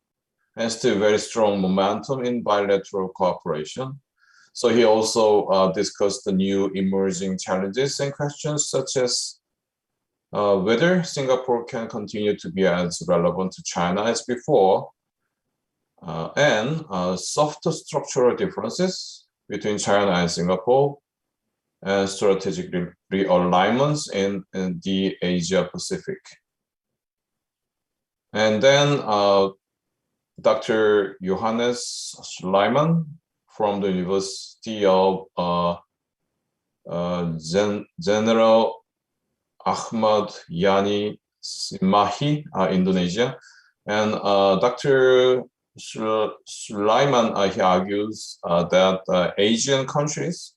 A: and still very strong momentum in bilateral cooperation. So he also discussed the new emerging challenges and questions such as whether Singapore can continue to be as relevant to China as before, and softer structural differences between China and Singapore, and strategic realignments in the Asia Pacific. And then Dr. Johannes Schleiman from the University of General Ahmad Yani Cimahi, Indonesia. And Dr. Sulaiman, he argues that Asian countries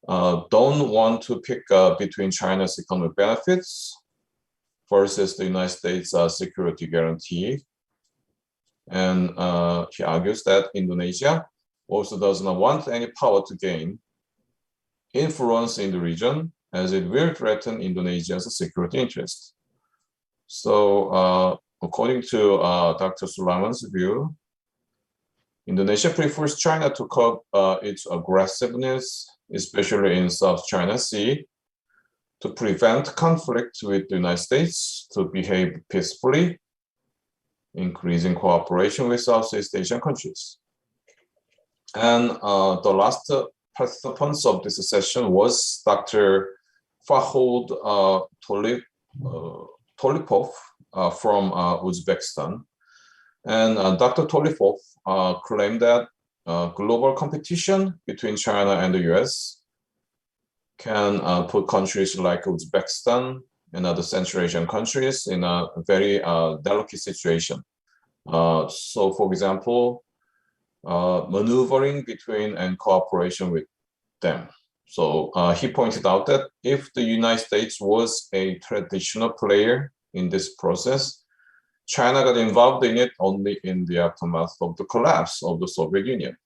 A: don't want to pick between China's economic benefits versus the United States security guarantee. And he argues that Indonesia also does not want any power to gain influence in the region, as it will threaten Indonesia's security interests. So according to Dr. Sulaiman's view, Indonesia prefers China to curb its aggressiveness, especially in South China Sea, to prevent conflict with the United States, to behave peacefully, increasing cooperation with Southeast Asian countries. And the last participants of this session was Dr. Fathollah-Nejad from Uzbekistan. And Dr. Tolipov claimed that global competition between China and the US can put countries like Uzbekistan and other Central Asian countries in a very delicate situation. So, for example, maneuvering between and cooperation with them. So he pointed out that if the United States was a traditional player in this process, China got involved in it only in the aftermath of the collapse of the Soviet Union.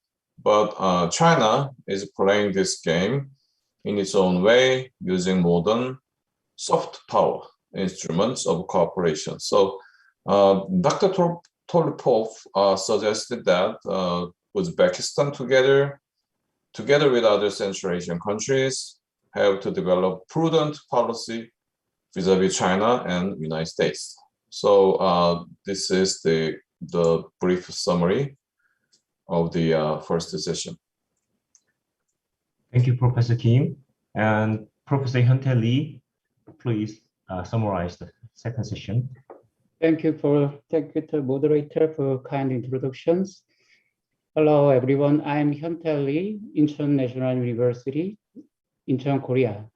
A: But China is playing this game in its own way, using modern soft power instruments of cooperation. So Dr. Tolipov suggested that Uzbekistan together with other Central Asian countries have to develop prudent policy vis-a-vis China and United States. So this is the brief summary of the first session.
J: Thank you, Professor Kim. And Professor Hyun-Tae Lee, please summarize the second session.
K: Thank you to moderator for kind introductions. Hello, everyone. I'm Hyun-Tae Lee, Incheon National University, Incheon, Korea.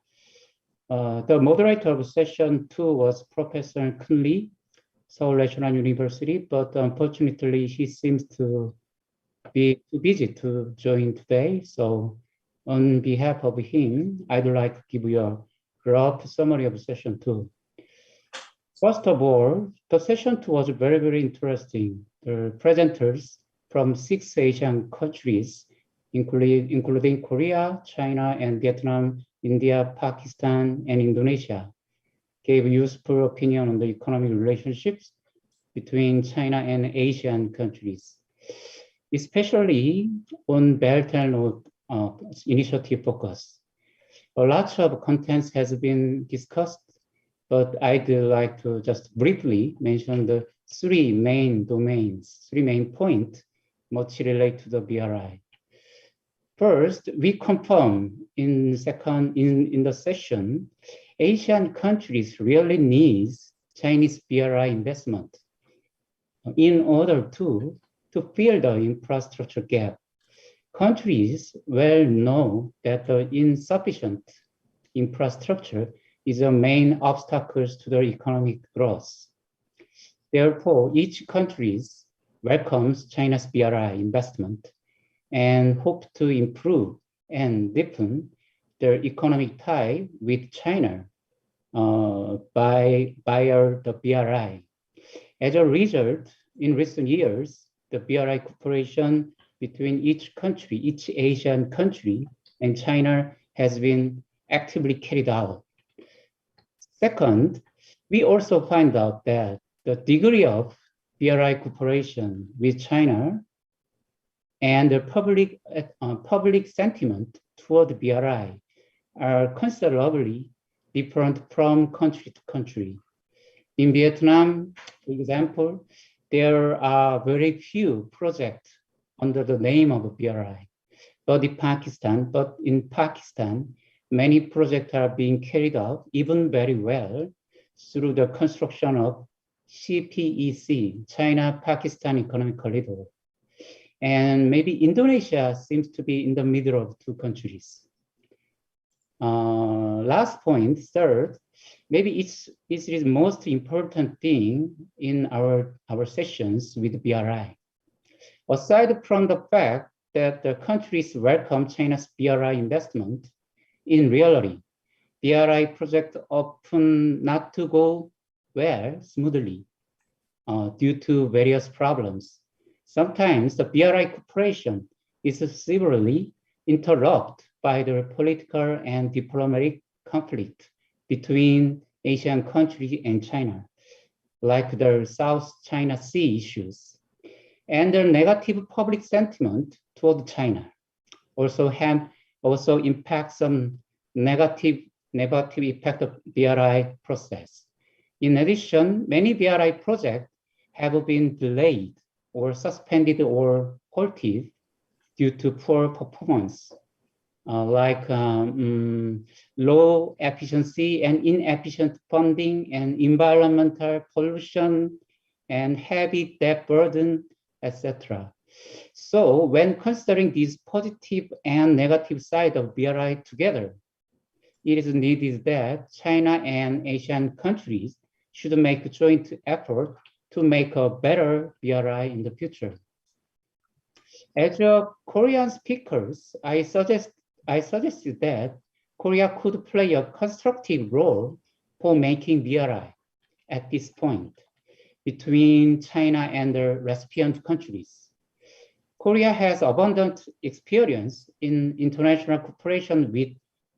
K: The moderator of session 2 was Professor Kun Lee, Seoul National University, but unfortunately, he seems to be too busy to join today. So on behalf of him, I'd like to give you a rough summary of session 2. First of all, the session 2 was very, very interesting. The presenters from 6 Asian countries, including Korea, China, and Vietnam, India, Pakistan, and Indonesia gave useful opinion on the economic relationships between China and Asian countries, especially on Belt and Road initiative focus. A lot of contents has been discussed, but I'd like to just briefly mention the three main domains, three main points much relate to the BRI. First, we confirm in the session, Asian countries really need Chinese BRI investment in order to fill the infrastructure gap. Countries well know that the insufficient infrastructure is the main obstacle to their economic growth. Therefore, each country welcomes China's BRI investment and hope to improve and deepen their economic tie with China via the BRI. As a result, in recent years, the BRI cooperation between each country, each Asian country, and China has been actively carried out. Second, we also find out that the degree of BRI cooperation with China and the public sentiment toward the BRI are considerably different from country to country. In Vietnam, for example, there are very few projects under the name of BRI. But in Pakistan, many projects are being carried out even very well through the construction of CPEC, China-Pakistan Economic Corridor. And maybe Indonesia seems to be in the middle of two countries. Last point, third, maybe it is most important thing in our sessions with BRI. Aside from the fact that the countries welcome China's BRI investment, in reality, BRI projects often not to go well smoothly due to various problems. Sometimes the BRI cooperation is severely interrupted by the political and diplomatic conflict between Asian countries and China, like the South China Sea issues, and the negative public sentiment toward China also impact some negative effect of BRI process. In addition, many BRI projects have been delayed or suspended or halted due to poor performance, like low efficiency and inefficient funding and environmental pollution and heavy debt burden, etc. So when considering these positive and negative sides of BRI together, it is needed that China and Asian countries should make a joint effort to make a better BRI in the future. As a Korean speaker, I suggested that Korea could play a constructive role for making BRI at this point between China and the recipient countries. Korea has abundant experience in international cooperation with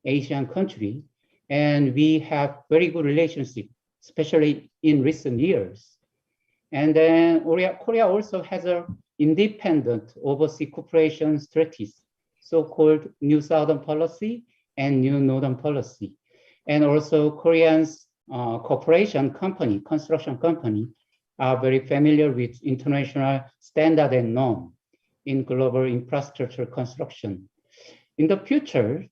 K: Asian countries, and we have very good relationship, especially in recent years. And then Korea also has an independent overseas cooperation strategies, so-called New Southern Policy and New Northern Policy. And also Korean's corporation company, construction company, are very familiar with international standard and norm in global infrastructure construction. In the future,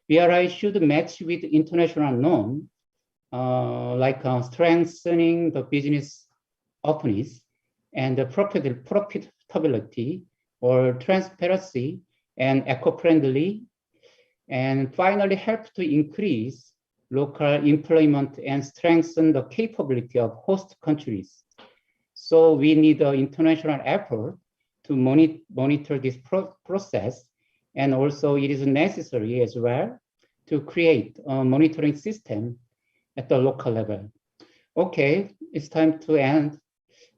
K: BRI should match with international norm, like strengthening the business openness and the profitability or transparency and eco-friendly, and finally help to increase local employment and strengthen the capability of host countries. So we need an international effort to monitor this process, and also it is necessary as well to create a monitoring system at the local level. Okay, it's time to end.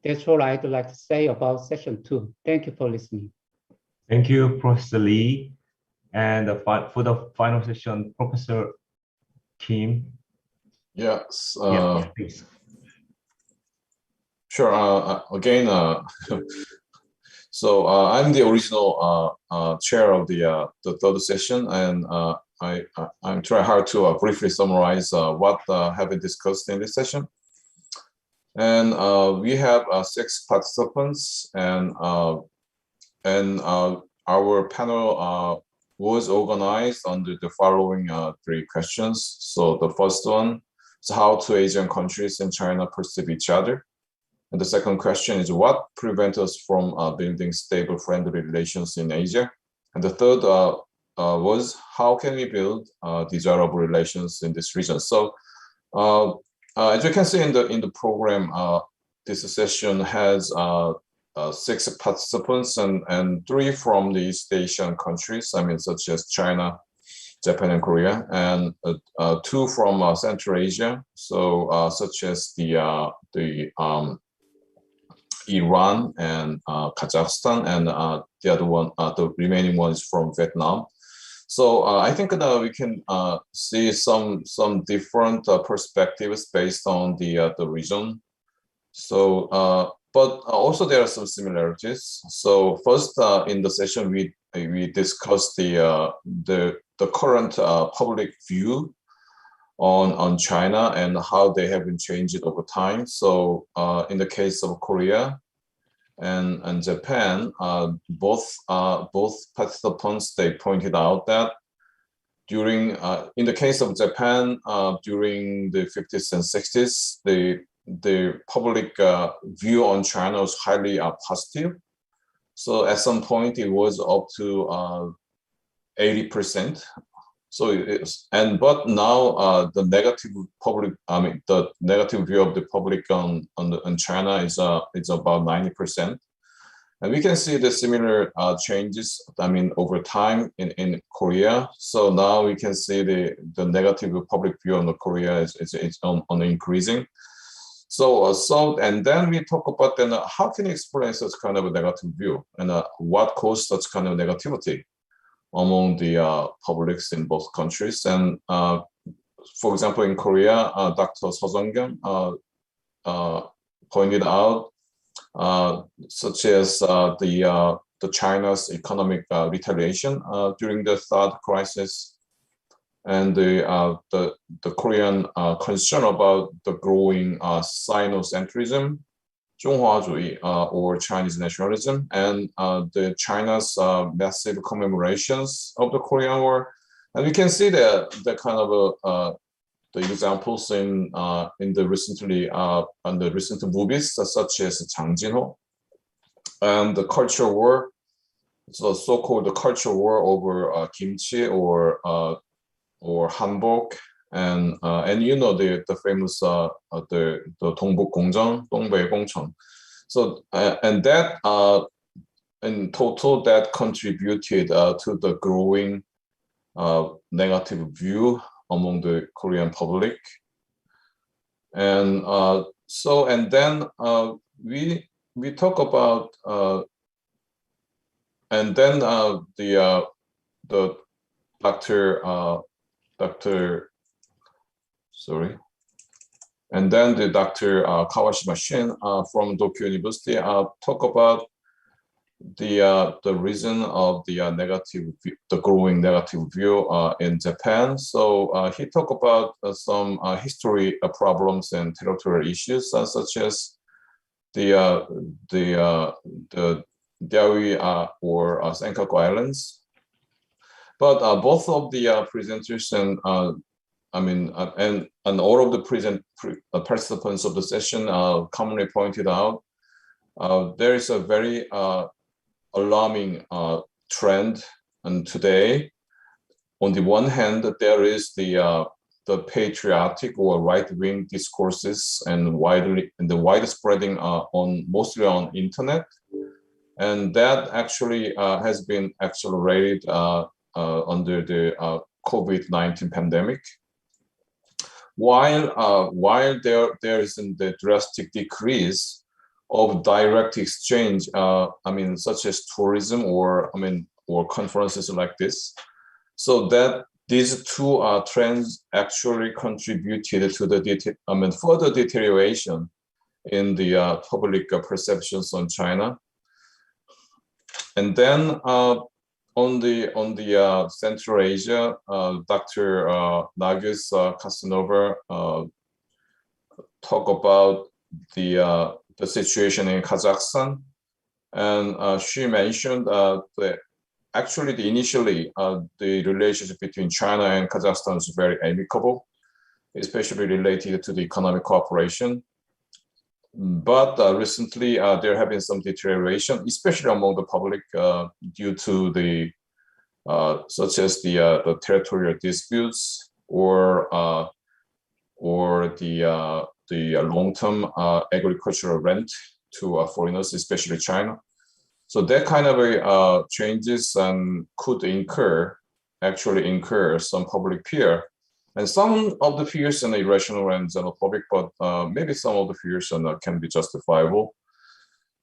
K: That's all I'd like to say about session 2. Thank you for listening.
J: Thank you, Professor Lee. And for the final session, Professor Kim.
A: Yes.
J: Yes, please.
A: Sure. Again, so I'm the original chair of the third session, and I'm trying hard to briefly summarize what have been discussed in this session. And we have 6 participants, and our panel was organized under the following 3 questions. So the first one is how two Asian countries and China perceive each other. And the second question is what prevents us from building stable, friendly relations in Asia. And the third was how can we build desirable relations in this region. So as you can see in the program, this session has 6 participants and 3 from the East Asian countries, I mean, such as China, Japan, and Korea, and 2 from Central Asia, so such as the Iran and Kazakhstan, and the other one, the remaining one is from Vietnam. So I think that we can see some different perspectives based on the region. So, but also there are some similarities. So first, in the session, we discussed the current public view on China and how they have been changed over time. So in the case of Korea and Japan, both participants, they pointed out that during in the case of Japan, during the 50s and 60s, the public view on China was highly positive. So at some point it was up to 80%. So it is, but now the negative public, the negative view of the public on China is about 90%, and we can see the similar changes, over time in Korea. So now we can see the negative public view on Korea is on increasing. So and then we talk about then how can you explain such kind of a negative view and what caused such kind of negativity among the publics in both countries. And for example, in Korea, Dr. Seo Jung-kyung pointed out such as the China's economic retaliation during the third crisis, and the Korean concern about the growing Sinocentrism, Zhonghua or Chinese nationalism, and the China's massive commemorations of the Korean War. And we can see the kind of the examples in the recent movies such as Jang Jin-ho, and the culture war, so so-called culture war over kimchi or hanbok, and you know the famous the Dongbuk Gongjeong, Dongbei Gongcheon. So and that in total that contributed to the growing negative view among the Korean public. And so and then we talk about and then the and then the Dr. Kawashima Shin from Tokyo University talk about the reason of the growing negative view in Japan. So he talked about some history problems and territorial issues such as the Diaoyu or Senkaku Islands. But both of the presenters and all of the participants of the session commonly pointed out there is a very alarming trend, and today, on the one hand, there is the patriotic or right-wing discourses and the widespreading mostly on internet, and that actually has been accelerated under the COVID-19 pandemic. While there isn't the drastic decrease of direct exchange, such as tourism or conferences like this, So that these two trends actually contributed to the further deterioration in the public perceptions on China. And then on the Central Asia, Dr. Nargis Kassenova talk about the situation in Kazakhstan, and she mentioned initially the relationship between China and Kazakhstan is very amicable, especially related to the economic cooperation. But recently, there have been some deterioration, especially among the public, due to the such as the territorial disputes or the long-term agricultural rent to foreigners, especially China. So that kind of changes could actually incur some public fear. And some of the fears are irrational and xenophobic, but maybe some of the fears can be justifiable.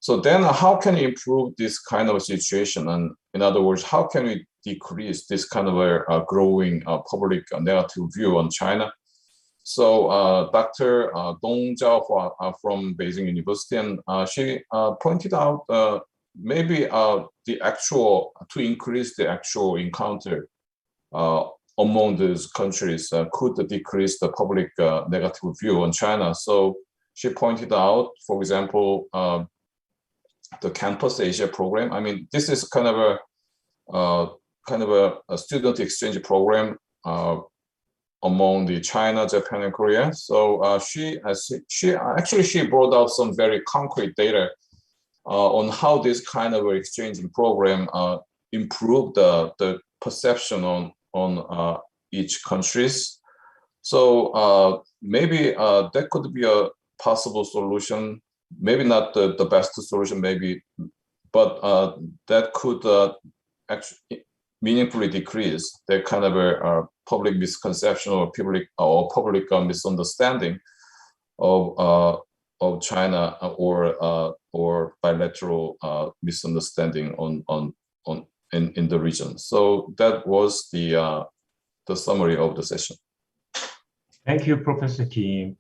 A: So then how can we improve this kind of situation? And in other words, how can we decrease this kind of a growing public negative view on China? So Dr. Zhaohua from Beijing University, and she pointed out maybe to increase the actual encounter among those countries could decrease the public negative view on China. So she pointed out, for example, the Campus Asia program. I mean, this is kind of a student exchange program among the China, Japan, and Korea. So she brought out some very concrete data on how this kind of exchanging program improved the perception on each countries. So maybe that could be a possible solution. Maybe not the best solution, maybe, but that could actually meaningfully decrease that kind of a public misconception or public misunderstanding of China or bilateral misunderstanding in the region. So that was the summary of the session.
J: Thank you, Professor Kim.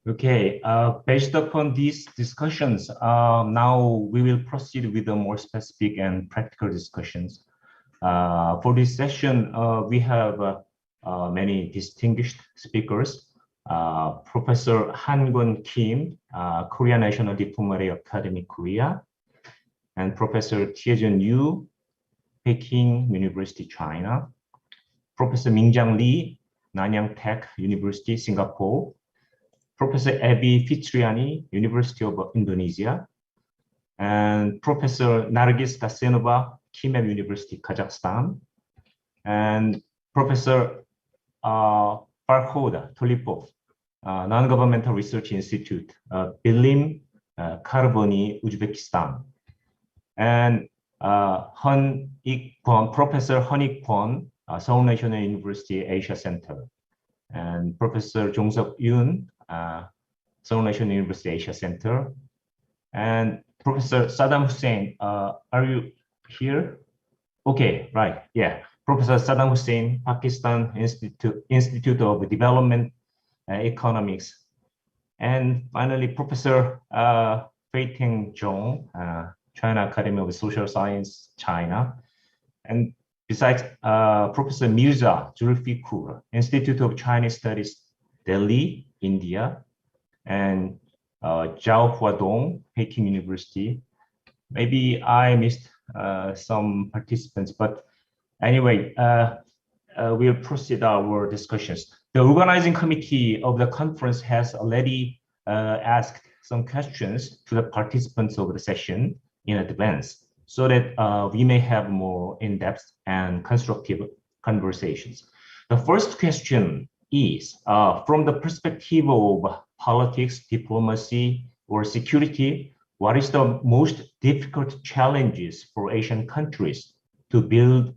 J: Okay, based upon these discussions, now we will proceed with the more specific and practical discussions. For this session, we have many distinguished speakers. Professor Hankwon Kim, Korea National Diplomatic Academy, Korea, and Professor Tiejun Yu, Peking University, China. Professor Mingjiang Lee, Nanyang Tech University, Singapore. Professor Abby Fitriani, University of Indonesia, and Professor Nargis Kassenova, KIMEP University, Kazakhstan, and Professor Fathollah-Nejad, Non-Governmental Research Institute, Bilim, Karboni, Uzbekistan, and Professor Hankwon, Seoul National University Asia Center, and Professor Jeong Seoul National University Asia Center, and Professor Saddam Hussein. Are you here? Okay, right. Yeah, Professor Saddam Hussein, Pakistan Institute of Development Economics, and finally Professor Jeong, China Academy of Social Science, China, and besides Professor Mirza Zulfiqar, Institute of Chinese Studies, Delhi, India, and Zhaohua, Peking University. Maybe I missed some participants, but anyway, we'll proceed our discussions. The organizing committee of the conference has already asked some questions to the participants of the session in advance, so that we may have more in-depth and constructive conversations. The first question is, from the perspective of politics, diplomacy, or security, what is the most difficult challenges for Asian countries to build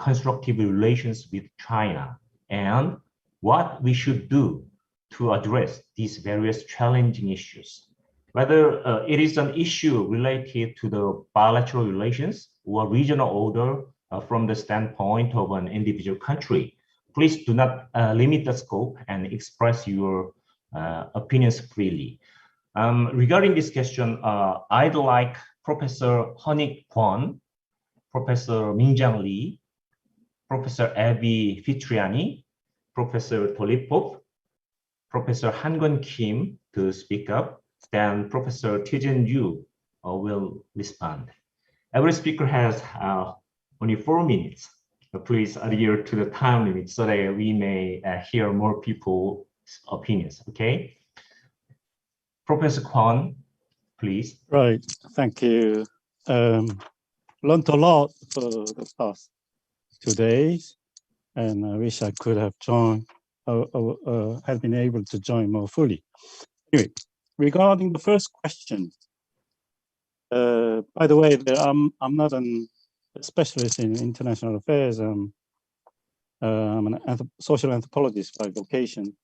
J: constructive relations with China, and what we should do to address these various challenging issues? Whether it is an issue related to the bilateral relations or regional order from the standpoint of an individual country. Please do not limit the scope and express your opinions freely. Regarding this question, I'd like Professor Hankwon, Professor Mingjiang Lee, Professor Abby Fitriani, Professor Tolipov, Professor Hankwon Kim to speak up. Then Professor Tiejun Yu will respond. Every speaker has only 4 minutes. Please adhere to the time limit so that we may hear more people's opinions, okay? Professor Quang, please.
L: Right, thank you. Learned a lot for the past 2 days, and I wish I could have joined, had been able to join more fully. Anyway, regarding the first question, by the way, I'm not a specialist in international affairs. I'm an social anthropologist by vocation,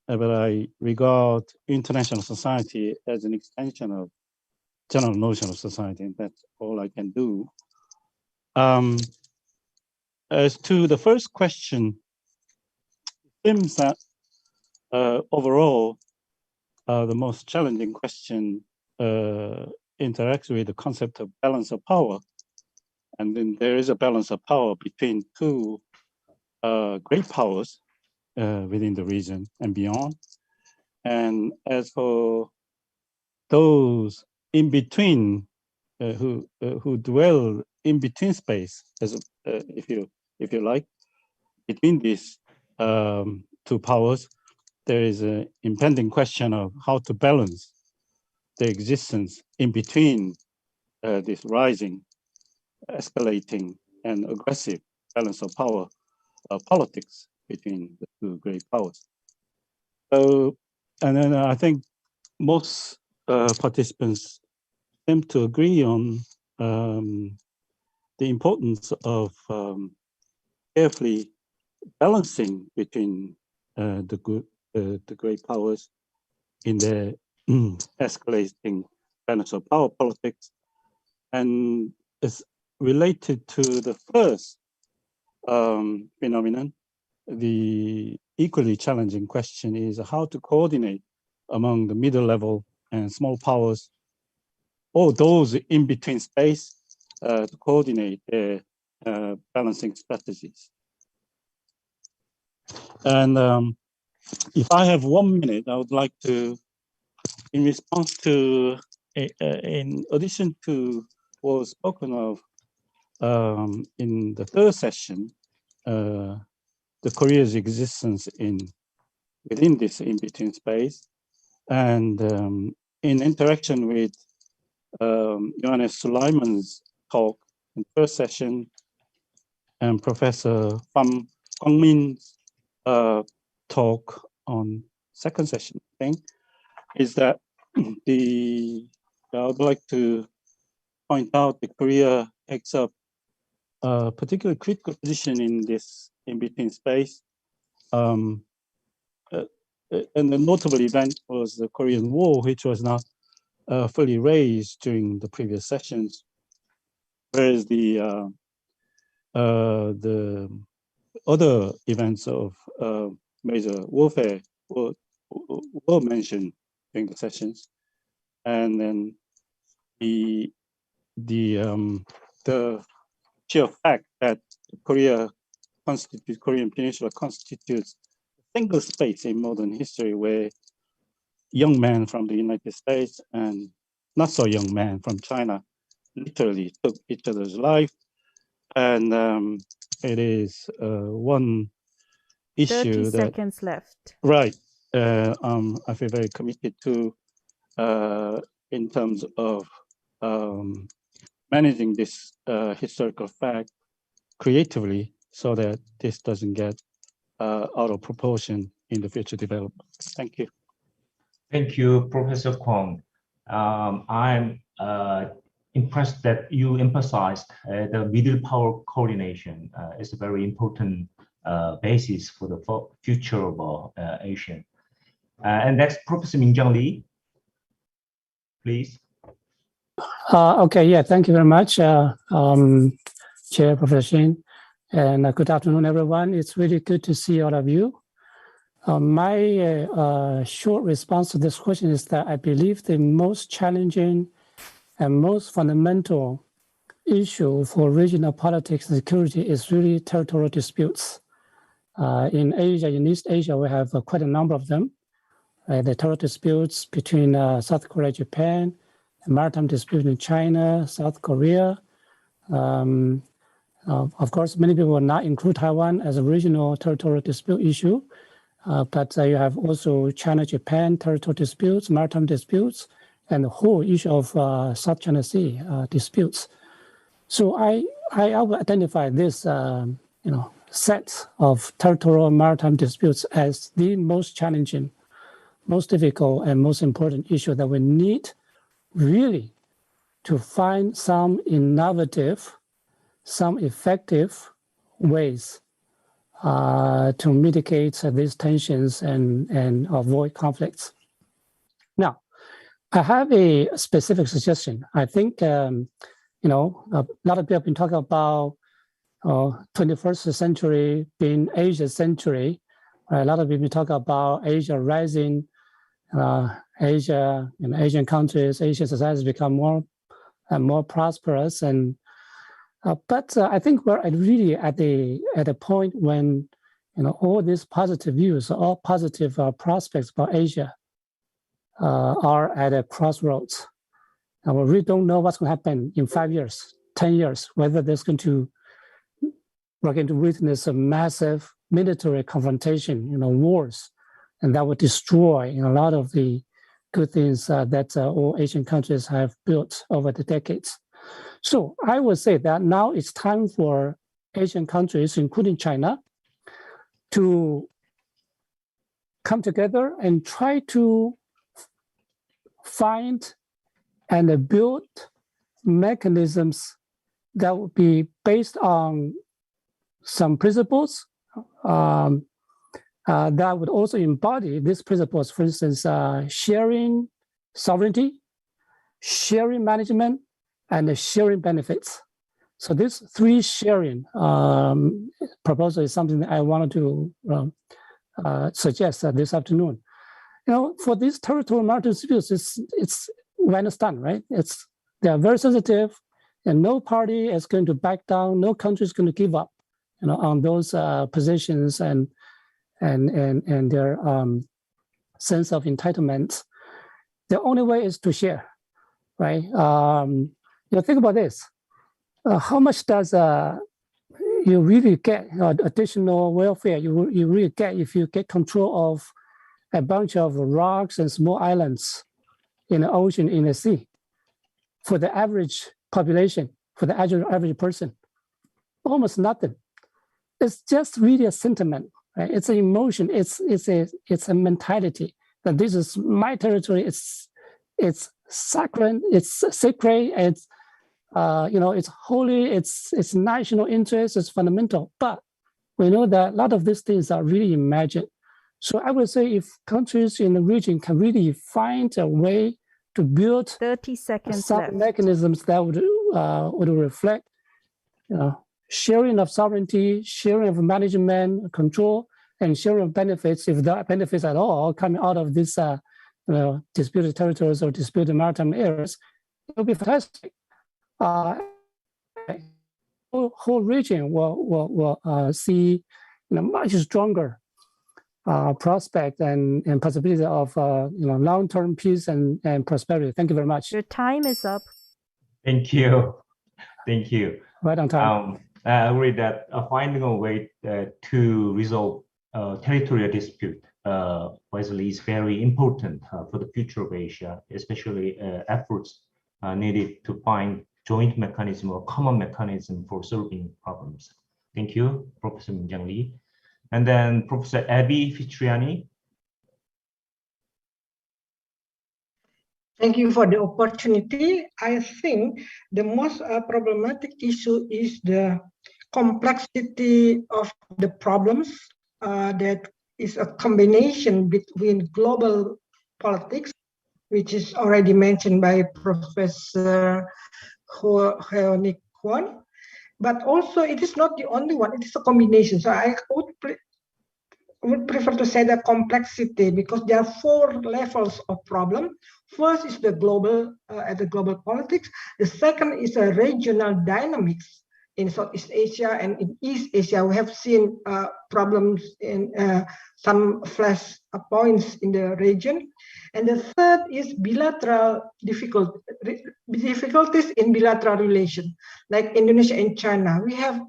L: but I regard international society as an extension of general notion of society, and that's all I can do. As to the first question, it seems that overall, the most challenging question interacts with the concept of balance of power. And then there is a balance of power between 2 great powers within the region and beyond. And as for those in between who dwell in between space, as if you like, between these 2 powers, there is an impending question of how to balance the existence in between this rising, escalating, and aggressive balance of power politics between the 2 great powers. So, and then I think most participants seem to agree on the importance of carefully balancing between the great powers in their escalating balance of power politics. And it's related to the first phenomenon. The equally challenging question is how to coordinate among the middle level and small powers, or those in between space, to coordinate their balancing strategies. And if I have 1 minute, I would like to, in response to, in addition to what was spoken of in the 3rd session, the Korea's existence within this in-between space, and in interaction with Johannes Suleiman's talk in 1st session, and Professor Pham Quang-Min's talk on 2nd session, I think, is that I would like to point out that Korea takes up a particularly critical position in this in-between space. And the notable event was the Korean War, which was not fully raised during the previous sessions, whereas the other events of major warfare were mentioned during the sessions, and then the sheer fact that Korean Peninsula constitutes a single space in modern history where young men from the United States and not so young men from China literally took each other's life, and it is one issue
E: 30 seconds left.
L: Right. I feel very committed to in terms of managing this historical fact creatively so that this doesn't get out of proportion in the future development. Thank you.
J: Thank you, Professor Quang. I'm impressed that you emphasized the middle power coordination is a very important basis for the future of Asia. And next, Professor Mingjiang Lee, please.
M: Okay, yeah, thank you very much. Chair, Professor Shin, and good afternoon, everyone. It's really good to see all of you. My short response to this question is that I believe the most challenging and most fundamental issue for regional politics and security is really territorial disputes. In Asia, in East Asia, we have quite a number of them. The territorial disputes between South Korea, Japan, the maritime dispute in China, South Korea. Of course, many people will not include Taiwan as a regional territorial dispute issue, but you have also China-Japan territorial disputes, maritime disputes, and the whole issue of South China Sea disputes. So I will identify this, set of territorial maritime disputes as the most challenging, most difficult, and most important issue that we need really to find some innovative, some effective ways to mitigate these tensions and avoid conflicts. Now, I have a specific suggestion. I think, a lot of people have been talking about 21st century being Asia's century. A lot of people talk about Asia rising, Asia and Asian countries, Asian societies become more and more prosperous. But I think we're really at a point when all these positive views, all positive prospects for Asia are at a crossroads. And we really don't know what's going to happen in 5 years, 10 years, whether we're going to witness a massive military confrontation, wars, and that would destroy a lot of the good things that all Asian countries have built over the decades. So I would say that now it's time for Asian countries, including China, to come together and try to find and build mechanisms that would be based on some principles that would also embody these principles. For instance, sharing sovereignty, sharing management, and sharing benefits. So this three sharing proposal is something that I wanted to suggest this afternoon. For these territorial maritime disputes, we understand, right? They are very sensitive, and no party is going to back down. No country is going to give up, on those positions and their sense of entitlement. The only way is to share, right? Think about this. How much does you really get additional welfare you really get if you get control of a bunch of rocks and small islands in the ocean, in the sea, for the average population, for the average person? Almost nothing. It's just really a sentiment, right? It's an emotion. It's a mentality that this is my territory. It's sacred. It's sacred. It's it's holy. It's national interest. It's fundamental. But we know that a lot of these things are really imagined. So I would say if countries in the region can really find a way to build
E: 30 seconds
M: some
E: left.
M: mechanisms that would reflect, sharing of sovereignty, sharing of management, control, and sharing of benefits, if there are benefits at all coming out of this, disputed territories or disputed maritime areas, it will be fantastic. Whole region will see much stronger prospect and possibility of long-term peace and prosperity. Thank you very much.
E: Your time is up.
J: Thank you. Thank you.
M: Right on time.
J: I agree that finding a way to resolve territorial dispute wisely is very important for the future of Asia, especially efforts needed to find joint mechanism or common mechanism for solving problems. Thank you, Professor Mingjiang Lee. And then Professor Abby Fitriani.
N: Thank you for the opportunity. I think the most problematic issue is the complexity of the problems that is a combination between global politics, which is already mentioned by Professor Hankwon, but also it is not the only one, it is a combination. So I would prefer to say the complexity, because there are 4 levels of problem. First is the global, at the global politics. The second is a regional dynamics in Southeast Asia and in East Asia. We have seen problems in some flash points in the region. And the third is bilateral difficulties in bilateral relations, like Indonesia and China. We have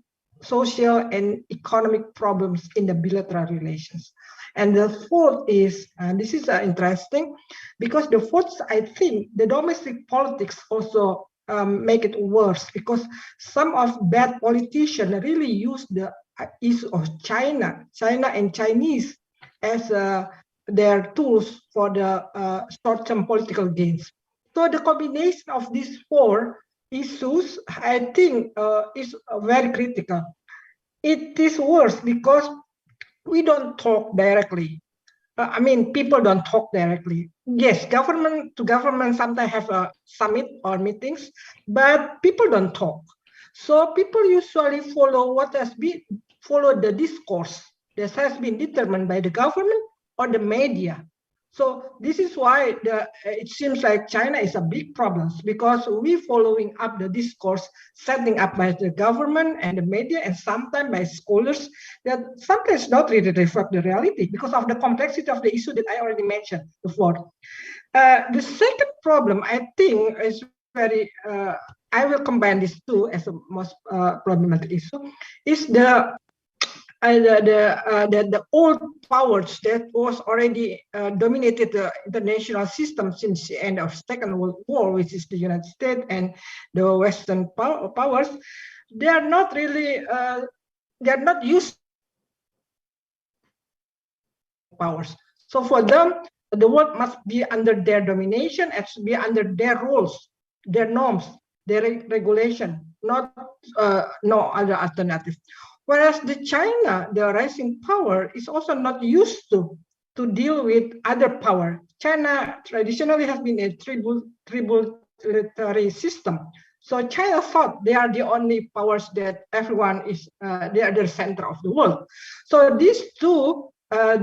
N: social and economic problems in the bilateral relations. And the fourth is, and this is interesting, because the fourth, I think, the domestic politics also make it worse, because some of bad politicians really use the issue of China and Chinese as their tools for the short-term political gains. So the combination of these 4 issues, I think, is very critical. It is worse because we don't talk directly. I mean, people don't talk directly. Yes, government to government sometimes have a summit or meetings, but people don't talk. So people usually follow the discourse that has been determined by the government or the media. So this is why it seems like China is a big problem, because we following up the discourse setting up by the government and the media, and sometimes by scholars that sometimes not really reflect the reality because of the complexity of the issue that I already mentioned before. The second problem, I think, is very, I will combine these two as the most problematic issue, is the old powers that was already dominated the international system since the end of Second World War, which is the United States and the Western powers. They are not really, they are not used powers. So for them, the world must be under their domination, and be under their rules, their norms, their regulation, not no other alternative. Whereas the China, the rising power, is also not used to deal with other power. China traditionally has been a tributary system. So China thought they are the only powers that everyone is, they are the center of the world. So these two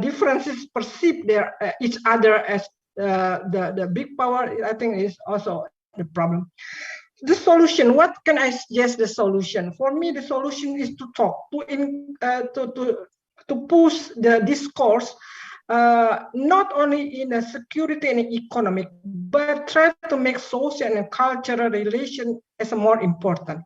N: differences perceive each other as the big power, I think, is also the problem. The solution, what can I suggest the solution? For me, the solution is to talk, to push the discourse, not only in a security and economic, but try to make social and cultural relations as more important.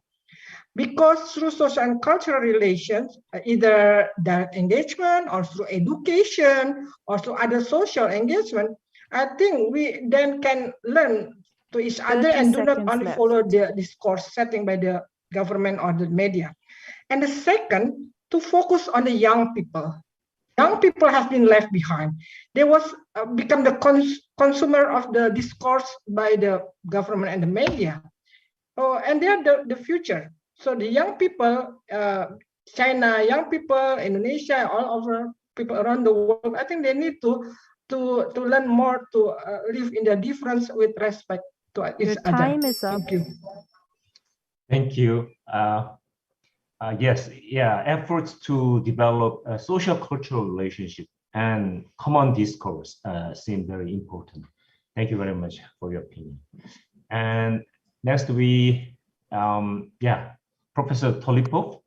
N: Because through social and cultural relations, either direct engagement or through education or through other social engagement, I think we then can learn to each other and do not only follow the discourse setting by the government or the media. And the second, to focus on the young people. Young people have been left behind. They was become the consumer of the discourse by the government and the media. And they are the future. So the young people, China, young people, Indonesia, all over people around the world, I think they need to learn more, to live in the difference with respect to each other.
E: Your time is up.
N: Thank you.
J: Thank you. Yes, yeah, efforts to develop a social cultural relationship and common discourse seem very important. Thank you very much for your opinion. And next we, Professor Tolipov.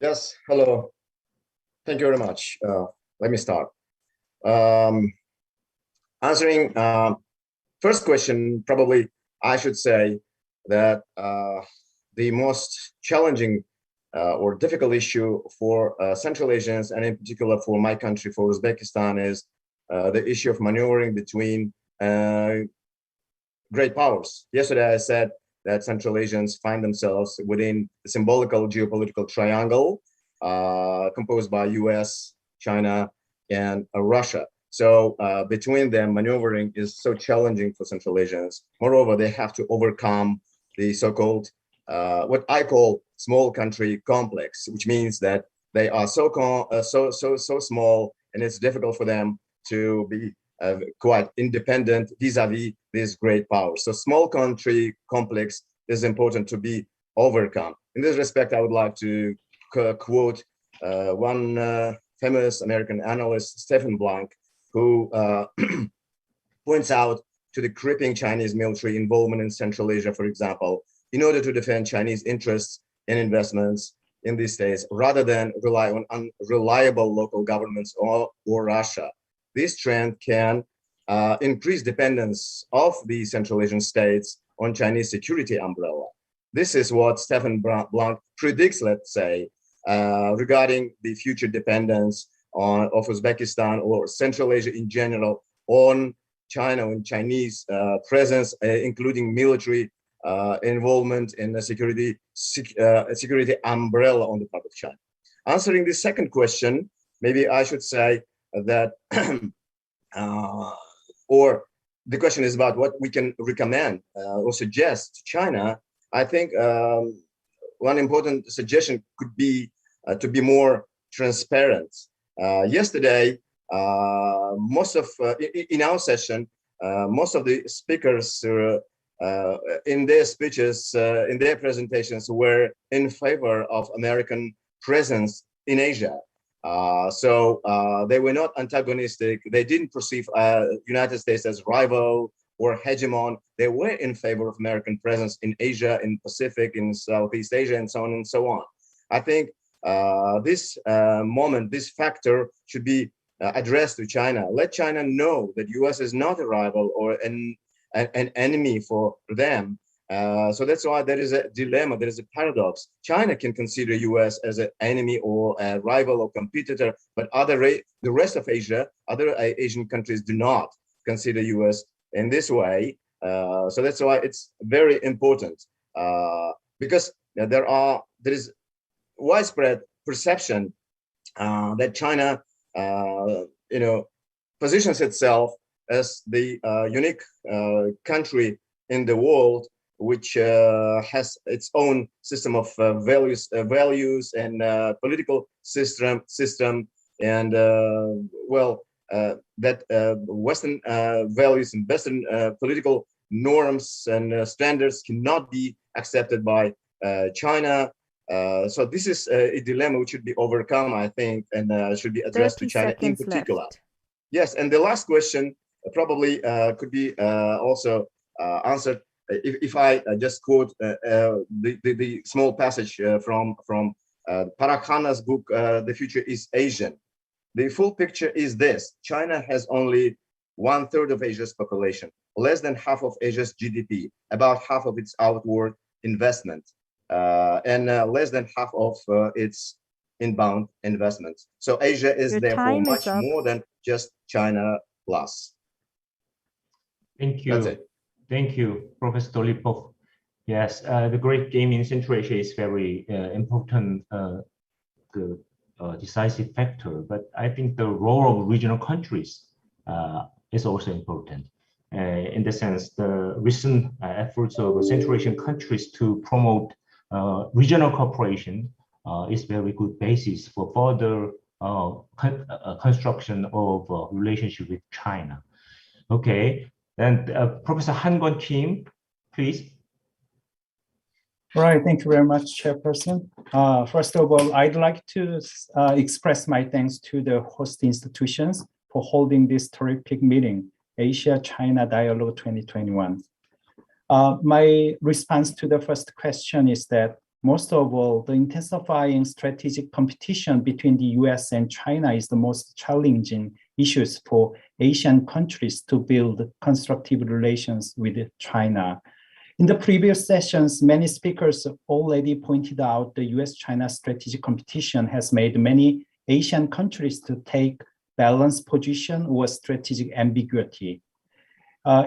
O: Yes, hello. Thank you very much. Let me start. Answering first question, probably I should say that the most challenging or difficult issue for Central Asians, and in particular for my country, for Uzbekistan, is the issue of maneuvering between great powers. Yesterday I said that Central Asians find themselves within the symbolical geopolitical triangle composed by US, China, and Russia. So between them, maneuvering is so challenging for Central Asians. Moreover, they have to overcome the so-called, what I call small country complex, which means that they are so small, and it's difficult for them to be quite independent vis-a-vis these great powers. So small country complex is important to be overcome. In this respect, I would like to quote one famous American analyst, Stephen Blank, who points out to the creeping Chinese military involvement in Central Asia, for example, in order to defend Chinese interests and investments in these states, rather than rely on unreliable local governments or Russia. This trend can increase dependence of the Central Asian states on Chinese security umbrella. This is what Stephen Blank predicts, let's say, regarding the future dependence of Uzbekistan or Central Asia in general on China and Chinese presence, including military involvement in the security umbrella on the part of China. Answering the second question, maybe I should say that, or the question is about what we can recommend or suggest to China. I think one important suggestion could be to be more transparent. Yesterday, in our session, most of the speakers in their speeches, in their presentations, were in favor of American presence in Asia. So they were not antagonistic. They didn't perceive United States as rival or hegemon. They were in favor of American presence in Asia, in Pacific, in Southeast Asia, and so on and so on. I think this moment, this factor should be addressed to China. Let China know that US is not a rival or an enemy for them. So that's why there is a dilemma, there is a paradox. China can consider US as an enemy or a rival or competitor, but the rest of Asia, other Asian countries do not consider US in this way. So that's why it's very important because there is widespread perception that China, positions itself as the unique country in the world which has its own system of values and political system, and that Western values and Western political norms and standards cannot be accepted by China. So this is a dilemma which should be overcome, I think, and should be addressed to China in particular.
E: Left.
O: Yes, and the last question probably could be also answered if I just quote the small passage from Parag Khanna's book, The Future is Asian. The full picture is this: China has only 1/3 of Asia's population, less than half of Asia's GDP, about half of its outward investment, and less than half of its inbound investments. So Asia is therefore much more than just China plus.
J: Thank you.
O: That's it.
J: Thank you, Professor Dolipov. Yes, the great game in Central Asia is very important, decisive factor. But I think the role of regional countries is also important. In the sense, the recent efforts of Central Asian countries to promote regional cooperation is very good basis for further construction of relationship with China. Okay, and Professor Hankwon Kim, please.
P: Right, thank you very much, Chairperson. First of all, I'd like to express my thanks to the host institutions for holding this terrific meeting, Asia-China Dialogue 2021. My response to the first question is that most of all, the intensifying strategic competition between the US and China is the most challenging issues for Asian countries to build constructive relations with China. In the previous sessions, many speakers already pointed out the US-China strategic competition has made many Asian countries to take balanced position or strategic ambiguity.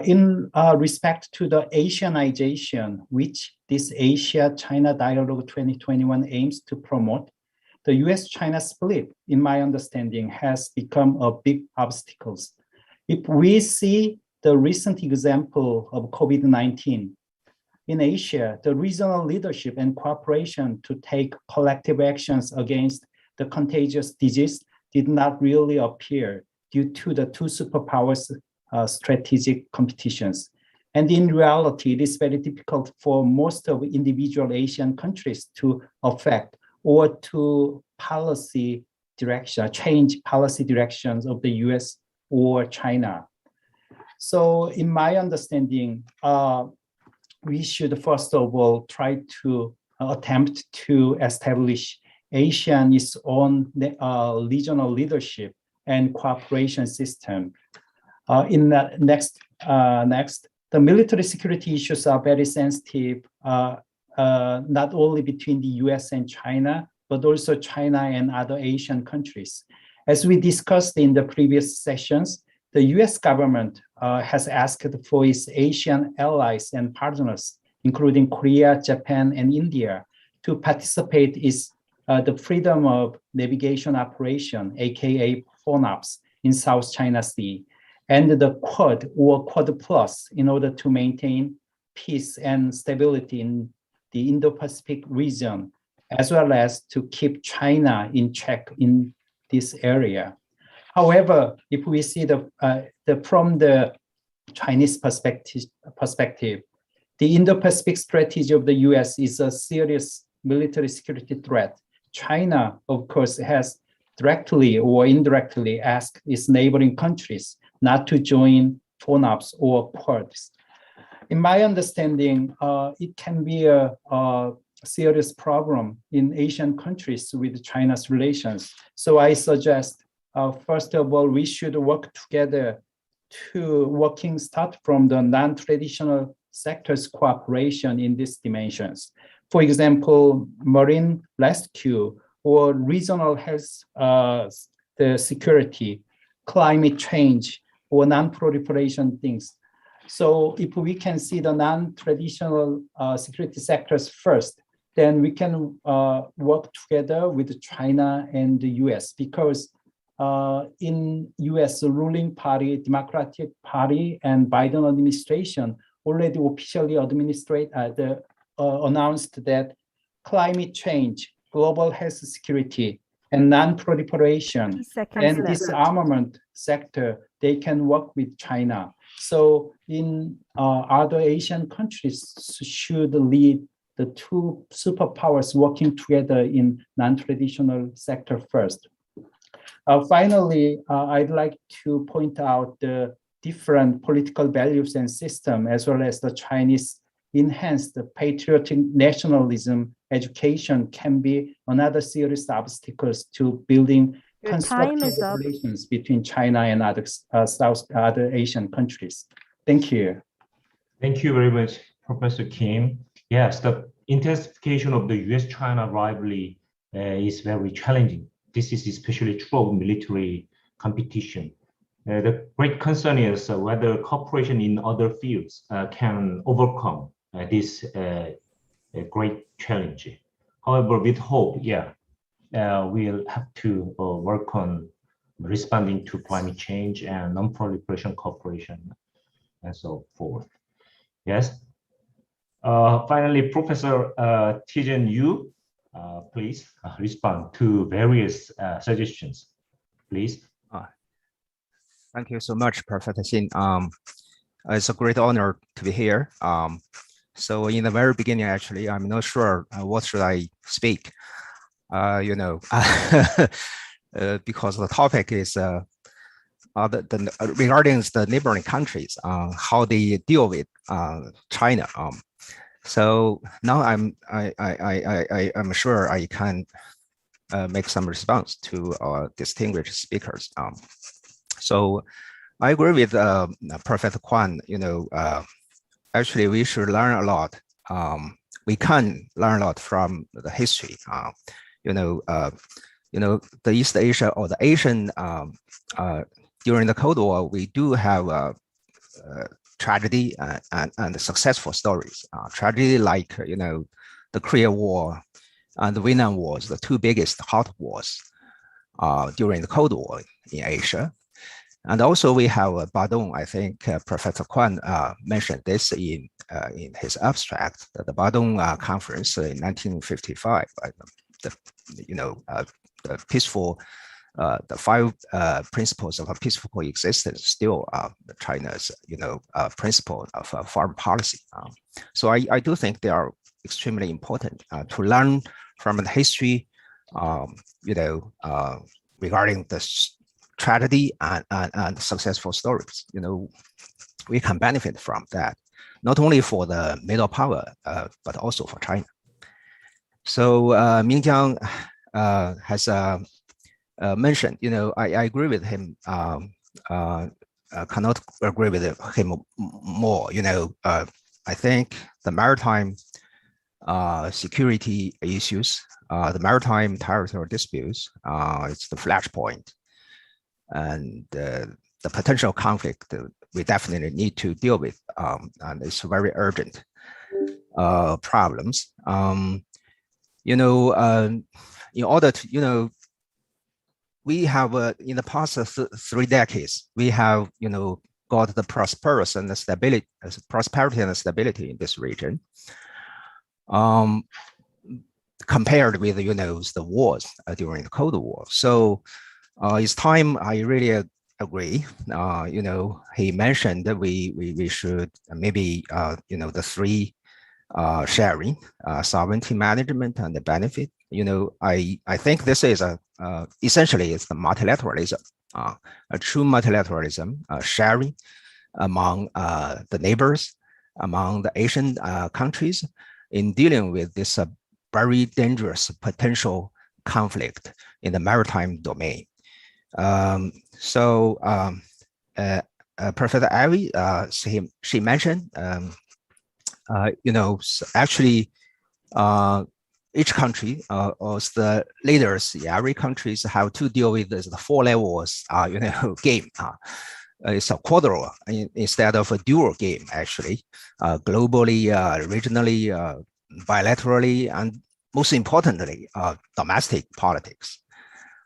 P: In respect to the Asianization, which this Asia-China Dialogue 2021 aims to promote, the US-China split, in my understanding, has become a big obstacle. If we see the recent example of COVID-19, in Asia, the regional leadership and cooperation to take collective actions against the contagious disease did not really appear due to the two superpowers strategic competitions. And in reality, it is very difficult for most of individual Asian countries to affect or to change policy directions of the US or China. So in my understanding, we should first of all try to attempt to establish ASEAN its own regional leadership and cooperation system. In the next, the military security issues are very sensitive, not only between the US and China, but also China and other Asian countries. As we discussed in the previous sessions, the US government has asked for its Asian allies and partners, including Korea, Japan, and India, to participate in the Freedom of Navigation Operation, aka FONOPS, in South China Sea, and the Quad or Quad Plus in order to maintain peace and stability in the Indo-Pacific region, as well as to keep China in check in this area. However, if we see from the Chinese perspective, the Indo-Pacific strategy of the US is a serious military security threat. China, of course, has directly or indirectly asked its neighboring countries not to join FONOPS or Quads. In my understanding, it can be a serious problem in Asian countries with China's relations. So I suggest, first of all, we should work together to start from the non-traditional sectors cooperation in these dimensions. For example, marine rescue or regional health, the security, climate change, or non-proliferation things. So if we can see the non-traditional security sectors first, then we can work together with China and the US, because in US, the ruling party, Democratic Party, and Biden administration already officially announced that climate change, global health security, and non-proliferation and disarmament sector, they can work with China. So in other Asian countries should lead the two superpowers working together in non-traditional sector first. Finally, I'd like to point out the different political values and system, as well as the Chinese enhanced patriotic nationalism education can be another serious obstacles to building constructive relations between China and other Asian countries. Thank you.
J: Thank you very much, Professor Kim. Yes, the intensification of the US-China rivalry is very challenging. This is especially true of military competition. The great concern is whether cooperation in other fields can overcome this great challenge. However, with hope, we'll have to work on responding to climate change and non-proliferation cooperation and so forth. Yes. Finally, Professor Tiejun, you please respond to various suggestions, please.
Q: Thank you so much, Professor Shin. It's a great honor to be here. So in the very beginning, actually, I'm not sure what should I speak, because the topic is regarding the neighboring countries, how they deal with China. So now I'm sure I can make some response to our distinguished speakers. So I agree with Professor Quang. Actually, we should learn a lot. We can learn a lot from the history. The East Asia or the Asian during the Cold War, we do have tragedy and successful stories. Tragedy like the Korea War and the Vietnam Wars, the two biggest hot wars during the Cold War in Asia. And also we have Badong. I think Professor Quang mentioned this in his abstract, the Badong Conference in 1955, the peaceful the 5 principles of a peaceful coexistence still China's principle of foreign policy. So I do think they are extremely important to learn from the history, regarding the tragedy and successful stories. We can benefit from that, not only for the middle power, but also for China. So Mingjiang has mentioned, I agree with him. Cannot agree with him more. I think the maritime security issues, the maritime territorial disputes, it's the flashpoint, and the potential conflict we definitely need to deal with, and it's very urgent problems. In order to, we have in the past 3 decades, we have got the prosperity and the stability in this region. Compared with the wars during the Cold War. So it's time. I really agree. He mentioned that we should maybe the 3 sharing, sovereignty management and the benefit. I think this is essentially it's the multilateralism, a true multilateralism, sharing among the neighbors, among the Asian countries in dealing with this very dangerous potential conflict in the maritime domain. Professor Ivy, she mentioned, actually, each country or the leaders in every countries have to deal with the 4 levels, game. It's a quadruple instead of a dual game, actually, globally, regionally, bilaterally, and most importantly, domestic politics.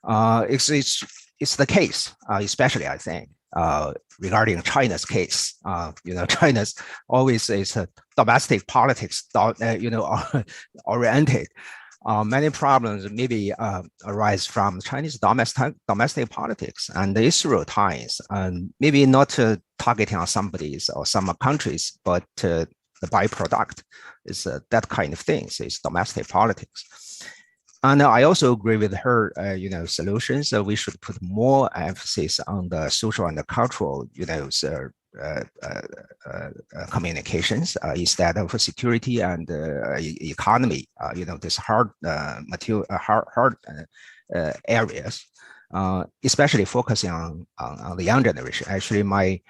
Q: It's the case, especially I think, regarding China's case. China's always is domestic politics, oriented. Many problems maybe arise from Chinese domestic politics and the Israel ties, and maybe not targeting on somebody's or some countries, but the byproduct is that kind of thing. So it's domestic politics. And I also agree with her, solutions. So we should put more emphasis on the social and the cultural, communications instead of security and economy. This hard areas, especially focusing on the young generation. Actually, my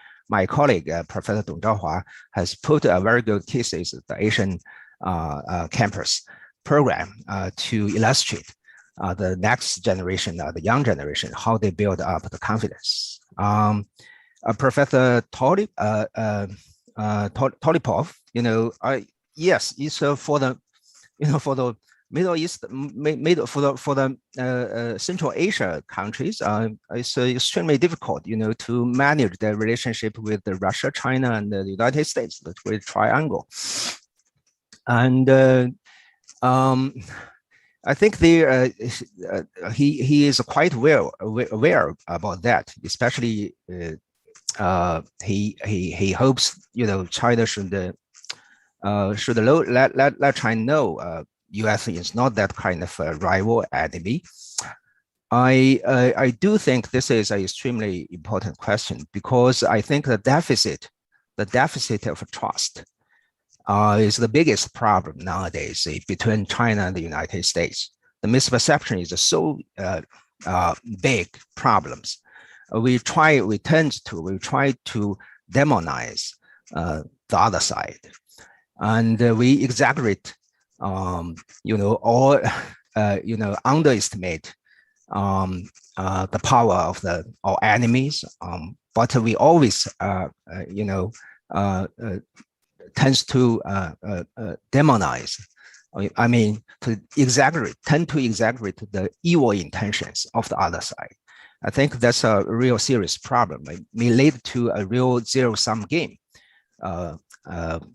Q: colleague, Professor Zhaohua, has put a very good thesis, the Asian campus program, to illustrate the next generation, the young generation, how they build up the confidence. Professor Tolipov, yes, it's for the Middle East, for the Central Asia countries, it's extremely difficult, to manage the relationship with Russia, China, and the United States, the Great Triangle. And I think he is quite well aware about that. Especially, he hopes China should let China know U.S. is not that kind of a rival enemy. I do think this is an extremely important question, because I think the deficit of trust is the biggest problem nowadays between China and the United States. The misperception is so big problems. We try to demonize the other side, and we exaggerate, or underestimate the power of our enemies. But we always, tends to demonize. I mean, tend to exaggerate the evil intentions of the other side. I think that's a real serious problem. It may lead to a real zero-sum game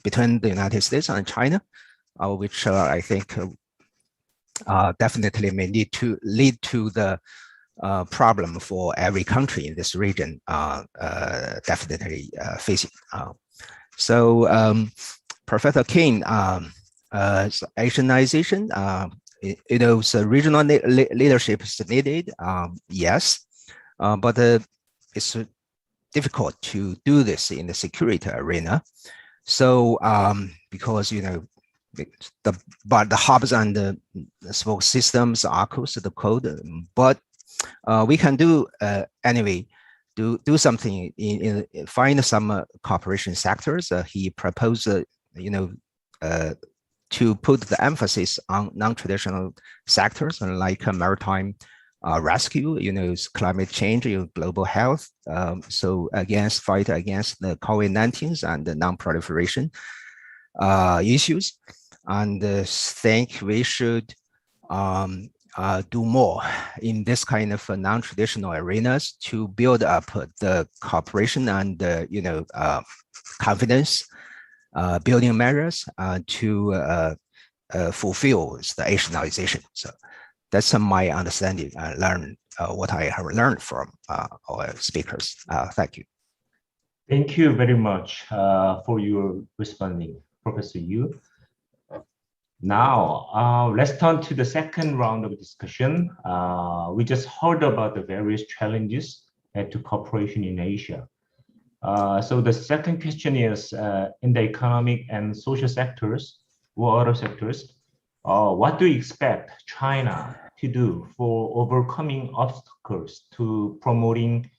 Q: between the United States and China, which I think definitely may need to lead to the problem for every country in this region definitely facing. So Professor King, Asianization, so regional leadership is needed, yes, but it's difficult to do this in the security arena. So because the hubs and the spoke systems are close to the code, but we can do anyway. Do something in find some cooperation sectors. He proposed, to put the emphasis on non-traditional sectors like maritime rescue, climate change, global health. So fight against the COVID-19 and the non-proliferation issues, and think we should do more in this kind of non-traditional arenas to build up the cooperation and confidence building measures to fulfill the Asianization. So that's my understanding. I learned what I have learned from our speakers. Thank you.
J: Thank you very much for your responding, Professor Yu. Now, let's turn to the second round of discussion. We just heard about the various challenges to cooperation in Asia. So the second question is, in the economic and social sectors or other sectors, what do you expect China to do for overcoming obstacles to promoting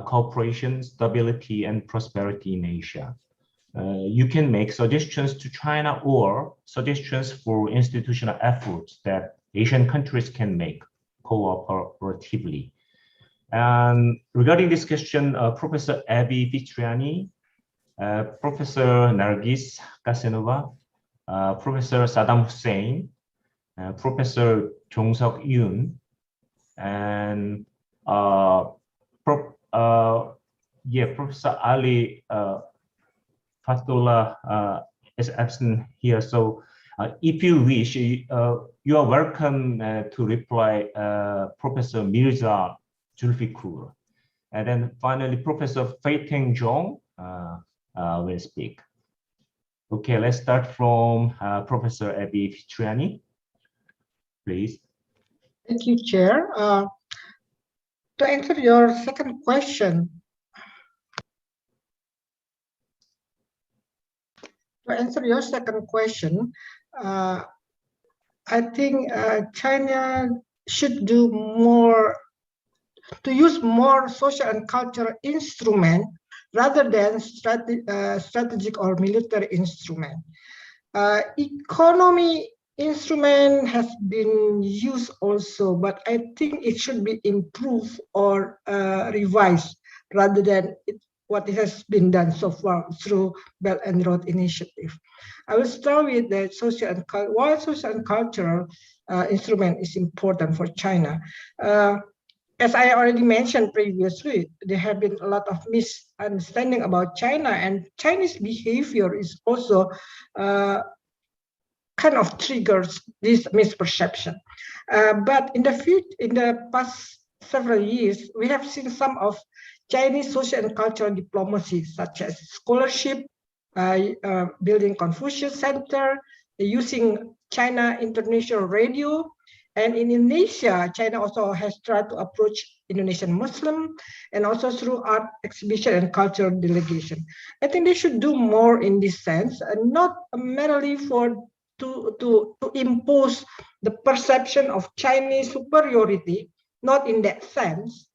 J: cooperation, stability, and prosperity in Asia? You can make suggestions to China or suggestions for institutional efforts that Asian countries can make cooperatively. And regarding this question, Professor Abby Fitriani, Professor Nargis Kassenova, Professor Saddam Hussein, Professor Jong-Seok Yoon, and Professor Ali Fathollah is absent here. So if you wish, you are welcome to reply Professor Mirza Zulfikur. And then finally, Professor Fei-Teng Jeong will speak. Okay, let's start from Professor Abby Fitriani, please.
N: Thank you, Chair. To answer your second question, I think China should do more to use more social and cultural instrument rather than strategic or military instrument. Economy instrument has been used also, but I think it should be improved or revised rather than what has been done so far through Belt and Road Initiative. I will start with the social and why social and cultural instrument is important for China. As I already mentioned previously, there have been a lot of misunderstanding about China, and Chinese behavior is also kind of triggers this misperception. But in the past several years, we have seen some of Chinese social and cultural diplomacy, such as scholarship, building Confucius Center, using China International Radio. And in Indonesia, China also has tried to approach Indonesian Muslim and also through art exhibition and cultural delegation. I think they should do more in this sense, and not merely to impose the perception of Chinese superiority, not in that sense,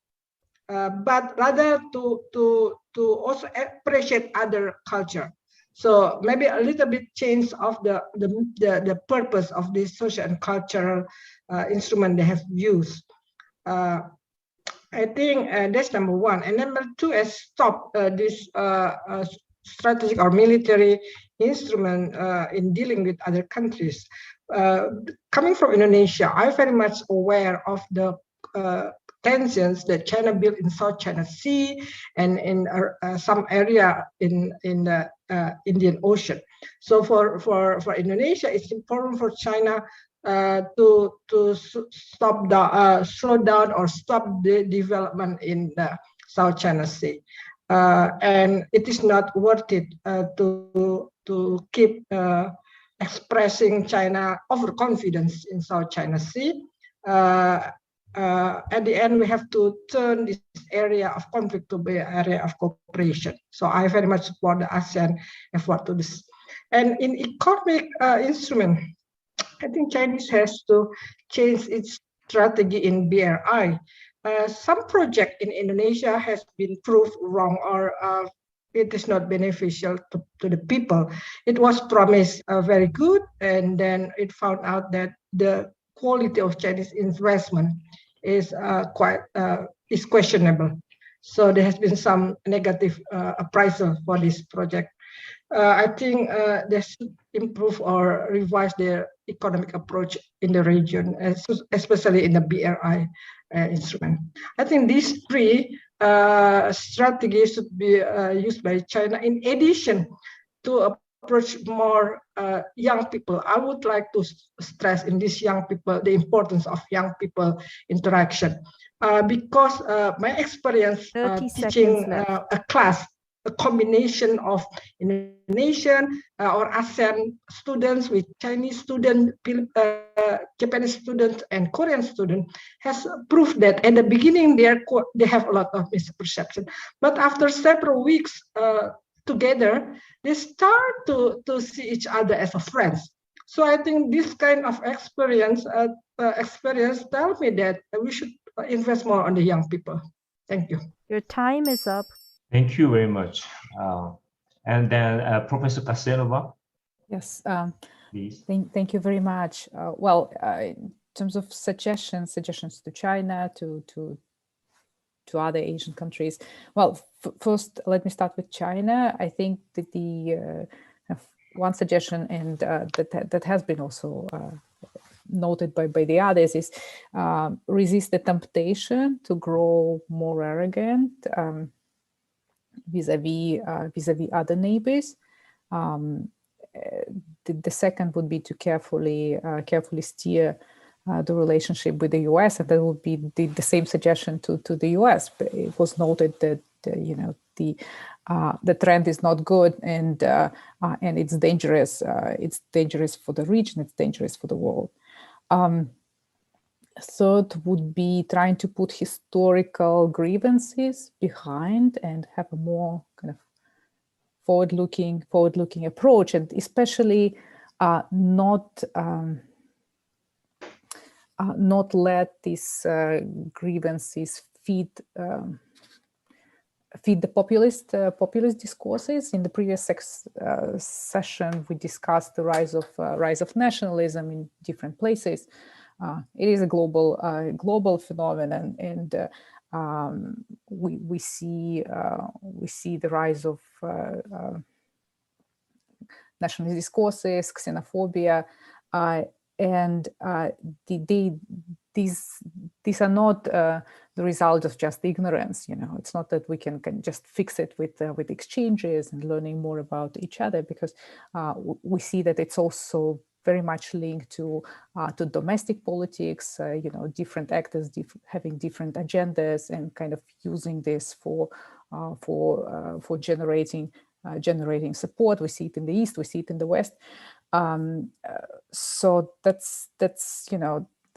N: but rather to also appreciate other culture. So maybe a little bit change of the purpose of this social and cultural instrument they have used. I think that's number one. And number two is stop this strategic or military instrument in dealing with other countries. Coming from Indonesia, I'm very much aware of the tensions that China built in South China Sea and in some area in the Indian Ocean. So for Indonesia, it's important for China to slow down or stop the development in the South China Sea. And it is not worth it to keep expressing China overconfidence in South China Sea. At the end, we have to turn this area of conflict to be an area of cooperation. So I very much support the ASEAN effort to this. And in economic instrument, I think Chinese has to change its strategy in BRI. Some project in Indonesia has been proved wrong or it is not beneficial to the people. It was promised very good, and then it found out that the quality of Chinese investment is is questionable. So there has been some negative appraisal for this project. I think they should improve or revise their economic approach in the region, especially in the BRI instrument. I think these three strategies should be used by China in addition to approach more young people. I would like to stress in these young people the importance of young people interaction because my experience teaching a class, a combination of Indonesian or ASEAN students with Chinese students, Japanese students, and Korean students has proved that at the beginning they have a lot of misperception, but after several weeks together, they start to see each other as a friends. So I think this kind of experience tell me that we should invest more on the young people. Thank you.
E: Your time is up.
J: Thank you very much. And then Professor Kassenova.
I: Yes,
J: please.
I: Thank you very much. Well, in terms of suggestions to China, to other Asian countries. Well, first, let me start with China. I think that the one suggestion, and that has been also noted by the others, is resist the temptation to grow more arrogant vis-a-vis other neighbors. The second would be to carefully steer the relationship with the US, and that would be the same suggestion to the US. But it was noted that the trend is not good, and it's dangerous. It's dangerous for the region. It's dangerous for the world. Third would be trying to put historical grievances behind and have a more kind of forward-looking approach, and especially not let these grievances feed the populist discourses. In the previous session, we discussed the rise of nationalism in different places. It is a global phenomenon, and we see the rise of nationalist discourses, xenophobia, and these are not the result of just ignorance. It's not that we can just fix it with exchanges and learning more about each other, because we see that it's also very much linked to domestic politics. Different actors having different agendas and kind of using this for generating support. We see it in the East, we see it in the West. So that's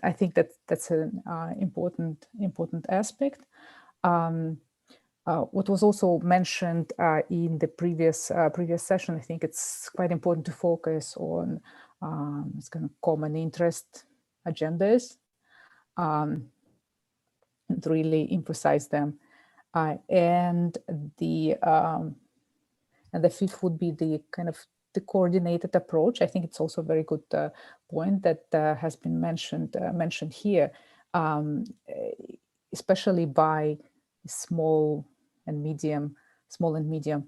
I: I think that's an important aspect. What was also mentioned in the previous session, I think it's quite important to focus on it's kind of common interest agendas and really emphasize them. And the fifth would be the kind of the coordinated approach. I think it's also a very good point that has been mentioned here, especially by small and medium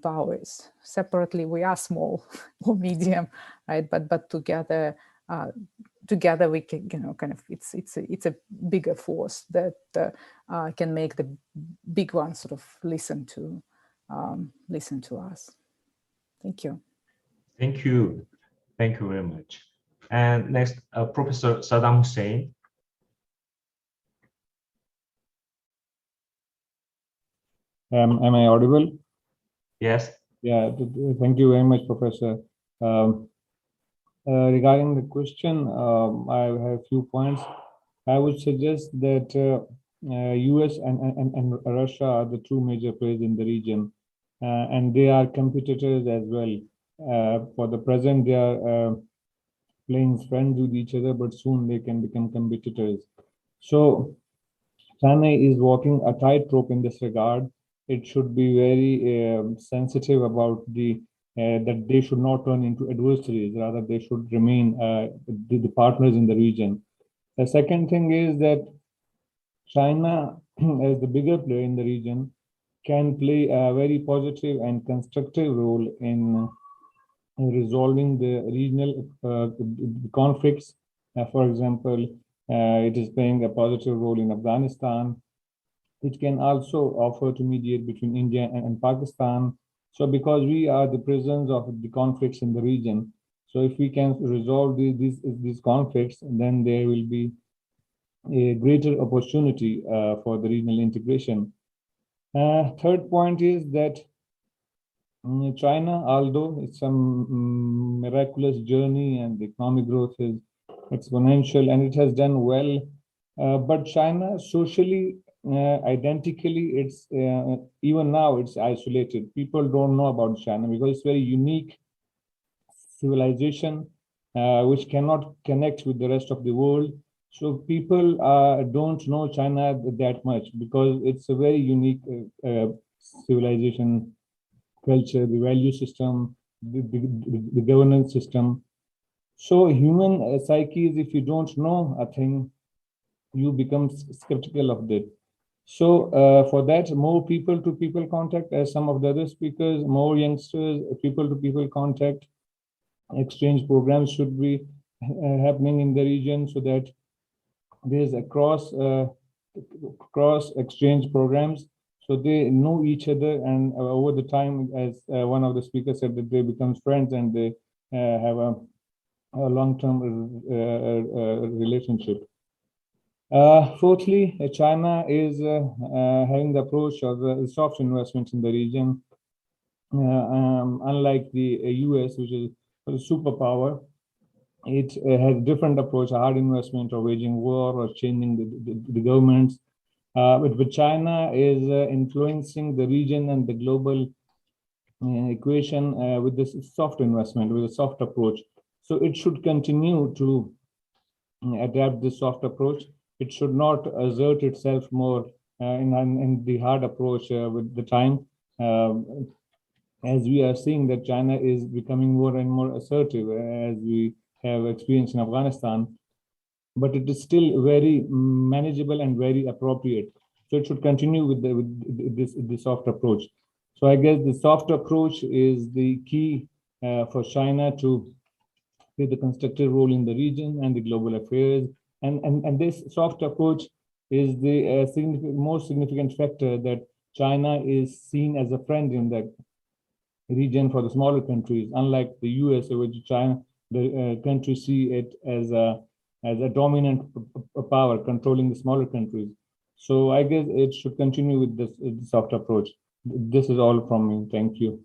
I: powers. Separately, we are small or medium, right? But together we can, kind of it's a bigger force that can make the big ones sort of listen to us. Thank you.
J: Thank you very much. And next, Professor Saddam Hussein.
R: Am I audible?
J: Yes.
R: Yeah, thank you very much, Professor. Regarding the question, I have a few points. I would suggest that US and Russia are the two major players in the region, and they are competitors as well. For the present, they are playing friends with each other, but soon they can become competitors. So China is walking a tightrope in this regard. It should be very sensitive about that they should not turn into adversaries. Rather, they should remain the partners in the region. The second thing is that China, as the bigger player in the region, can play a very positive and constructive role in resolving the regional conflicts. For example, it is playing a positive role in Afghanistan. It can also offer to mediate between India and Pakistan. So because we are the prisoners of the conflicts in the region, so if we can resolve these conflicts, then there will be a greater opportunity for the regional integration. Third point is that China, although it's a miraculous journey and the economic growth is exponential and it has done well, but China socially, identically, it's even now it's isolated. People don't know about China because it's very unique civilization which cannot connect with the rest of the world. So people don't know China that much because it's a very unique civilization, culture, the value system, the governance system. So human psyche is, if you don't know a thing, you become skeptical of that. So for that, more people-to-people contact, as some of the other speakers, more youngsters, people-to-people contact, exchange programs should be happening in the region so that there's a cross exchange programs. So they know each other, and over the time, as one of the speakers said, that they become friends and they have a long-term relationship. Fourthly, China is having the approach of soft investments in the region. Unlike the US, which is a superpower, it has different approach, hard investment or waging war or changing the governments. But China is influencing the region and the global equation with this soft investment, with a soft approach. So it should continue to adapt this soft approach. It should not assert itself more in the hard approach with the time. As we are seeing that China is becoming more and more assertive, as we have experienced in Afghanistan, but it is still very manageable and very appropriate. So it should continue with this soft approach. So I guess the soft approach is the key for China to play the constructive role in the region and the global affairs. And this soft approach is the most significant factor that China is seen as a friend in that region for the smaller countries, unlike the US, which China, the countries see it as a dominant power controlling the smaller countries. So I guess it should continue with this soft approach. This is all from me. Thank you.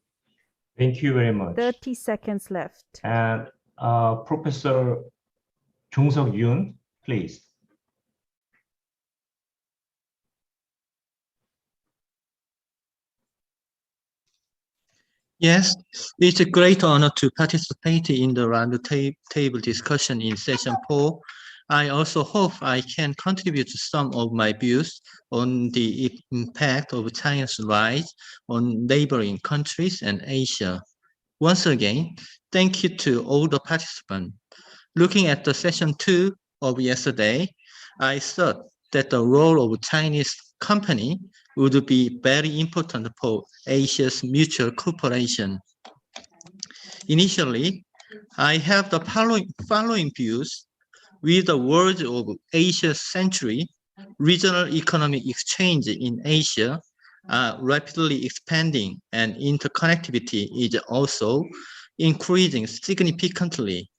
J: Thank you very much.
E: 30 seconds left.
J: And Professor Jung-Seok-Yoon, please.
S: Yes, it's a great honor to participate in the roundtable discussion in session 4. I also hope I can contribute some of my views on the impact of China's rise on neighboring countries and Asia. Once again, thank you to all the participants. Looking at the session 2 of yesterday, I thought that the role of Chinese company would be very important for Asia's mutual cooperation. Initially, I have the following views. With the words of Asia's century, regional economic exchange in Asia are rapidly expanding and interconnectivity is also increasing significantly.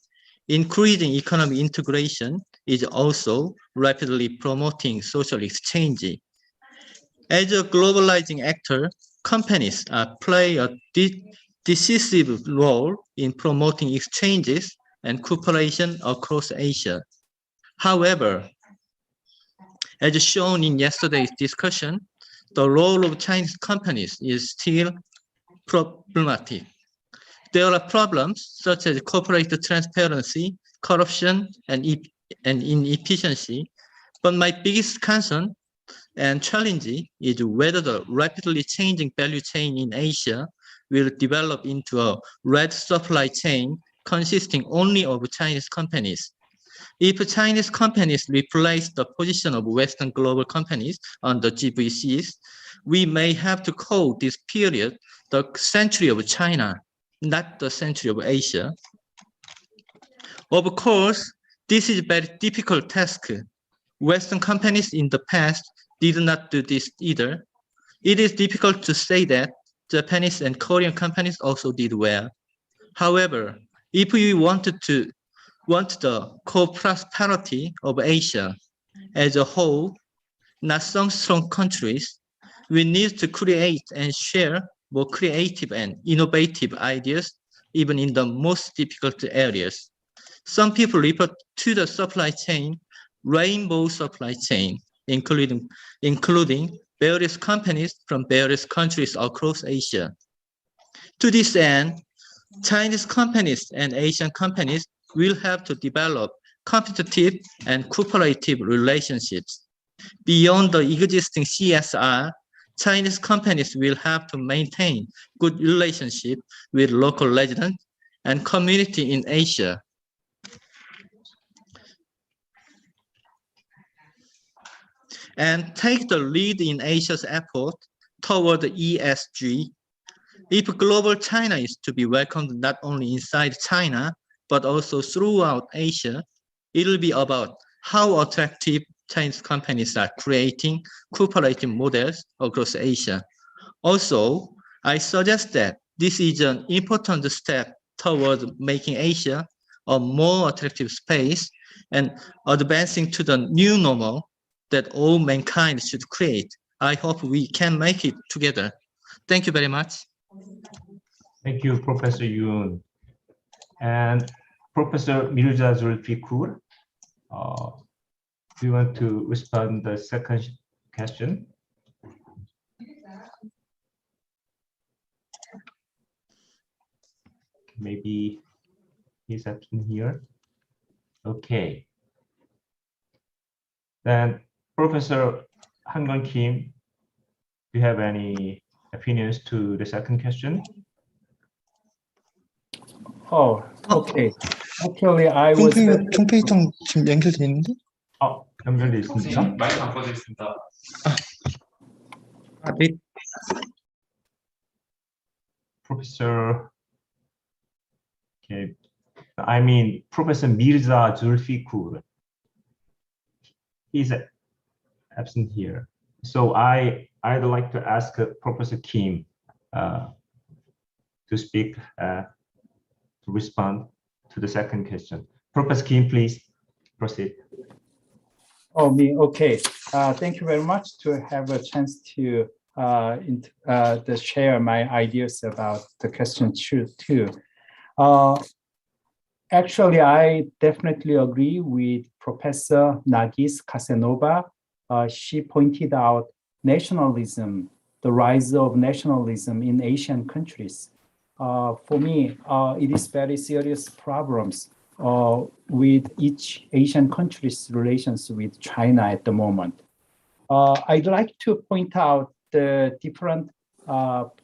S: increasing economic integration is also rapidly promoting social exchange. As a globalizing actor, companies play a decisive role in promoting exchanges and cooperation across Asia. However, as shown in yesterday's discussion, the role of Chinese companies is still problematic. There are problems such as corporate transparency, corruption, and inefficiency, but my biggest concern and challenge is whether the rapidly changing value chain in Asia will develop into a red supply chain consisting only of Chinese companies. If Chinese companies replace the position of Western global companies under GVCs, we may have to call this period the century of China, not the century of Asia. Of course, this is a very difficult task. Western companies in the past did not do this either. It is difficult to say that Japanese and Korean companies also did well. However, if we want the co-prosperity of Asia as a whole, not some strong countries, we need to create and share more creative and innovative ideas, even in the most difficult areas. Some people refer to the supply chain, rainbow supply chain, including various companies from various countries across Asia. To this end, Chinese companies and Asian companies will have to develop competitive and cooperative relationships. Beyond the existing CSR, Chinese companies will have to maintain good relationship with local residents and community in Asia. And take the lead in Asia's effort toward the ESG. If global China is to be welcomed not only inside China, but also throughout Asia, it will be about how attractive Chinese companies are creating cooperative models across Asia. Also, I suggest that this is an important step toward making Asia a more attractive space and advancing to the new normal that all mankind should create. I hope we can make it together. Thank you very much.
J: Thank you, Professor Yoon. And Professor Mirza Zulfikur, do you want to respond to the second question? Maybe he's absent here. Okay. Then Professor Hankwon Kim, do you have any opinions to the second question?
P: Oh, okay. Actually, I was.
C: 총페이통 지금 연결돼 있는데?
J: 연결돼 있습니다.
T: 마이크 안 꺼져 있습니다.
C: 네.
J: Professor, okay, I mean Professor Mirza Zulfikur. He's absent here. So I'd like to ask Professor Kim to speak, to respond to the second question. Professor Kim, please proceed.
P: Oh, me, okay. Thank you very much to have a chance to share my ideas about the question two. Actually, I definitely agree with Professor Nargis Kassenova. She pointed out nationalism, the rise of nationalism in Asian countries. For me, it is very serious problems with each Asian country's relations with China at the moment. I'd like to point out the different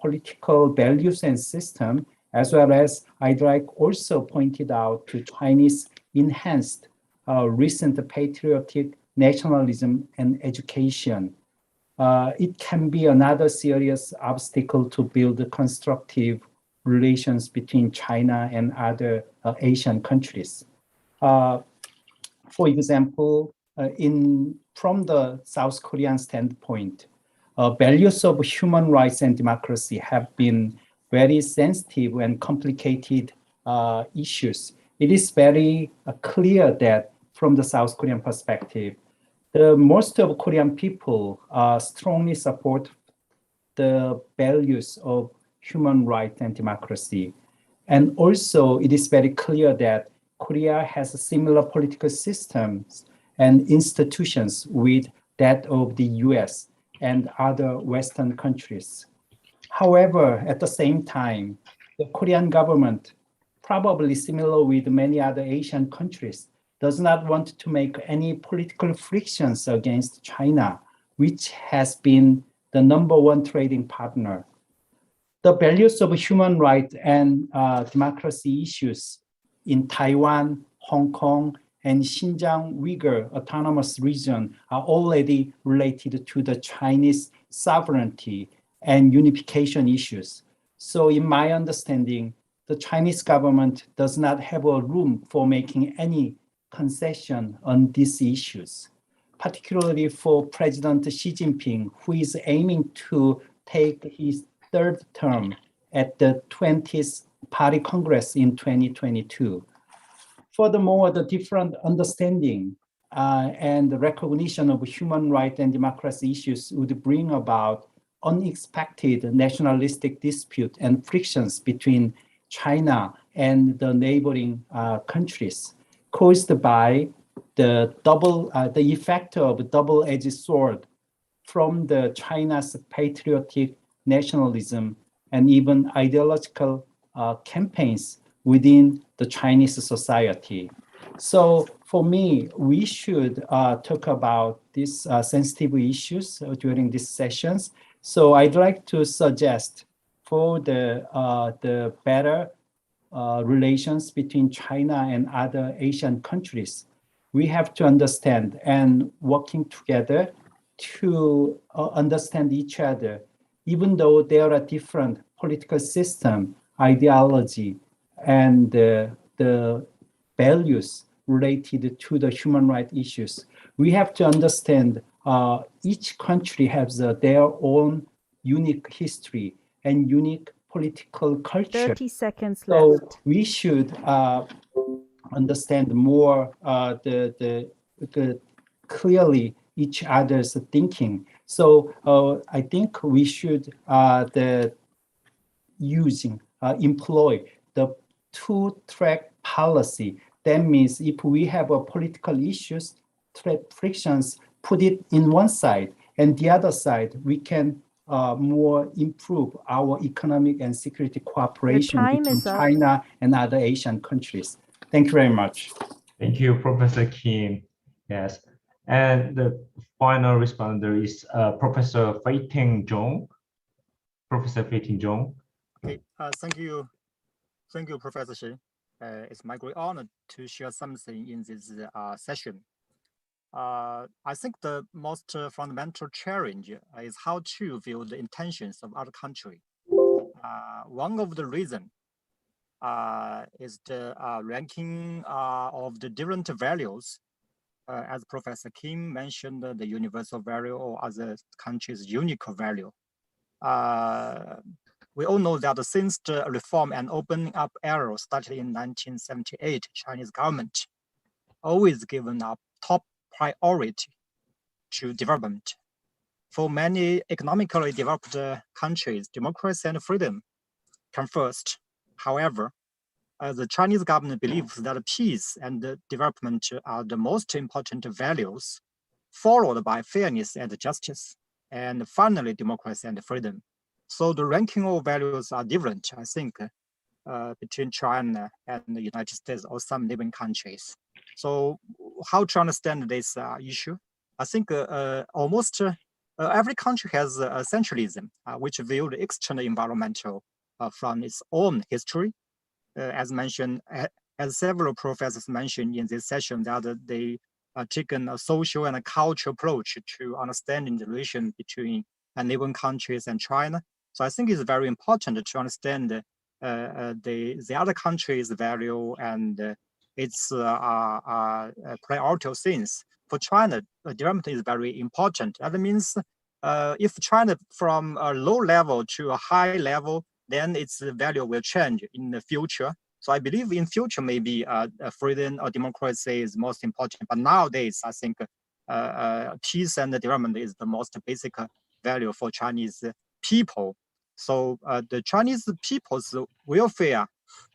P: political values and system, as well as I'd like also pointed out to Chinese enhanced recent patriotic nationalism and education. It can be another serious obstacle to build constructive relations between China and other Asian countries. For example, from the South Korean standpoint, values of human rights and democracy have been very sensitive and complicated issues it is very clear that from the South Korean perspective, the most of Korean people strongly support the values of human rights and democracy. And also, it is very clear that Korea has similar political systems and institutions with that of the US and other Western countries. However, at the same time, the Korean government, probably similar with many other Asian countries, does not want to make any political frictions against China, which has been the #1 trading partner. The values of human rights and democracy issues in Taiwan, Hong Kong, and Xinjiang Uyghur Autonomous Region are already related to the Chinese sovereignty and unification issues. So in my understanding, the Chinese government does not have a room for making any concession on these issues, particularly for President Xi Jinping, who is aiming to take his third term at the 20th Party Congress in 2022. Furthermore, the different understanding and the recognition of human rights and democracy issues would bring about unexpected nationalistic dispute and frictions between China and the neighboring countries, caused by the effect of double-edged sword from the China's patriotic nationalism and even ideological campaigns within the Chinese society. So for me, we should talk about these sensitive issues during these sessions. So I'd like to suggest for the better relations between China and other Asian countries, we have to understand and working together to understand each other, even though there are different political system, ideology, and the values related to the human rights issues. We have to understand each country has their own unique history and unique political culture.
E: 30 seconds
P: so
E: left.
P: we should understand more the clearly each other's thinking. So I think we should employ the two-track policy. That means if we have a political issues, frictions, put it in one side, and the other side, we can more improve our economic and security cooperation between China and other Asian countries. Thank you very much.
J: Thank you, Professor Kim. Yes, and the final responder is Professor Fei-Ting Jeong. Professor Fei-Ting Jeong.
T: Okay, thank you, Professor Shin. It's my great honor to share something in this session. I think the most fundamental challenge is how to view the intentions of other countries. One of the reasons is the ranking of the different values. As Professor Kim mentioned, the universal value or other countries' unique value. We all know that since the reform and opening up era started in 1978, Chinese government always given up top priority to development. For many economically developed countries, democracy and freedom come first. However, the Chinese government believes that peace and development are the most important values, followed by fairness and justice, and finally democracy and freedom. So the ranking of values are different, I think, between China and the United States or some neighboring countries. So how to understand this issue? I think almost every country has centralism, which view the external environmental from its own history. As mentioned, as several professors mentioned in this session, that they taken a social and a cultural approach to understanding the relation between neighboring countries and China. So I think it's very important to understand the other country's value and its priority of things. For China, development is very important. That means if China from a low level to a high level, then its value will change in the future. So I believe in future, maybe freedom or democracy is most important. But nowadays, I think peace and development is the most basic value for Chinese people. So the Chinese people's welfare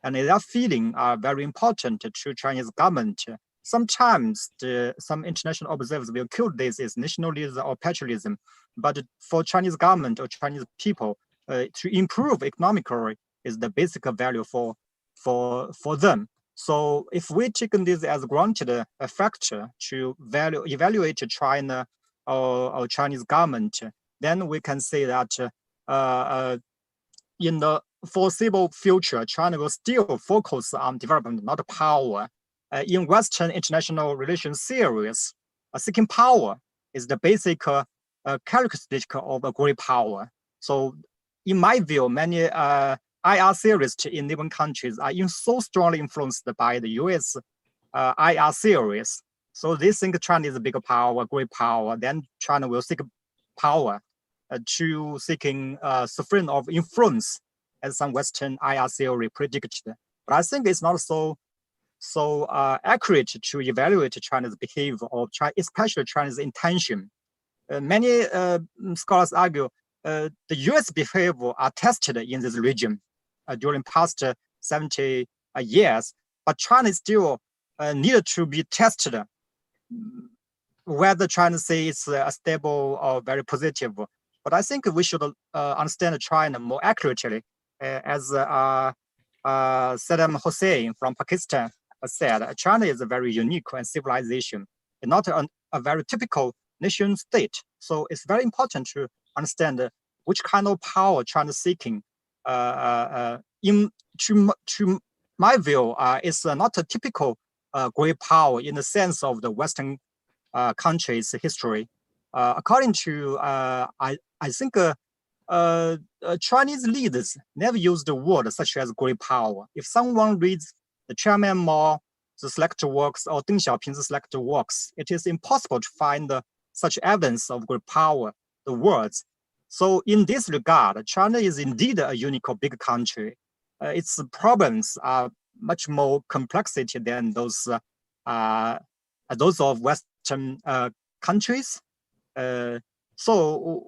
T: and their feeling are very important to Chinese government. Sometimes some international observers will kill this as nationalism or patriotism, but for Chinese government or Chinese people, to improve economically is the basic value for them. So if we take this as granted a factor to evaluate China or Chinese government, then we can say that in the foreseeable future, China will still focus on development, not power. In Western international relations theories, seeking power is the basic characteristic of a great power. So in my view, many IR theorists in neighboring countries are so strongly influenced by the US IR theories. So they think China is a bigger power, great power, then China will seek power to seeking sovereign of influence, as some Western IR theory predicted. But I think it's not so accurate to evaluate China's behavior or especially China's intention. Many scholars argue the US behavior are tested in this region during past 70 years, but China still needed to be tested whether China say it's stable or very positive. But I think we should understand China more accurately, as Saddam Hussein from Pakistan said, China is a very unique and civilization, and not a very typical nation state. So it's very important to understand which kind of power China is seeking. To my view, it's not a typical great power in the sense of the Western countries' history. According to, I think Chinese leaders never used the word such as great power. If someone reads the Chairman Mao, the select works, or Deng Xiaoping's select works, it is impossible to find such evidence of great power, the words. So in this regard, China is indeed a unique or big country. Its problems are much more complexity than those of Western countries. So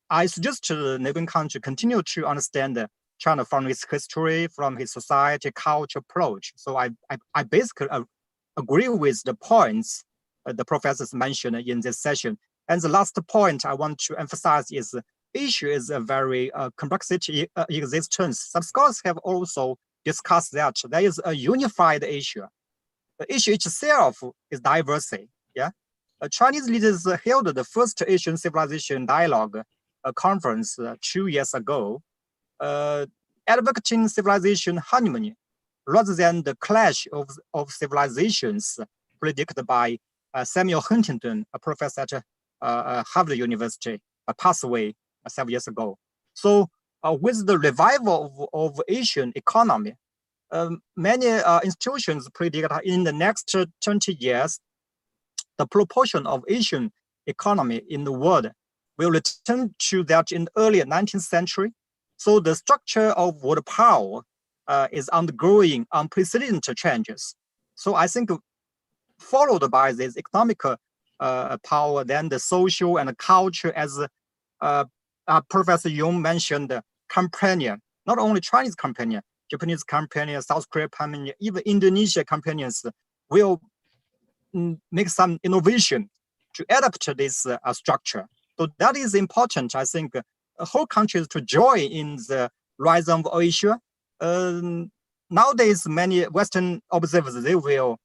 T: I suggest to the neighboring country continue to understand China from its history, from its society, culture approach. So I basically agree with the points the professors mentioned in this session. And the last point I want to emphasize is issue is a very complexity existence. Some scholars have also discussed that there is a unified issue. The issue itself is diversity. Yeah, Chinese leaders held the first Asian civilization dialogue conference 2 years ago, advocating civilization harmony rather than the clash of civilizations predicted by Samuel Huntington, a professor at Harvard University, passed away several years ago. So with the revival of Asian economy, many institutions predict in the next 20 years, the proportion of Asian economy in the world will return to that in the early 19th century. So the structure of world power is undergoing unprecedented changes. So I think followed by this economic power, then the social and the culture, as Professor Jung mentioned, companion, not only Chinese companion, Japanese companion, South Korea companion, even Indonesia companions will make some innovation to adapt to this structure. So that is important. I think whole countries to join in the rise of Asia. Nowadays, many Western observers, they will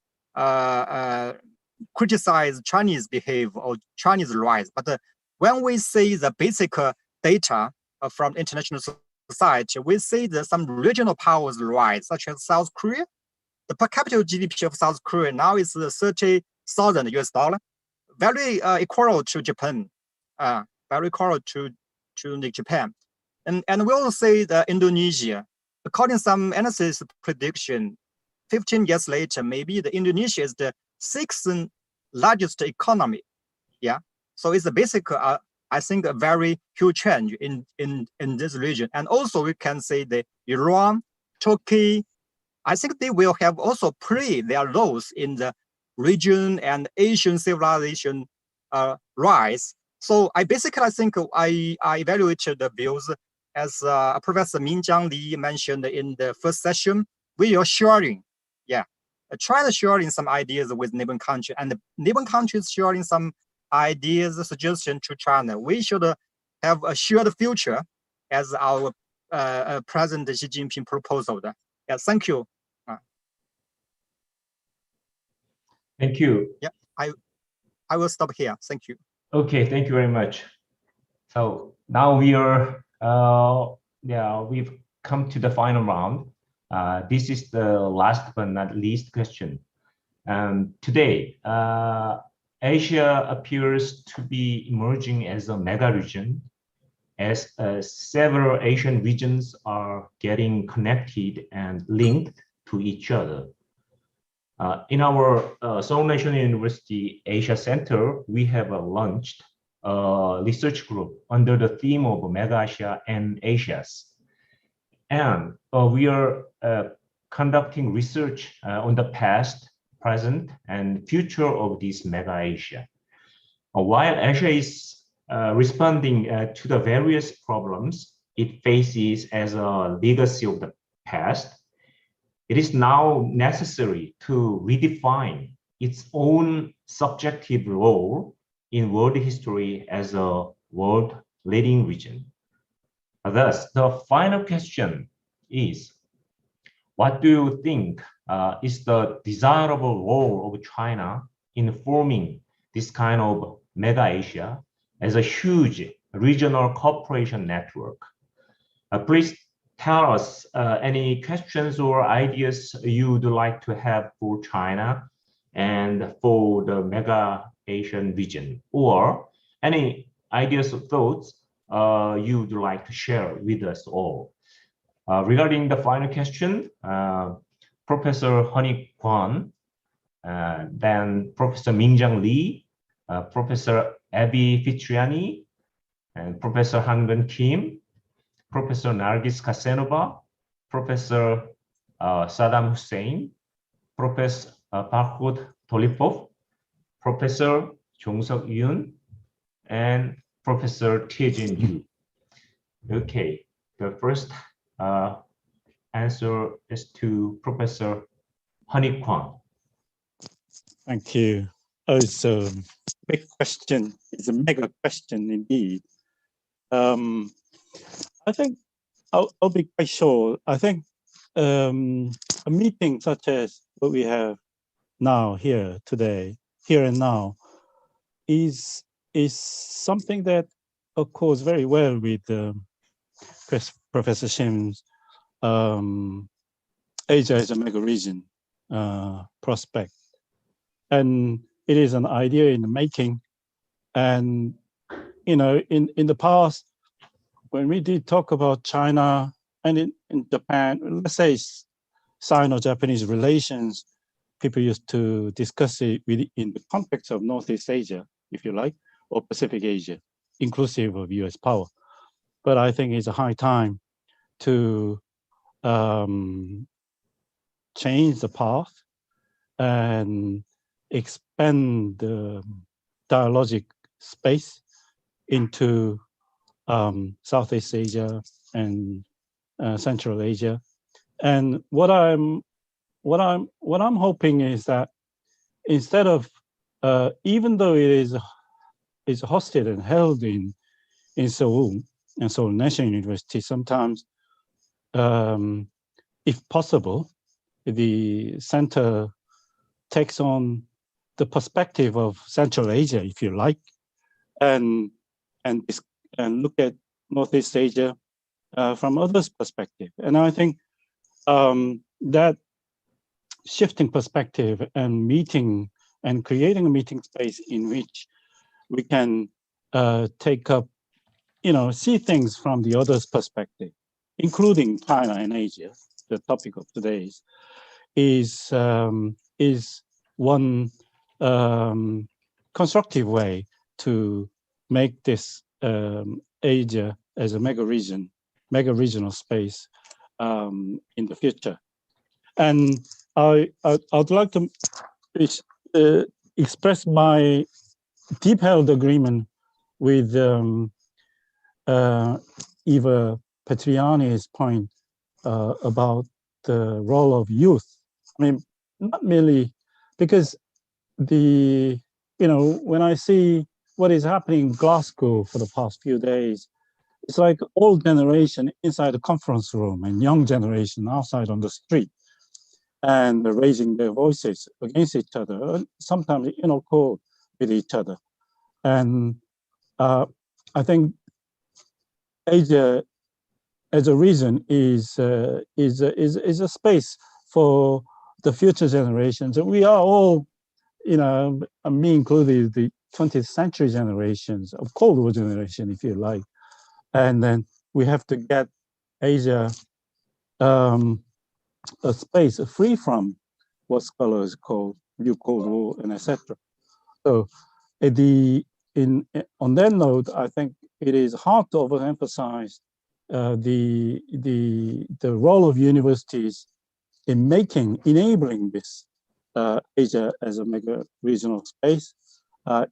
T: criticize Chinese behavior or Chinese rise. But when we see the basic data from international society, we see that some regional powers rise, such as South Korea. The per capita GDP of South Korea now is $30,000 US, very equal to Japan, very equal to Japan. And we also say that Indonesia, according to some analysis prediction, 15 years later, maybe the Indonesia is the 6th largest economy. Yeah, so it's a basic, I think, a very huge change in this region. And also we can say the Iran, Turkey, I think they will have also play their roles in the region and Asian civilization rise. So I think I evaluated the views as Professor Mingjiang Li mentioned in the first session. We are sharing, China sharing some ideas with neighboring countries, and the neighboring countries sharing some ideas, suggestions to China. We should have a shared future as our President Xi Jinping proposed. Yeah, thank you.
J: Thank you.
T: Yeah, I will stop here. Thank you.
J: Okay, thank you very much. So now we are, we've come to the final round. This is the last but not least question. Today, Asia appears to be emerging as a mega region, as several Asian regions are getting connected and linked to each other. In our Seoul National University Asia Center, we have launched a research group under the theme of Mega Asia and Asias. And we are conducting research on the past, present, and future of this Mega Asia. While Asia is responding to the various problems it faces as a legacy of the past, it is now necessary to redefine its own subjective role in world history as a world leading region. Thus, the final question is, what do you think is the desirable role of China in forming this kind of Mega Asia as a huge regional cooperation network? Please tell us any questions or ideas you'd like to have for China and for the Mega Asian region, or any ideas or thoughts you'd like to share with us all. Regarding the final question, Professor Hankwon, then Professor Mingjiang Li, Professor Abby Fitriani, and Professor Han Kim, Professor Nargis Kassenova, Professor Saddam Hussein, Professor Farhod-Tolipov, Professor Jong-Seok and Professor Tiejun Yu. Okay, the first answer is to Professor Hankwon.
L: Thank you. Oh, it's a big question. It's a mega question indeed. I think I'll be quite short. I think a meeting such as what we have now here today, here and now, is something that accords very well with Professor Shin's Asia as a mega region prospect, and it is an idea in the making. And in the past, when we did talk about China and in Japan, let's say Sino-Japanese relations, people used to discuss it in the context of Northeast Asia, if you like, or Pacific Asia, inclusive of US power. But I think it's a high time to change the path and expand the dialogic space into Southeast Asia and Central Asia. And what I'm hoping is that instead of even though it is hosted and held in Seoul and Seoul National University, sometimes if possible, the center takes on the perspective of Central Asia, if you like, and look at Northeast Asia from others' perspective. And I think that shifting perspective and meeting and creating a meeting space in which we can take up, see things from the other's perspective, including China and Asia, the topic of today is one constructive way to make this Asia as a mega regional space in the future. And I would like to express my deep-held agreement with Eva Petriani's point about the role of youth. I mean, not merely because when I see what is happening in Glasgow for the past few days, it's like old generation inside the conference room and young generation outside on the street, and raising their voices against each other, sometimes co with each other. And I think Asia, as a region, is a space for the future generations. And we are all, me included, the 20th century generations, of Cold War generation, if you like. And then we have to get Asia a space free from what scholars call New Cold War and etc. So on that note, I think it is hard to overemphasize the role of universities in enabling this Asia as a mega regional space,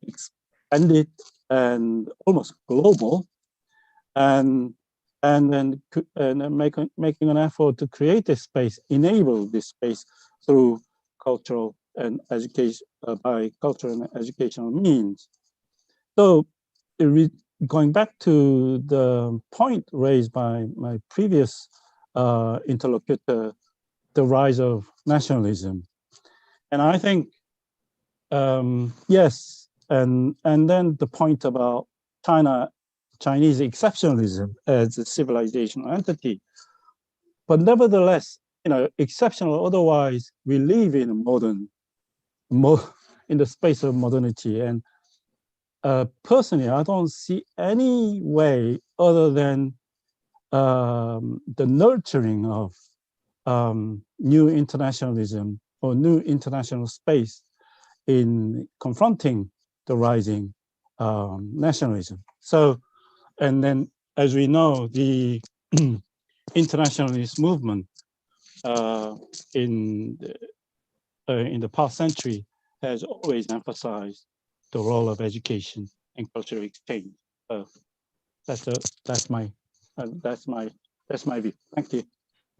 L: expanded and almost global, and making an effort to create this space, enable this space through cultural and education, by cultural and educational means. So going back to the point raised by my previous interlocutor, the rise of nationalism. And I think, yes, and then the point about Chinese exceptionalism as a civilizational entity. But nevertheless, exceptional, otherwise we live in in the space of modernity. And personally, I don't see any way other than the nurturing of new internationalism or new international space in confronting the rising nationalism. So, and then, as we know, the internationalist movement in the past century has always emphasized the role of education and cultural exchange. That's my view. Thank you.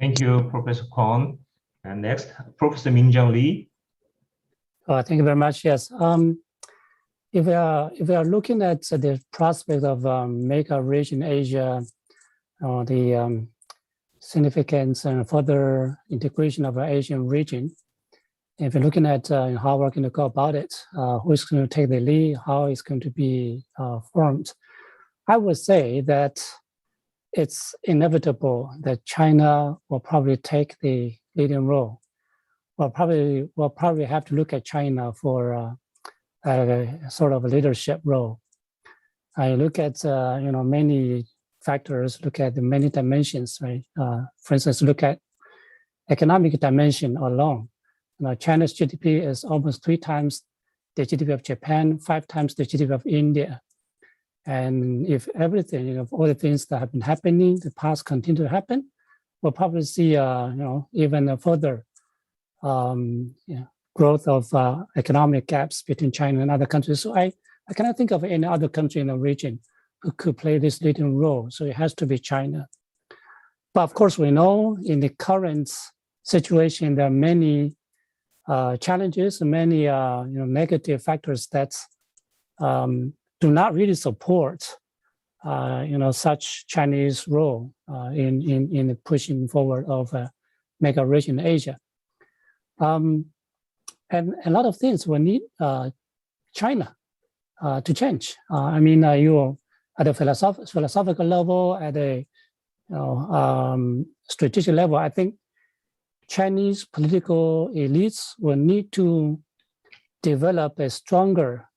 J: Thank you, Professor Quang. And next, Professor Mingjiang Lee.
M: Thank you very much. Yes. If we are looking at the prospect of mega region Asia, the significance and further integration of our Asian region, if you're looking at how we're going to go about it, who's going to take the lead, how it's going to be formed, I would say that it's inevitable that China will probably take the leading role. We'll probably have to look at China for a sort of a leadership role. I look at many factors, look at the many dimensions, right? For instance, look at economic dimension alone. China's GDP is almost 3 times the GDP of Japan, 5 times the GDP of India. And if everything, all the things that have been happening, the past continue to happen, we'll probably see, even a further growth of economic gaps between China and other countries. So I cannot think of any other country in the region who could play this leading role. So it has to be China. But of course, we know in the current situation, there are many challenges, many negative factors that do not really support such Chinese role in pushing forward of mega region Asia. And a lot of things will need China to change. I mean, you at a philosophical level, at a strategic level, I think Chinese political elites will need to develop a stronger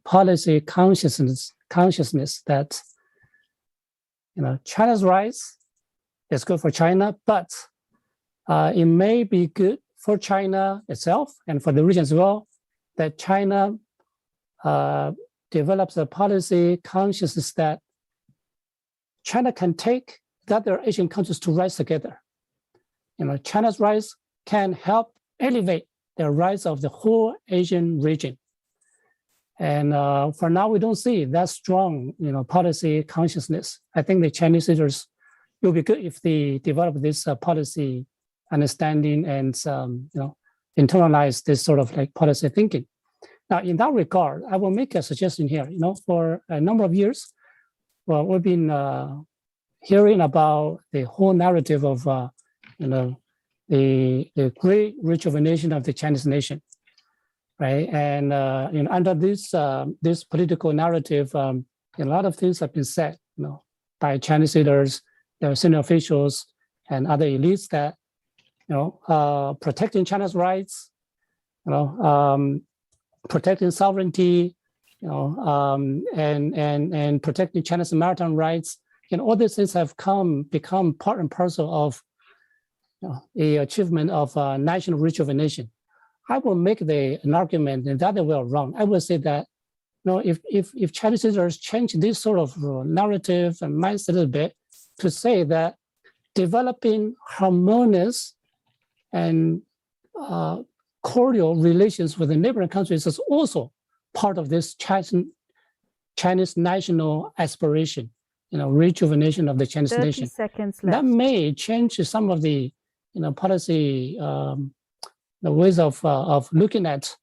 M: policy consciousness that China's rise is good for China, but it may be good for China itself and for the region as well, that China develops a policy consciousness that China can take the other Asian countries to rise together. China's rise can help elevate the rise of the whole Asian region. And for now, we don't see that strong, policy consciousness. I think the Chinese leaders, it would be good if they develop this policy understanding and, internalize this sort of like policy thinking. Now, in that regard, I will make a suggestion here. For a number of years, well, we've been hearing about the whole narrative of, the great rejuvenation of the Chinese nation, right? And under this this political narrative, a lot of things have been said, by Chinese leaders, their senior officials, and other elites that, protecting China's rights, protecting sovereignty, and protecting China's maritime rights, all these things have become part and parcel of a achievement of national rejuvenation. I will make an argument in the other way around. I will say that, if Chinese leaders change this sort of narrative and mindset a little bit to say that developing harmonious and cordial relations with the neighboring countries is also part of this Chinese national aspiration, rejuvenation of the Chinese
E: 30
M: nation.
E: seconds left.
M: That may change some of the, policy, the ways of looking at,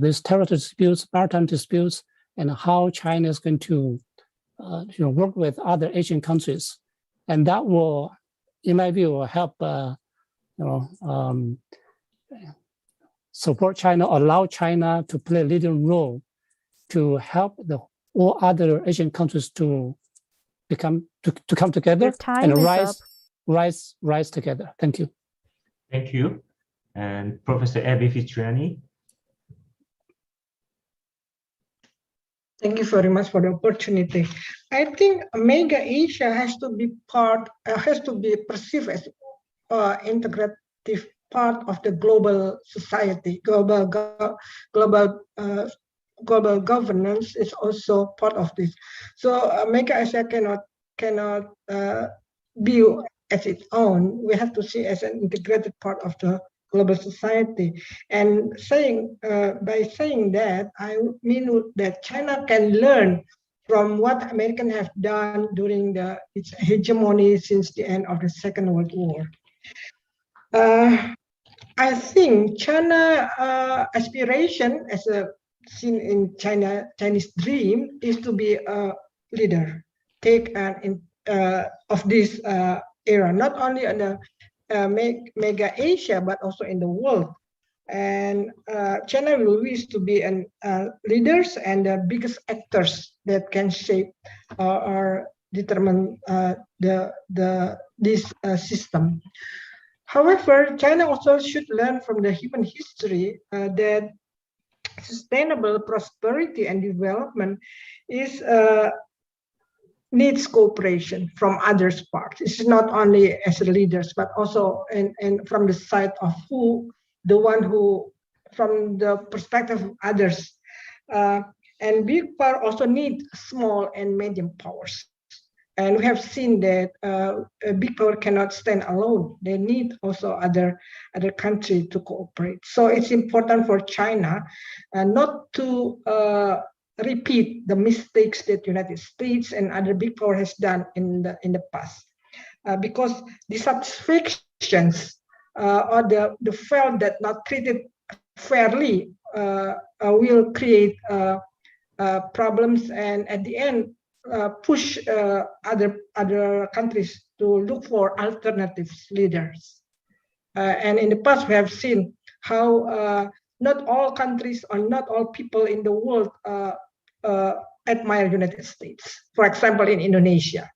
M: these territorial disputes, maritime disputes, and how China is going to, work with other Asian countries, and that will, in my view, will help, support China, allow China to play a leading role to help all other Asian countries to come together and rise together. Thank you.
J: Thank you. And Professor Abby Fitzgerald.
N: Thank you very much for the opportunity. I think Mega Asia has to be perceived as integrative part of the global society. Global governance is also part of this. So Mega Asia cannot view as its own. We have to see as an integrated part of the global society. And by saying that, I mean that China can learn from what Americans have done during its hegemony since the end of the Second World War. I think China aspiration, as seen in Chinese dream, is to be a leader, take of this era, not only in the Mega Asia, but also in the world. And China will wish to be leaders and the biggest actors that can shape or determine this system. However, China also should learn from the human history that sustainable prosperity and development needs cooperation from others' parts. It's not only as leaders, but also and from the side of from the perspective of others. And big power also need small and medium powers. And we have seen that a big power cannot stand alone. They need also other countries to cooperate. So it's important for China not to repeat the mistakes that United States and other big power has done in the past, because dissatisfactions or the failed that not treated fairly will create problems, and at the end push other countries to look for alternative leaders. And in the past, we have seen how not all countries or not all people in the world admire United States. For example, in Indonesia,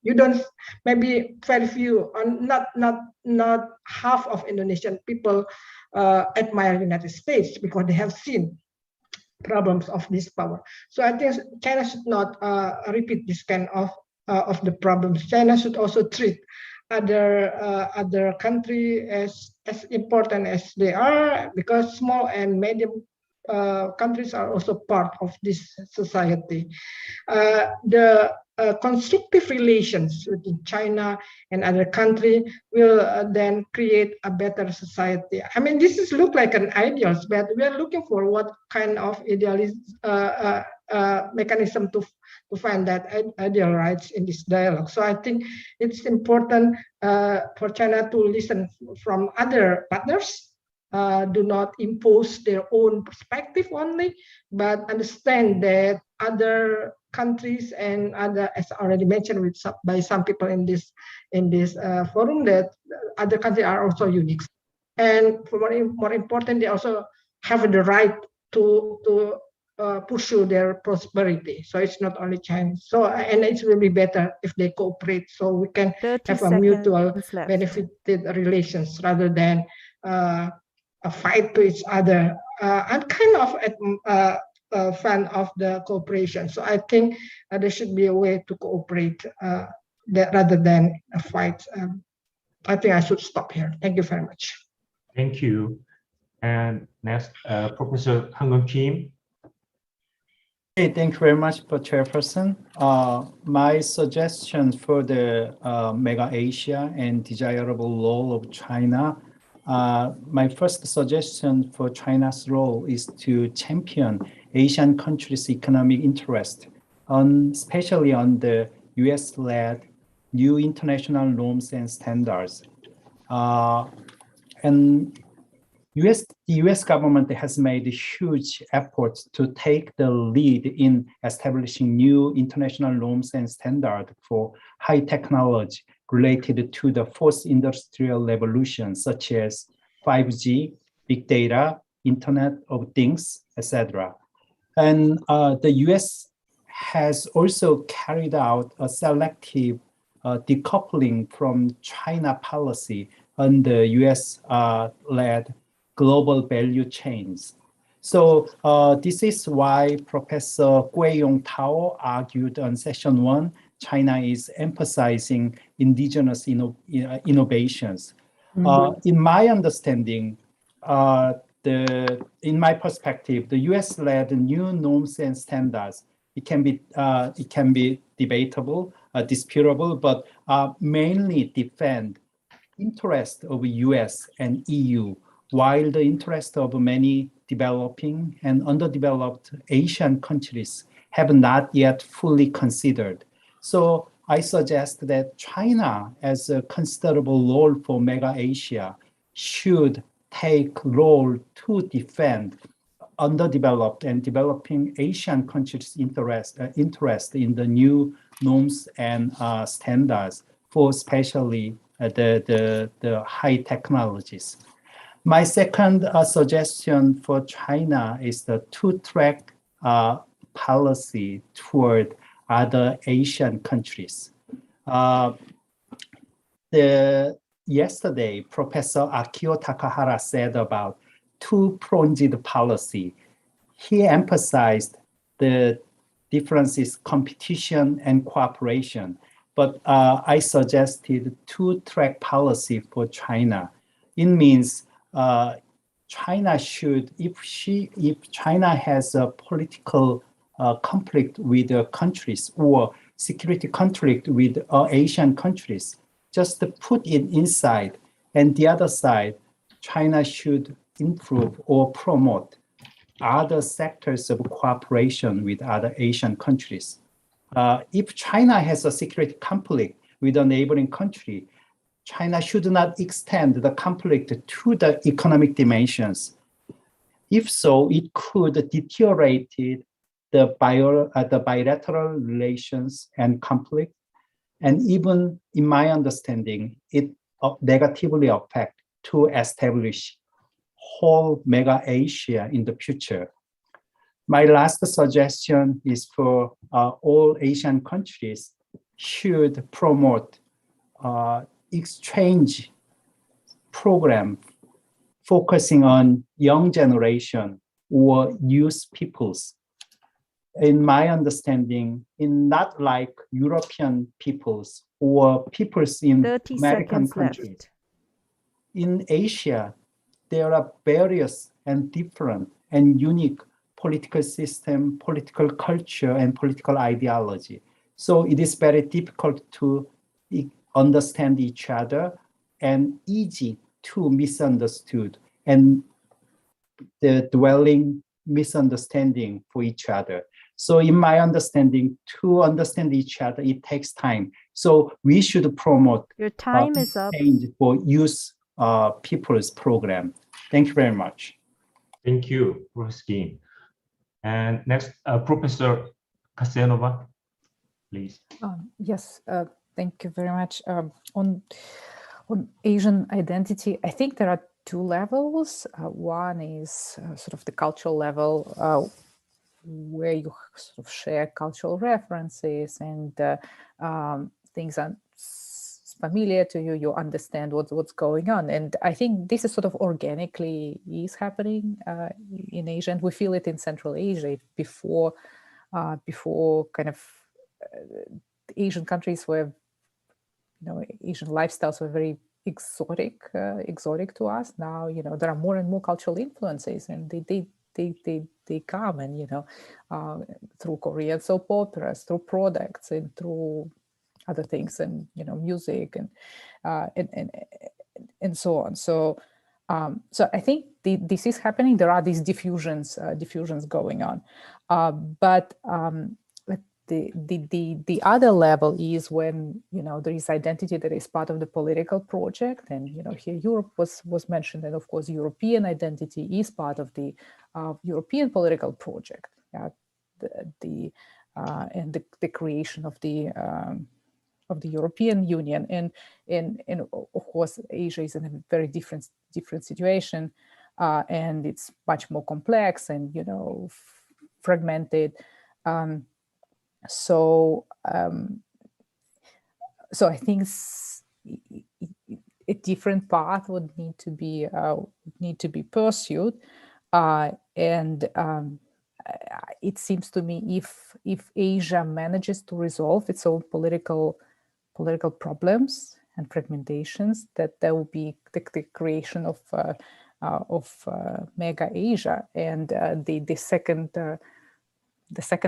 N: maybe very few, or not half of Indonesian people admire United States because they have seen problems of this power. So I think China should not repeat this kind of the problems. China should also treat other country as important as they are, because small and medium countries are also part of this society. The constructive relations with China and other countries will then create a better society. I mean, this is look like an ideal, but we are looking for what kind of idealism mechanism to find that ideal rights in this dialogue. So I think it's important for China to listen from other partners, do not impose their own perspective only, but understand that other countries and other, as already mentioned by some people in this forum, that other countries are also unique, and for more important, they also have the right to pursue their prosperity. So it's not only China. So, and it will be better if they cooperate, so we can have a mutual benefited relations rather than a fight to each other. I'm kind of a fan of the cooperation. So I think there should be a way to cooperate rather than a fight. I think I should stop here. Thank you very much.
J: Thank you. And next, Professor Kim.
P: Hey, thank you very much, Chairperson. My suggestion for the Mega Asia and desirable role of China, my first suggestion for China's role is to champion Asian countries' economic interest, especially on the US-led new international norms and standards. And the US government has made huge efforts to take the lead in establishing new international norms and standards for high technology related to the fourth industrial revolution, such as 5G, big data, Internet of Things, etc. And the US has also carried out a selective decoupling from China policy on the US-led global value chains. So this is why Professor Guiyong Tao argued on session 1, China is emphasizing indigenous innovations. In my understanding, in my perspective, the US-led new norms and standards, it can be debatable, disputable, but mainly defend interest of US and EU, while the interest of many developing and underdeveloped Asian countries have not yet fully considered. So I suggest that China, as a considerable role for Mega Asia, should take role to defend underdeveloped and developing Asian countries' interest in the new norms and standards for especially the high technologies. My second suggestion for China is the two-track policy toward other Asian countries. Yesterday, Professor Akio Takahara said about two-pronged policy. He emphasized the differences, competition and cooperation, but I suggested two-track policy for China. It means China should, if China has a political conflict with countries or security conflict with Asian countries, just put it inside, and the other side, China should improve or promote other sectors of cooperation with other Asian countries. If China has a security conflict with a neighboring country, China should not extend the conflict to the economic dimensions. If so, it could deteriorate the bilateral relations and conflict, and even in my understanding, it negatively affect to establish whole Mega Asia in the future. My last suggestion is for all Asian countries should promote exchange program focusing on young generation or youth peoples. In my understanding, not like European peoples or peoples in American countries. Left. In Asia, there are various and different and unique political system, political culture, and political ideology. So it is very difficult to understand each other and easy to misunderstood and the dwelling misunderstanding for each other. So in my understanding, to understand each other, it takes time. So we should promote
E: Your time is up.
P: for youth people's program. Thank you very much.
J: Thank you, Professor Kim. And next, Professor Kassenova, please.
I: Yes, thank you very much. On Asian identity, I think there are two levels. One is sort of the cultural level, where you sort of share cultural references and things are familiar to you, you understand what's going on. And I think this is sort of organically is happening in Asia, and we feel it in Central Asia before kind of Asian countries were, Asian lifestyles were very exotic to us. Now, there are more and more cultural influences, and they come and, through Korean soap operas, through products, and through other things, and music and so on. So I think this is happening. There are these diffusions going on, but the other level is when there is identity that is part of the political project, and here Europe was mentioned, and of course European identity is part of the European political project. And the creation of the European Union, and of course Asia is in a very different situation, and it's much more complex and fragmented. So I think a different path would need to be pursued, and it seems to me if Asia manages to resolve its own political problems and fragmentations, that there will be the creation of mega Asia. And the second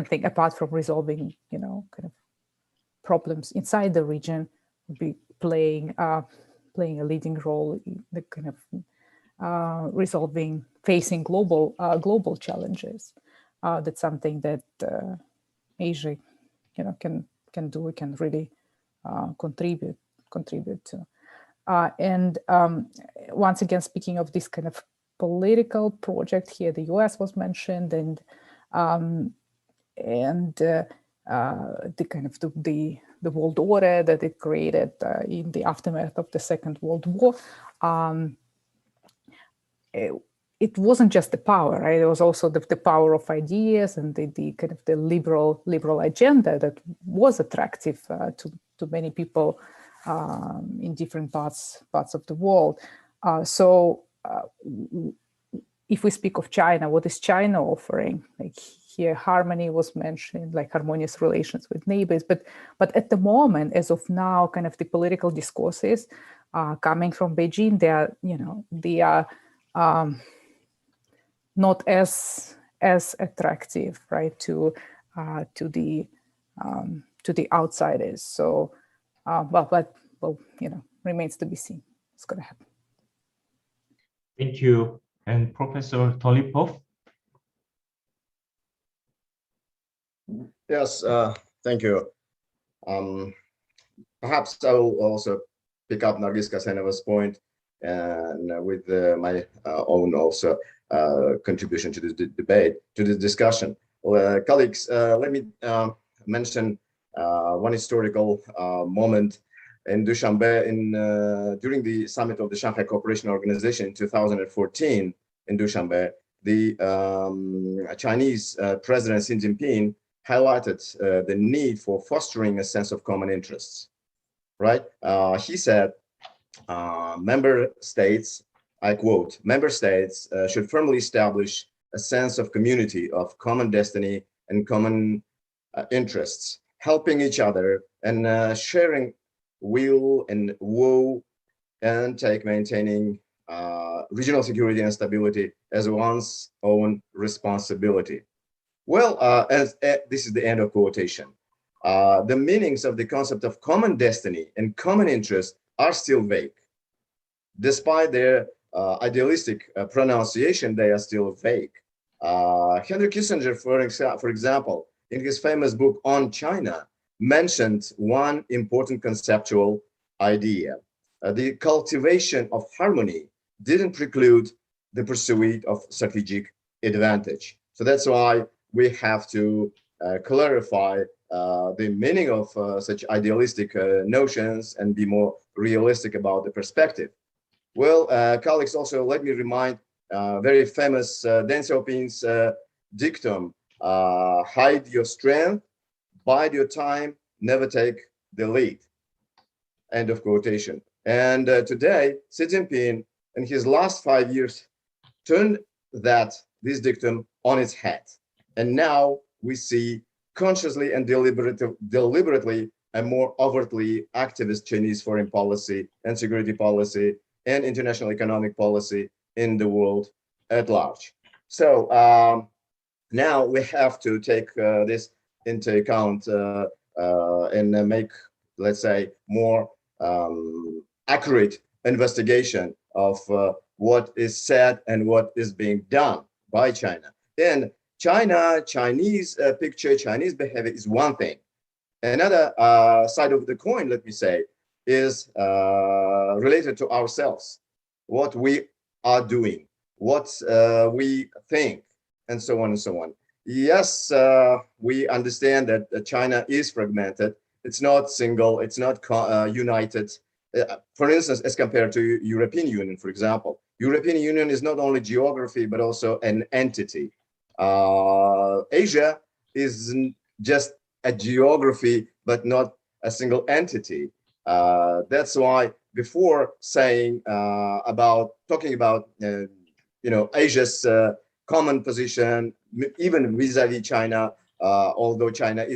I: thing, apart from resolving kind of problems inside the region, would be playing a leading role in the kind of facing global challenges. That's something that Asia can do. We can really contribute to. And once again, speaking of this kind of political project here, the US was mentioned, and the kind of the world order that it created in the aftermath of the Second World War. It wasn't just the power, right? It was also the power of ideas and the kind of the liberal agenda that was attractive to many people in different parts of the world. So if we speak of China, what is China offering? Like here, harmony was mentioned, like harmonious relations with neighbors. But at the moment, as of now, kind of the political discourses coming from Beijing, they are not as attractive, right, to the outsiders. So, remains to be seen what's going to happen.
J: Thank you. And Professor Tolipov.
O: Yes, thank you. Perhaps I will also pick up Nargis Kassenova's point, and with my own also contribution to this debate, to this discussion. Colleagues, let me mention one historical moment in Dushanbe during the summit of the Shanghai Cooperation Organization in 2014 in Dushanbe. The Chinese President Xi Jinping highlighted the need for fostering a sense of common interests, right? He said, member states, I quote, member states should firmly establish a sense of community, of common destiny and common interests, helping each other and sharing will and woe, and take maintaining regional security and stability as one's own responsibility. Well, this is the end of quotation. the meanings of the concept of common destiny and common interest are still vague. Despite their idealistic pronunciation, they are still vague. Henry Kissinger, for example, in his famous book On China, mentioned one important conceptual idea. The cultivation of harmony didn't preclude the pursuit of strategic advantage. So that's why we have to clarify the meaning of such idealistic notions and be more realistic about the perspective. Well, colleagues, also let me remind very famous Deng Xiaoping's dictum, hide your strength, bide your time, never take the lead. End of quotation. And today, Xi Jinping, in his last 5 years, turned this dictum on its head. And now we see consciously and deliberately a more overtly activist Chinese foreign policy and security policy and international economic policy in the world at large. So now we have to take this into account and make, let's say, more accurate investigation of what is said and what is being done by China. And Chinese picture, Chinese behavior is one thing. Another side of the coin, let me say, is related to ourselves, what we are doing, what we think, and so on and so on. Yes, we understand that China is fragmented. It's not single, it's not united. For instance, as compared to European Union, for example, European Union is not only geography, but also an entity. Asia is just a geography, but not a single entity. That's why before saying talking about Asia's common position, even vis-a-vis China, although China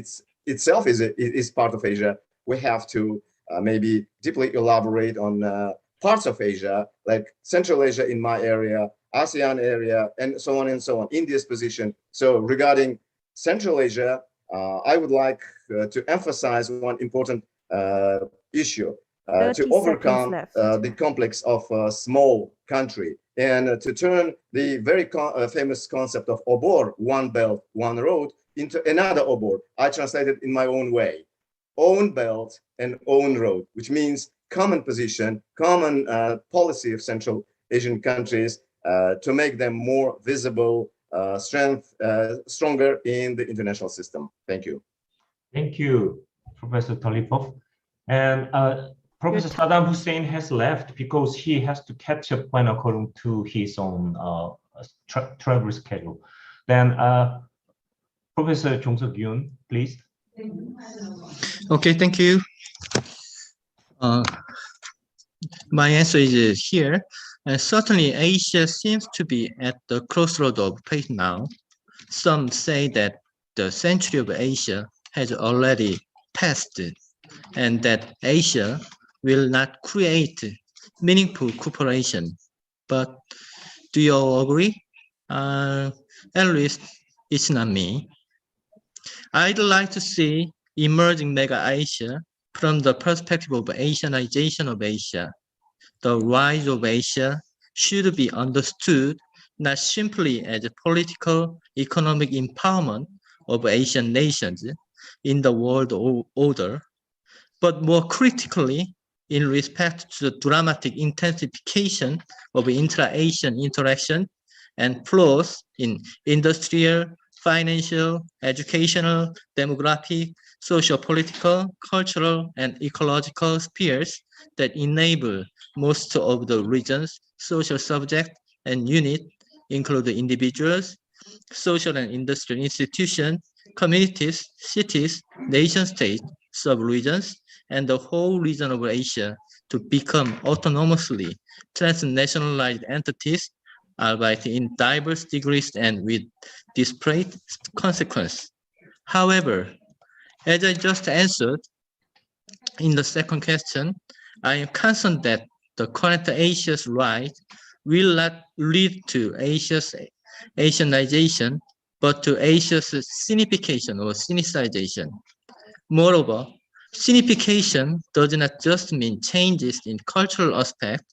O: itself is part of Asia, we have to maybe deeply elaborate on parts of Asia, like Central Asia in my area, ASEAN area, and so on and so on, India's position. So regarding Central Asia, I would like to emphasize one important issue, to overcome the complex of a small country and to turn the very famous concept of obor, one belt, one road, into another obor. I translated in my own way, own belt and own road, which means common position, common policy of Central Asian countries to make them more visible, stronger in the international system. Thank you.
J: Thank you, Professor Talipov. And Professor Saddam Hussein has left because he has to catch up when according to his own travel schedule. Then Professor Jong Seok-yoon, please.
S: Okay, thank you. My answer is here. Certainly, Asia seems to be at the crossroad of fate now. Some say that the century of Asia has already passed, and that Asia will not create meaningful cooperation. But do you all agree? At least it's not me. I'd like to see emerging mega Asia from the perspective of Asianization of Asia. The rise of Asia should be understood not simply as a political, economic empowerment of Asian nations in the world order, but more critically in respect to the dramatic intensification of intra-Asian interaction and flows in industrial, financial, educational, demographic, socio-political, cultural, and ecological spheres that enable most of the region's social subject and unit, including individuals, social and industrial institutions, communities, cities, nation-states, sub-regions, and the whole region of Asia to become autonomously transnationalized entities, albeit in diverse degrees and with disparate consequences. However, as I just answered in the second question, I am concerned that the current Asia's rise will not lead to Asia's Asianization, but to Asia's sinification or sinicization. Moreover, Shinification does not just mean changes in cultural aspect,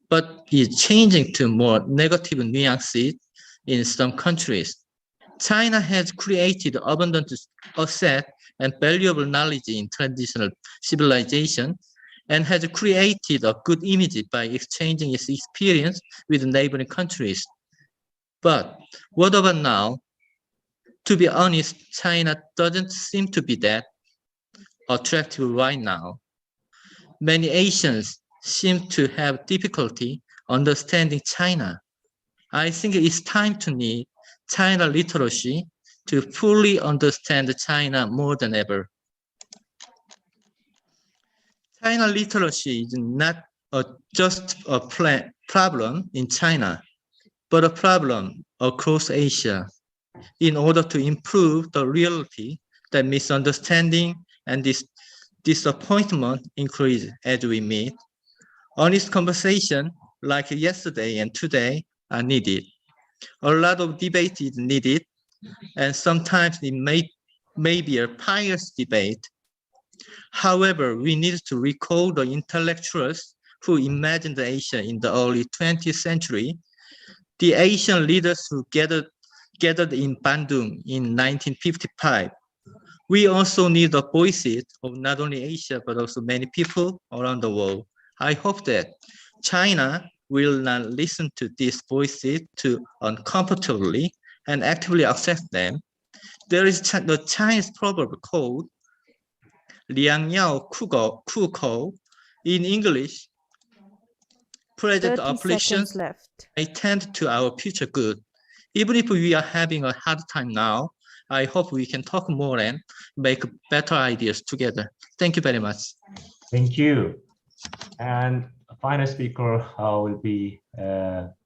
S: but is changing to more negative nuances in some countries. China has created abundant asset and valuable knowledge in traditional civilization and has created a good image by exchanging its experience with neighboring countries. But what about now? To be honest, China doesn't seem to be that attractive right now. Many Asians seem to have difficulty understanding China. I think it's time to need China literacy to fully understand China more than ever. China literacy is not just a problem in China, but a problem across Asia. In order to improve the reality that misunderstanding and disappointment increase as we meet, honest conversation like yesterday and today are needed. A lot of debate is needed, and sometimes it may be a pious debate. However, we need to recall the intellectuals who imagined Asia in the early 20th century, the Asian leaders who gathered in Bandung in 1955. We also need the voices of not only Asia, but also many people around the world. I hope that China will not listen to these voices too uncomfortably and actively accept them. There is the Chinese proverb called Liang Yao Ku Kou. In English, present afflictions may tend to our future good. Even if we are having a hard time now, I hope we can talk more and make better ideas together. Thank you very much.
J: Thank you. And final speaker will be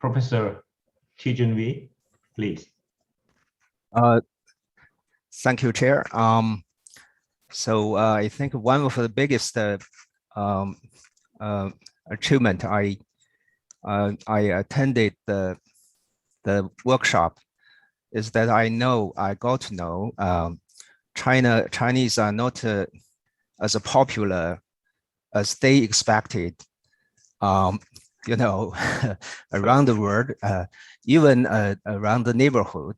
J: Professor Tiejun, please.
Q: Thank you, Chair. So I think one of the biggest achievement I attended the workshop is that I got to know Chinese are not as popular as they expected, you know, around the world, even around the neighborhood.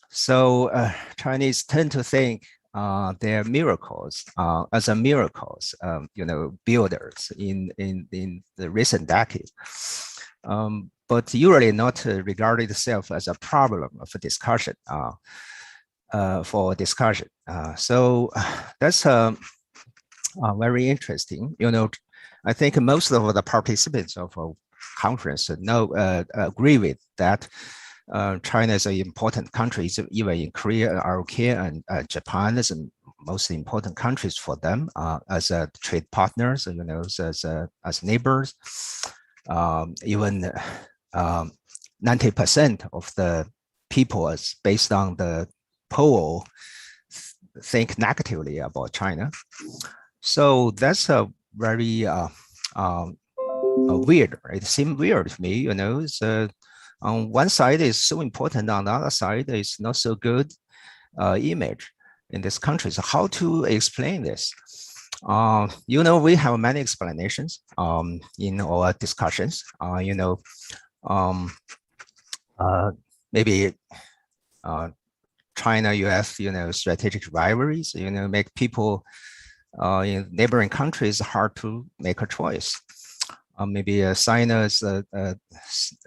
Q: So Chinese tend to think they're miracles, as a miracles, you know, builders in the recent decade. But usually not regarded itself as a problem of discussion, so that's very interesting. You know, I think most of the participants of a conference agree with that. China is an important country, even in Korea, ROK, and Japan is the most important countries for them as trade partners, you know, as neighbors. Even 90% of the people, is based on the poll, think negatively about China. So that's a very weird. It seemed weird to me, you know. On one side is so important, on the other side is not so good image in this country. So how to explain this? You know, we have many explanations in our discussions. You know, maybe China-US, you know, strategic rivalries, you know, make people in neighboring countries hard to make a choice. Maybe China's,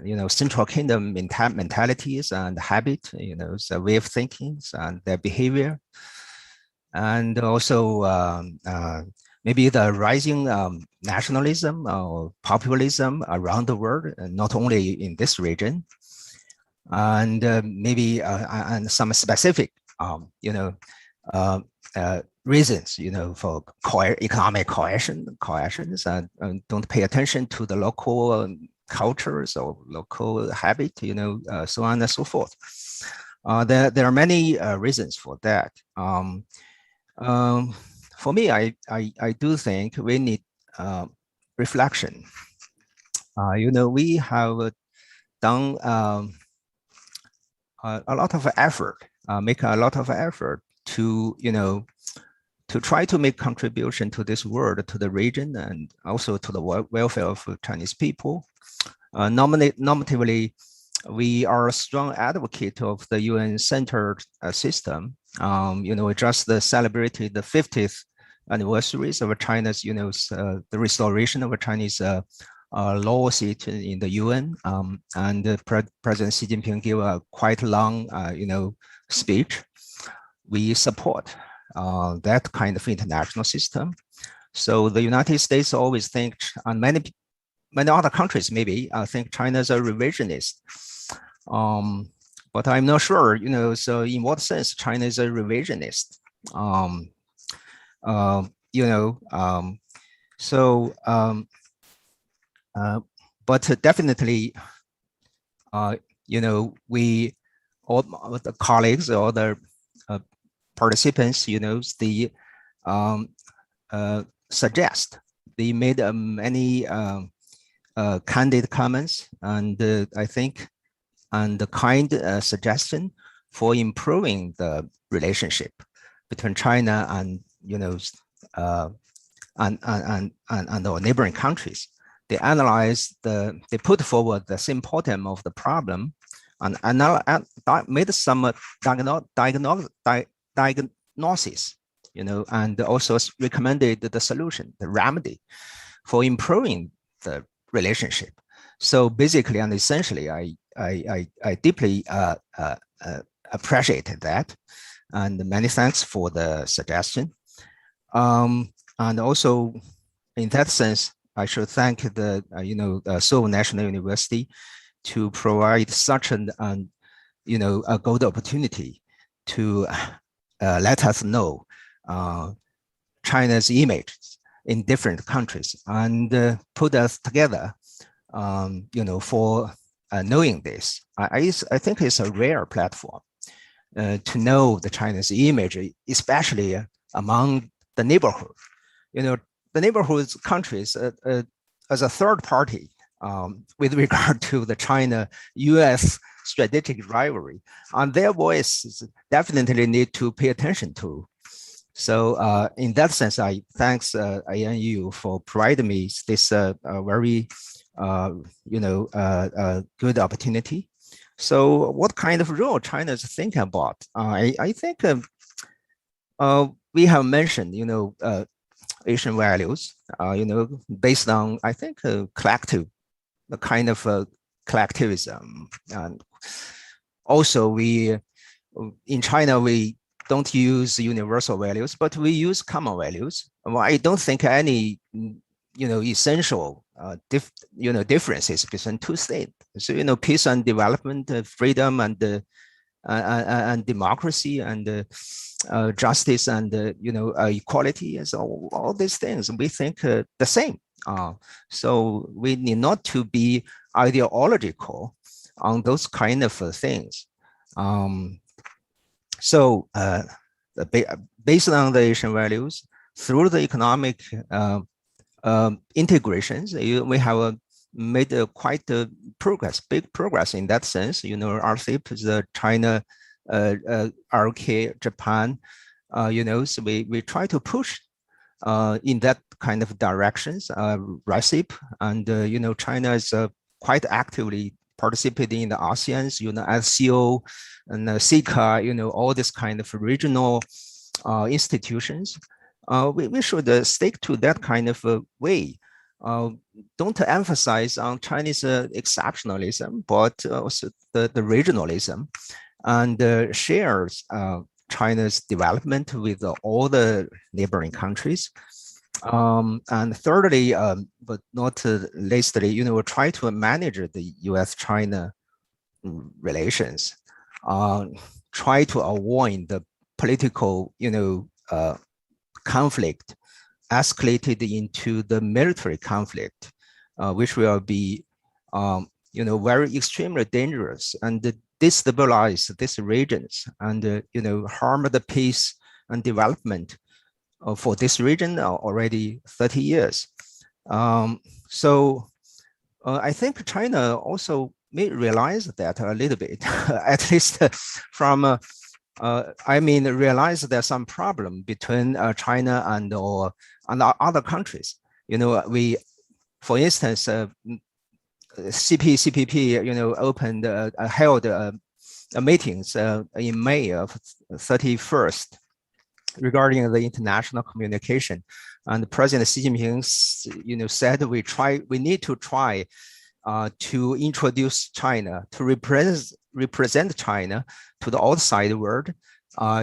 Q: you know, Central Kingdom mentalities and habit, you know, the way of thinking and their behavior. And also maybe the rising nationalism or populism around the world, not only in this region. And maybe and some specific, you know, reasons, you know, for economic coercions and don't pay attention to the local cultures or local habit, you know, so on and so forth. There are many reasons for that. For me, I do think we need reflection. You know, we have done a lot of effort, make a lot of effort to, to try to make contribution to this world, to the region, and also to the welfare of Chinese people. Normatively, we are a strong advocate of the UN-centered system. We just celebrated the 50th anniversaries of China's, the restoration of a Chinese law seat in the UN, and President Xi Jinping gave a quite long, speech. We support that kind of international system. So the United States always think, and many other countries maybe think China is a revisionist. But I'm not sure, so in what sense China is a revisionist? But definitely, we, all the colleagues, all the participants, they suggest, they made many candid comments, and I think, and the kind suggestion for improving the relationship between China and and our neighboring countries. They analyzed they put forward the symptom of the problem, and made some diagnosis, and also recommended the solution, the remedy for improving the relationship. So basically and essentially, I deeply appreciated that, and many thanks for the suggestion. And also, in that sense, I should thank the Seoul National University to provide such a good opportunity to let us know China's image in different countries, and put us together, for knowing this. I think it's a rare platform to know the China's image, especially among the neighborhood. The neighborhood countries as a third party with regard to the China-US strategic rivalry, and their voice definitely need to pay attention to. So in that sense, I thanks ANU for providing me this very good opportunity. So what kind of role China is thinking about? I think we have mentioned, Asian values, based on, I think, collective, the kind of collectivism. And also we, in China, we don't use universal values, but we use common values. Well, I don't think any, essential differences between two states. So, peace and development, freedom and democracy, and justice, and equality, is all these things we think the same. So we need not to be ideological on those kind of things. So based on the Asian values, through the economic integrations, we have made quite big progress in that sense. RCEP is China, RK, Japan, so we try to push in that kind of directions, RCEP, and China is quite actively participating in the ASEAN's, SCO and CECID, all this kind of regional institutions. We should stick to that kind of way. Don't emphasize on Chinese exceptionalism, but also the regionalism, and shares China's development with all the neighboring countries. And thirdly, but not leastly, we'll try to manage the US-China relations, try to avoid the political, conflict escalated into the military conflict, which will be, very extremely dangerous and destabilize these regions, and harm the peace and development for this region already 30 years. So I think China also may realize that a little bit, at least from I mean, realize there's some problem between China and other countries. You know, for instance, CPP, you know, held meetings in May of 31st regarding the international communication, and President Xi Jinping, you know, said we need to try to introduce China, to represent China to the outside world,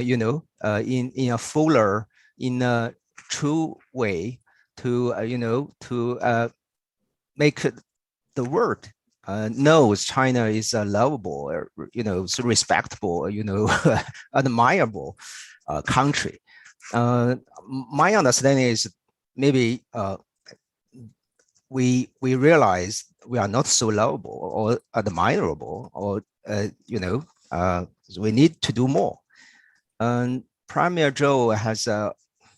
Q: you know, in a fuller, in a true way, to you know, to make the world knows China is a lovable, you know, respectable, you know, admirable country. My understanding is maybe we realize we are not so lovable or admirable, or you know, we need to do more. And Premier Zhou has,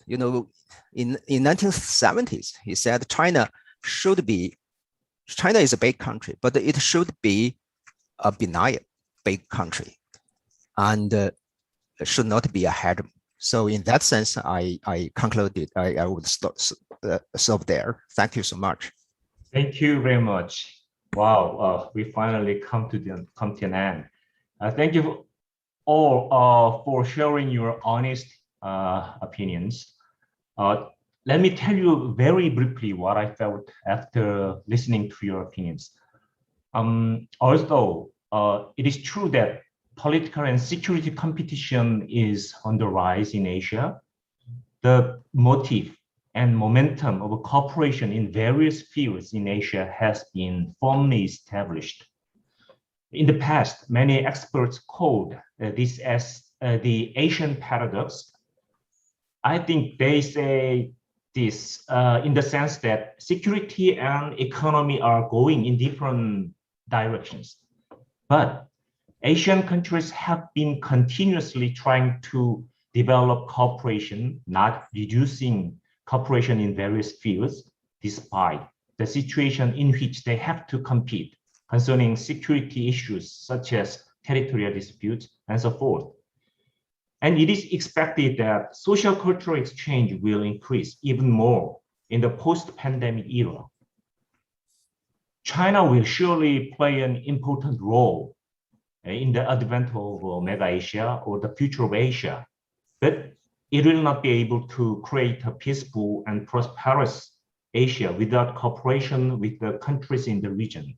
Q: you know, in 1970s, he said China is a big country, but it should be a benign big country, and it should not be a hegemon. So in that sense, I concluded I would stop there. Thank you so much.
J: Thank you very much. Wow, we finally come to an end. Thank you all for sharing your honest opinions. Let me tell you very briefly what I felt after listening to your opinions. Although it is true that political and security competition is on the rise in Asia, the motive and momentum of cooperation in various fields in Asia has been firmly established. In the past, many experts called this as the Asian paradox. I think they say this in the sense that security and economy are going in different directions. But Asian countries have been continuously trying to develop cooperation, not reducing cooperation in various fields, despite the situation in which they have to compete concerning security issues such as territorial disputes and so forth. And it is expected that social cultural exchange will increase even more in the post-pandemic era. China will surely play an important role in the advent of Mega Asia or the future of Asia, but it will not be able to create a peaceful and prosperous Asia without cooperation with the countries in the region.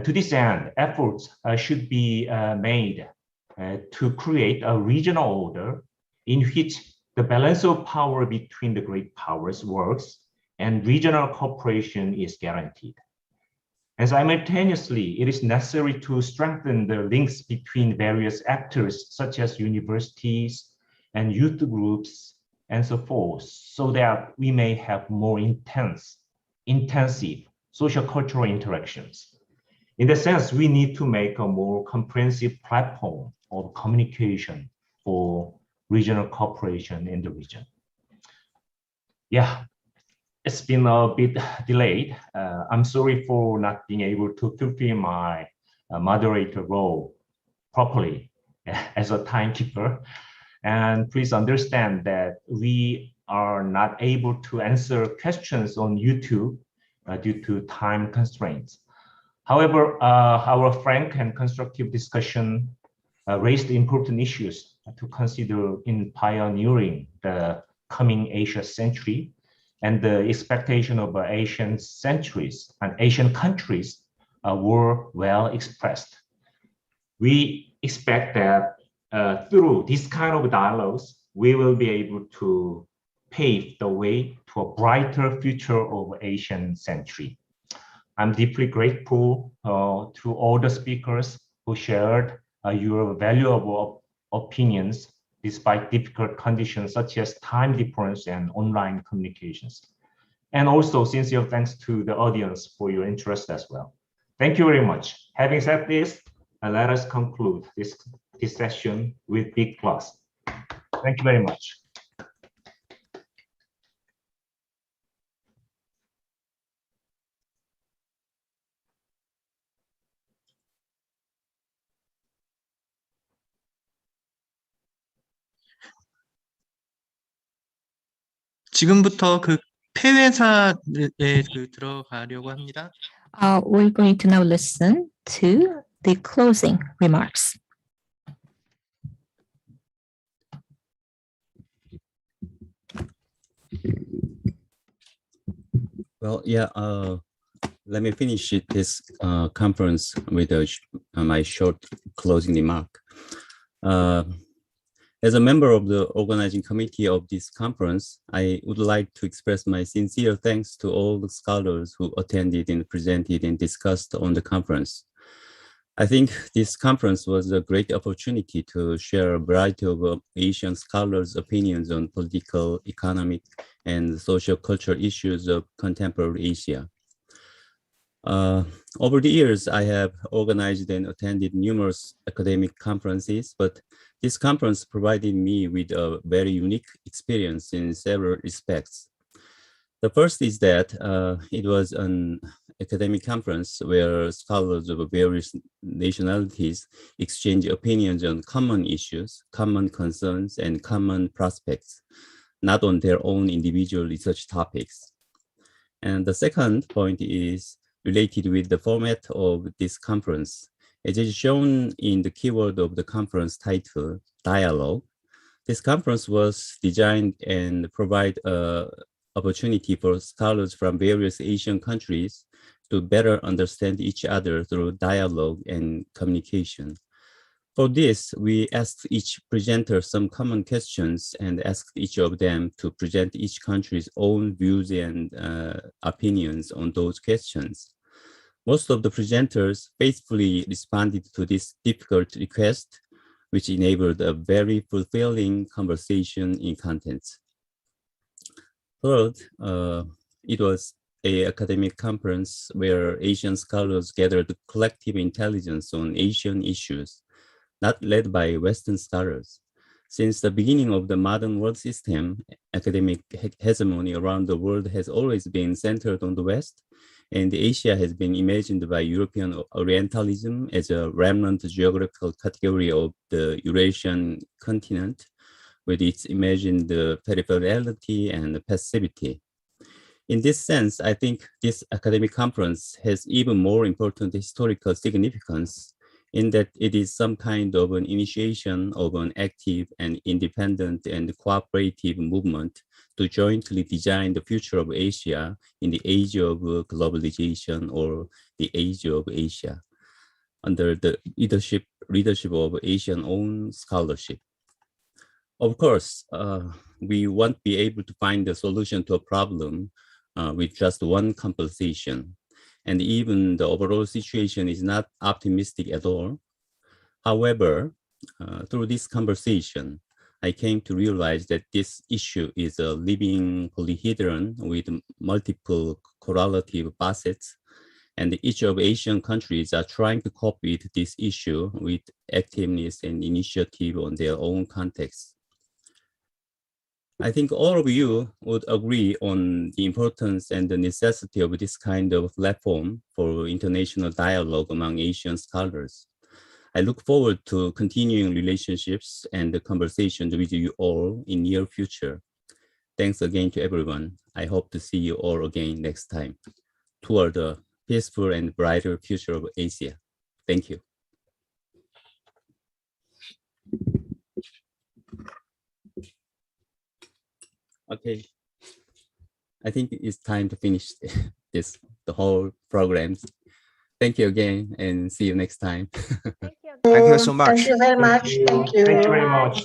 J: To this end, efforts should be made to create a regional order in which the balance of power between the great powers works and regional cooperation is guaranteed. And simultaneously, it is necessary to strengthen the links between various actors such as universities and youth groups and so forth, so that we may have more intensive social cultural interactions. In that sense, we need to make a more comprehensive platform of communication for regional cooperation in the region. Yeah, it's been a bit delayed. I'm sorry for not being able to fulfill my moderator role properly as a timekeeper. And please understand that we are not able to answer questions on YouTube due to time constraints. However, our frank and constructive discussion raised important issues to consider in pioneering the coming Asia century, and the expectation of Asian centuries and Asian countries were well expressed. We expect that through this kind of dialogues, we will be able to pave the way to a brighter future of Asian century. I'm deeply grateful to all the speakers who shared your valuable opinions despite difficult conditions such as time difference and online communications. And also sincere thanks to the audience for your interest as well. Thank you very much. Having said this, let us conclude this session with big plus. Thank you very much.
S: 지금부터 그 폐회사에 들어가려고 합니다.
B: We're going to now listen to the closing remarks.
U: Well, yeah, let me finish this conference with my short closing remark. As a member of the organizing committee of this conference, I would like to express my sincere thanks to all the scholars who attended and presented and discussed on the conference. I think this conference was a great opportunity to share a variety of Asian scholars' opinions on political, economic, and social-cultural issues of contemporary Asia. Over the years, I have organized and attended numerous academic conferences, but this conference provided me with a very unique experience in several respects. The first is that it was an academic conference where scholars of various nationalities exchange opinions on common issues, common concerns, and common prospects, not on their own individual research topics. And the second point is related with the format of this conference. As is shown in the keyword of the conference title, dialogue, this conference was designed and provide an opportunity for scholars from various Asian countries to better understand each other through dialogue and communication. For this, we asked each presenter some common questions and asked each of them to present each country's own views and opinions on those questions. Most of the presenters faithfully responded to this difficult request, which enabled a very fulfilling conversation in contents. Third, it was an academic conference where Asian scholars gathered collective intelligence on Asian issues, not led by Western scholars. Since the beginning of the modern world system, academic hegemony around the world has always been centered on the West, and Asia has been imagined by European Orientalism as a remnant geographical category of the Eurasian continent, with its imagined peripherality and passivity. In this sense, I think this academic conference has even more important historical significance in that it is some kind of an initiation of an active and independent and cooperative movement to jointly design the future of Asia in the age of globalization or the age of Asia, under the leadership of Asian-owned scholarship. Of course, we won't be able to find a solution to a problem with just one conversation. And even the overall situation is not optimistic at all. However, through this conversation, I came to realize that this issue is a living polyhedron with multiple correlative facets, and each of Asian countries are trying to cope with this issue with activeness and initiative on their own context. I think all of you would agree on the importance and the necessity of this kind of platform for international dialogue among Asian scholars. I look forward to continuing relationships and the conversations with you all in near future. Thanks again to everyone. I hope to see you all again next time toward a peaceful and brighter future of Asia. Thank you. Okay, I think it's time to finish the whole program. Thank you again and see you next time.
Q: Thank you so much.
N: Thank you very much. Thank you.
P: Thank you very much.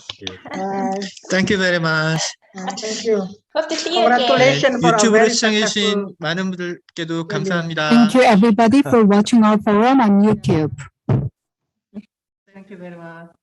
S: Thank you very much.
N: Thank you.
B: Hope to see you again.
N: Congratulations for a
S: 유튜브로
N: very
S: 시청해주신 많은 분들께도 감사합니다.
V: Thank you everybody for watching our forum on YouTube.
S: Thank you very much.